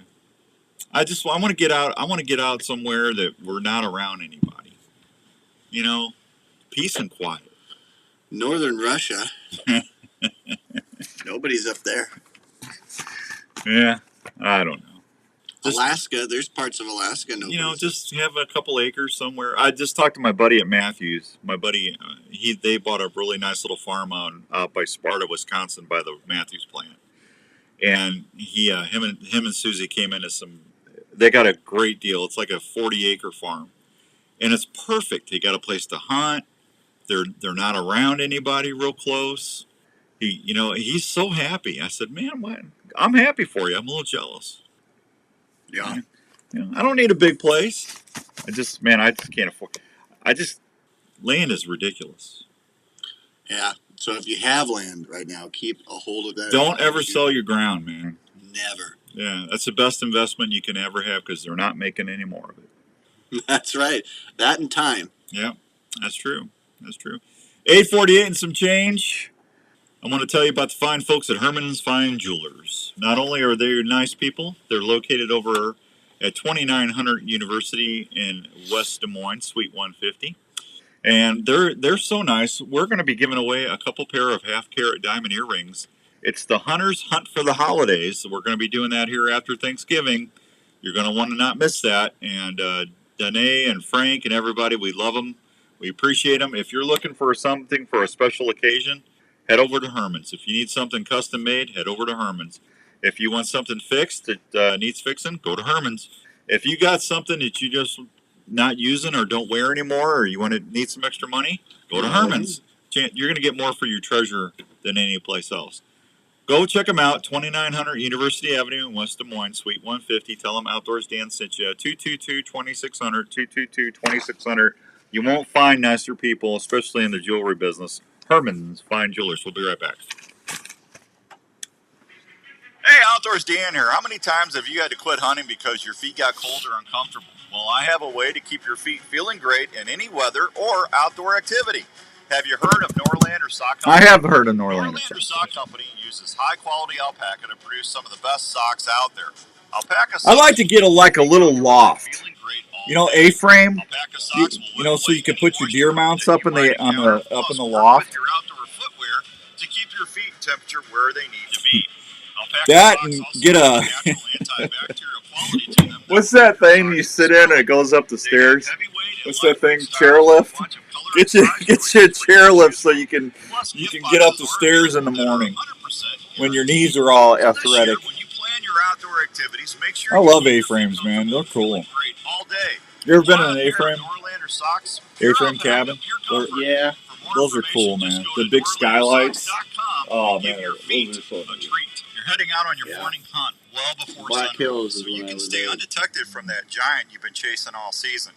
I want to get out. I want to get out somewhere that we're not around anybody. Peace and quiet. Northern Russia. Nobody's up there. Yeah, I don't know. Alaska, there's parts of Alaska. Just have a couple acres somewhere. I just talked to my buddy at Matthews. My buddy, they bought a really nice little farm out by Sparta, Wisconsin, by the Matthews plant. And him and Susie came into they got a great deal. It's like a 40-acre farm, and it's perfect. They got a place to hunt. They're not around anybody real close. He's so happy. I said, man, I'm happy for you. I'm a little jealous. Yeah. I don't need a big place. I just can't afford. Land is ridiculous. Yeah. So if you have land right now, keep a hold of that. Don't ever sell your ground, man. Never. Yeah, that's the best investment you can ever have because they're not making any more of it. That's right. That and time. Yeah, that's true. 848 and some change. I want to tell you about the fine folks at Herman's Fine Jewelers. Not only are they nice people, they're located over at 2900 University in West Des Moines, Suite 150. And they're so nice. We're going to be giving away a couple pair of half-carat diamond earrings. It's the Hunter's Hunt for the Holidays. So we're going to be doing that here after Thanksgiving. You're going to want to not miss that. And Danae and Frank and everybody, we love them. We appreciate them. If you're looking for something for a special occasion, head over to Herman's. If you need something custom made, head over to Herman's. If you want something fixed that needs fixing, go to Herman's. If you got something that you just not using or don't wear anymore, or you need some extra money, go to Herman's. You're going to get more for your treasure than any place else. Go check them out, 2900 University Avenue in West Des Moines, Suite 150. Tell them Outdoors Dan sent you. 222-2600, 222-2600. You won't find nicer people, especially in the jewelry business. Herman's Fine Jewelers. We'll be right back. Hey, Outdoors Dan here. How many times have you had to quit hunting because your feet got cold or uncomfortable? Well, I have a way to keep your feet feeling great in any weather or outdoor activity. Have you heard of Norlander Sock Company? I have heard of Norlander. Norlander Sock Company uses high-quality alpaca to produce some of the best socks out there. Alpaca socks. I like to get a little loft. A-frame. So you can put your deer mounts up in the loft. Your outdoor footwear to keep your feet temperature where they need to be. That and get a. What's that thing you sit in and it goes up the stairs? What's that thing? Chairlift. Get your chairlift so you can get up the stairs in the morning when your knees are all athletic. I love A-frames, man. They're cool. You ever been in an A-frame? A-frame cabin? Yeah. Those are cool, man. The big skylights. Oh man, those are so neat. You're heading out on your morning hunt well before sunrise, so you can stay undetected from that giant you've been chasing all season.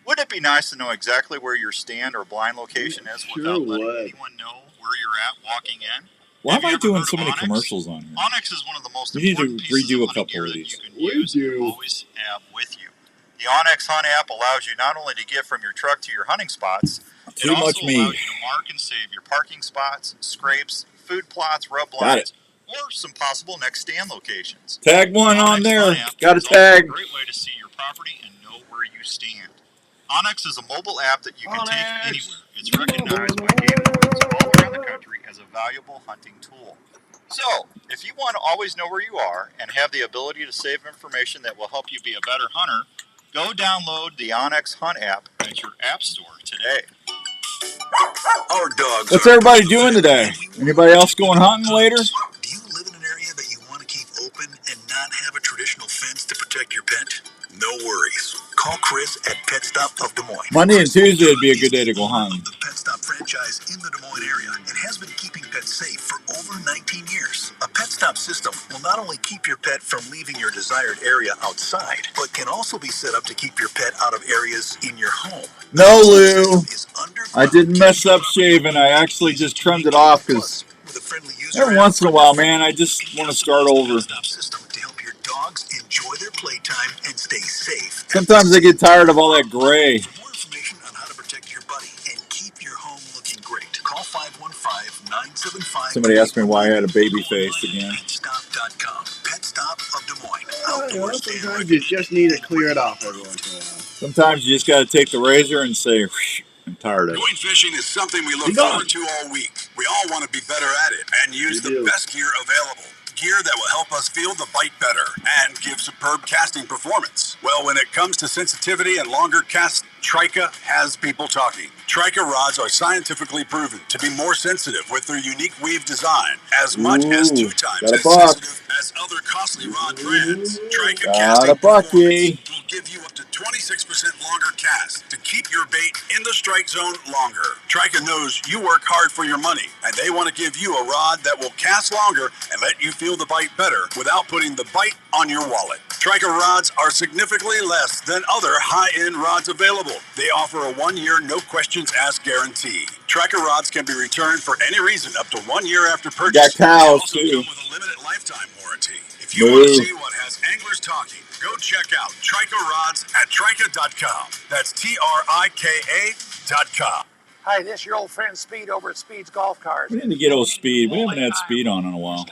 Wouldn't it be nice to know exactly where your stand or blind location is without letting anyone know where you're at walking in? Why am I doing so many commercials on here? Onyx is one of the most important pieces of hunting gear that you can use and always have with you. The Onyx Hunt app allows you not only to get from your truck to your hunting spots, it also allows you to mark and save your parking spots, scrapes, food plots, rub lines, or some possible next stand locations. Tag one on there. Got a tag. A great way to see your property and know where you stand. Onyx is a mobile app that you can take anywhere. It's recognized by game wardens all around the country as a valuable hunting tool. So, if you want to always know where you are and have the ability to save information that will help you be a better hunter, go download the Onyx Hunt app at your app store today. Our dogs. What's everybody doing today? Anybody else going hunting later? Do you live in an area that you want to keep open and not have a traditional fence to protect your pet? No worries. Call Chris at Pet Stop of Des Moines. Monday and Tuesday would be a good day to go hunting. The Pet Stop franchise in the Des Moines area and has been keeping pets safe for over 19 years. A Pet Stop system will not only keep your pet from leaving your desired area outside, but can also be set up to keep your pet out of areas in your home. No, Lou. I didn't mess up shaving. I actually just trimmed it off because every once in a while, man, I just want to start over. Dogs enjoy their playtime and stay safe. Sometimes I get tired of all that gray. For more information on how to protect your buddy and keep your home looking great, call 515-9 Somebody asked me why I had a baby face again. PetStop.com. Pet Stop of Des Moines. You know, sometimes you just need to clear it off every once in a while. Sometimes you just got to take the razor and say, I'm tired of it. Going fishing is something we look forward to all week. We all want to be better at it and use the best gear available. Gear that will help us feel the bite better and give superb casting performance. Well, when it comes to sensitivity and longer casts, Trika has people talking. Trika rods are scientifically proven to be more sensitive with their unique weave design, as much as 2 times as sensitive as other costly rod brands. Trika casting performance will give you up to 26% longer cast to keep your bait in the strike zone longer. Trika knows you work hard for your money, and they want to give you a rod that will cast longer and let you feel the bite better without putting the bite on your wallet. Trika rods are significantly less than other high-end rods available. They offer a 1-year, no-questions-asked guarantee. Trika rods can be returned for any reason up to 1 year after purchase. Got cows, too. With a limited lifetime warranty. If you want to see what has anglers talking, go check out Trika rods at Trika.com. That's TRIKA.com. Hi, this is your old friend Speed over at Speed's Golf Cars. We need to get old Speed. We haven't had Speed on in a while.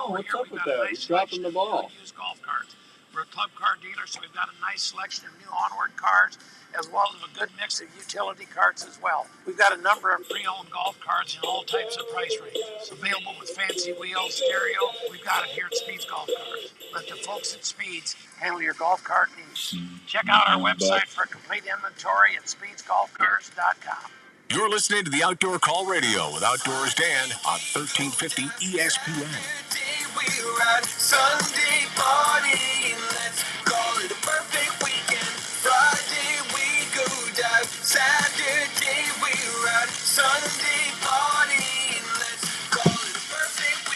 What's up with that? He's dropping the ball. Golf carts. We're a club car dealer, so we've got a nice selection of new onward cars, as well as a good mix of utility carts as well. We've got a number of pre-owned golf carts in all types of price ranges. Available with fancy wheels, stereo. We've got it here at Speed's Golf Cars. Let the folks at Speed's handle your golf cart needs. Check out our website for a complete inventory at speedsgolfcars.com. You're listening to the Outdoor Call Radio with Outdoors Dan on 1350 ESPN. Sunday party, let's call it a perfect weekend. Friday we go dive, Saturday we ride. Sunday party, let's call it a perfect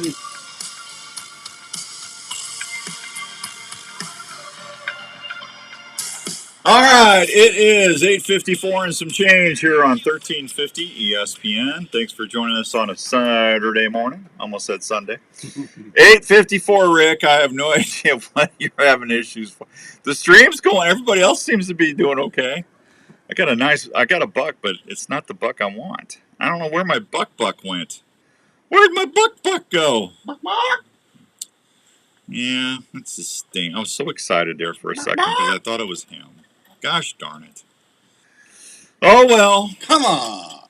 weekend. All right, it is 8:54 and some change here on 1350 ESPN. Thanks for joining us on a Saturday morning. Almost said Sunday. 8:54, Rick. I have no idea what you're having issues for. The stream's going. Everybody else seems to be doing okay. I got a buck, but it's not the buck I want. I don't know where my buck went. Where'd my buck go? Yeah, that's a sting. I was so excited there for a second because I thought it was him. Gosh darn it. Oh, well. Come on.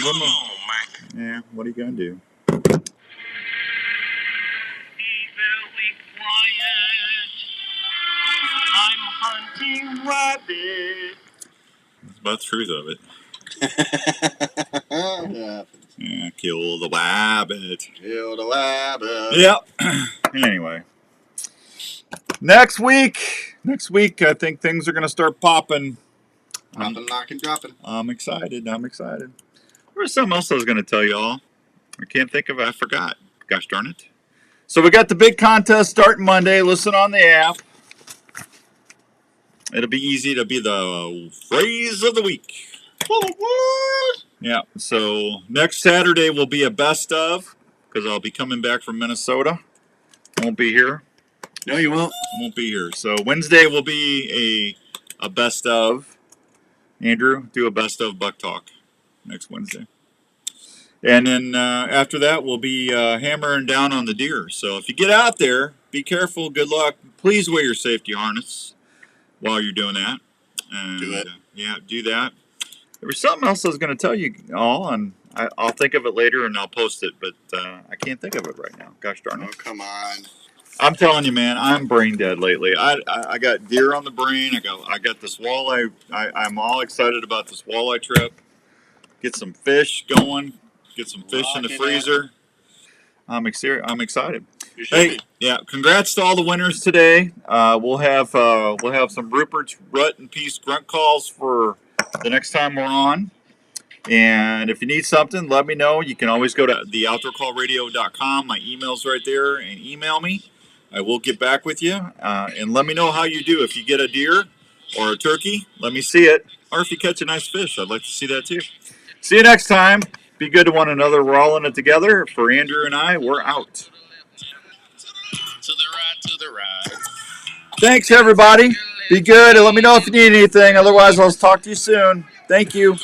Come on, Mike. Yeah, what are you going to do? Be very quiet. I'm hunting rabbit. That's about the truth of it. Yeah, kill the rabbit. Kill the rabbit. Yep. Anyway. Next week, I think things are going to start popping. Popping, locking, dropping. I'm excited. There was something else I was going to tell y'all. I can't think of it. I forgot. Gosh darn it. So we got the big contest starting Monday. Listen on the app. It'll be easy to be the phrase of the week. Yeah, so next Saturday will be a best of because I'll be coming back from Minnesota. Won't be here. No, you won't. Won't be here. So Wednesday will be a best of. Andrew, do a best of Buck Talk next Wednesday. And then after that, we'll be hammering down on the deer. So if you get out there, be careful. Good luck. Please wear your safety harness while you're doing that. And, do it. Yeah, do that. There was something else I was going to tell you all, and I'll think of it later and I'll post it, but I can't think of it right now. Gosh darn it. Oh, come on. I'm telling you, man, I'm brain dead lately. I got deer on the brain. I got this walleye. I'm all excited about this walleye trip. Get some fish going. Get some fish in the freezer. I'm excited. Hey, yeah, congrats to all the winners today. We'll have some Rupert's Rut and Peace grunt calls for the next time we're on. And if you need something, let me know. You can always go to theoutdoorcallradio.com. My email's right there, and email me. I will get back with you. And let me know how you do. If you get a deer or a turkey, let me see it. Or if you catch a nice fish, I'd like to see that too. See you next time. Be good to one another. We're all in it together. For Andrew and I, we're out. To the right. Thanks, everybody. Be good, and let me know if you need anything. Otherwise, I'll talk to you soon. Thank you.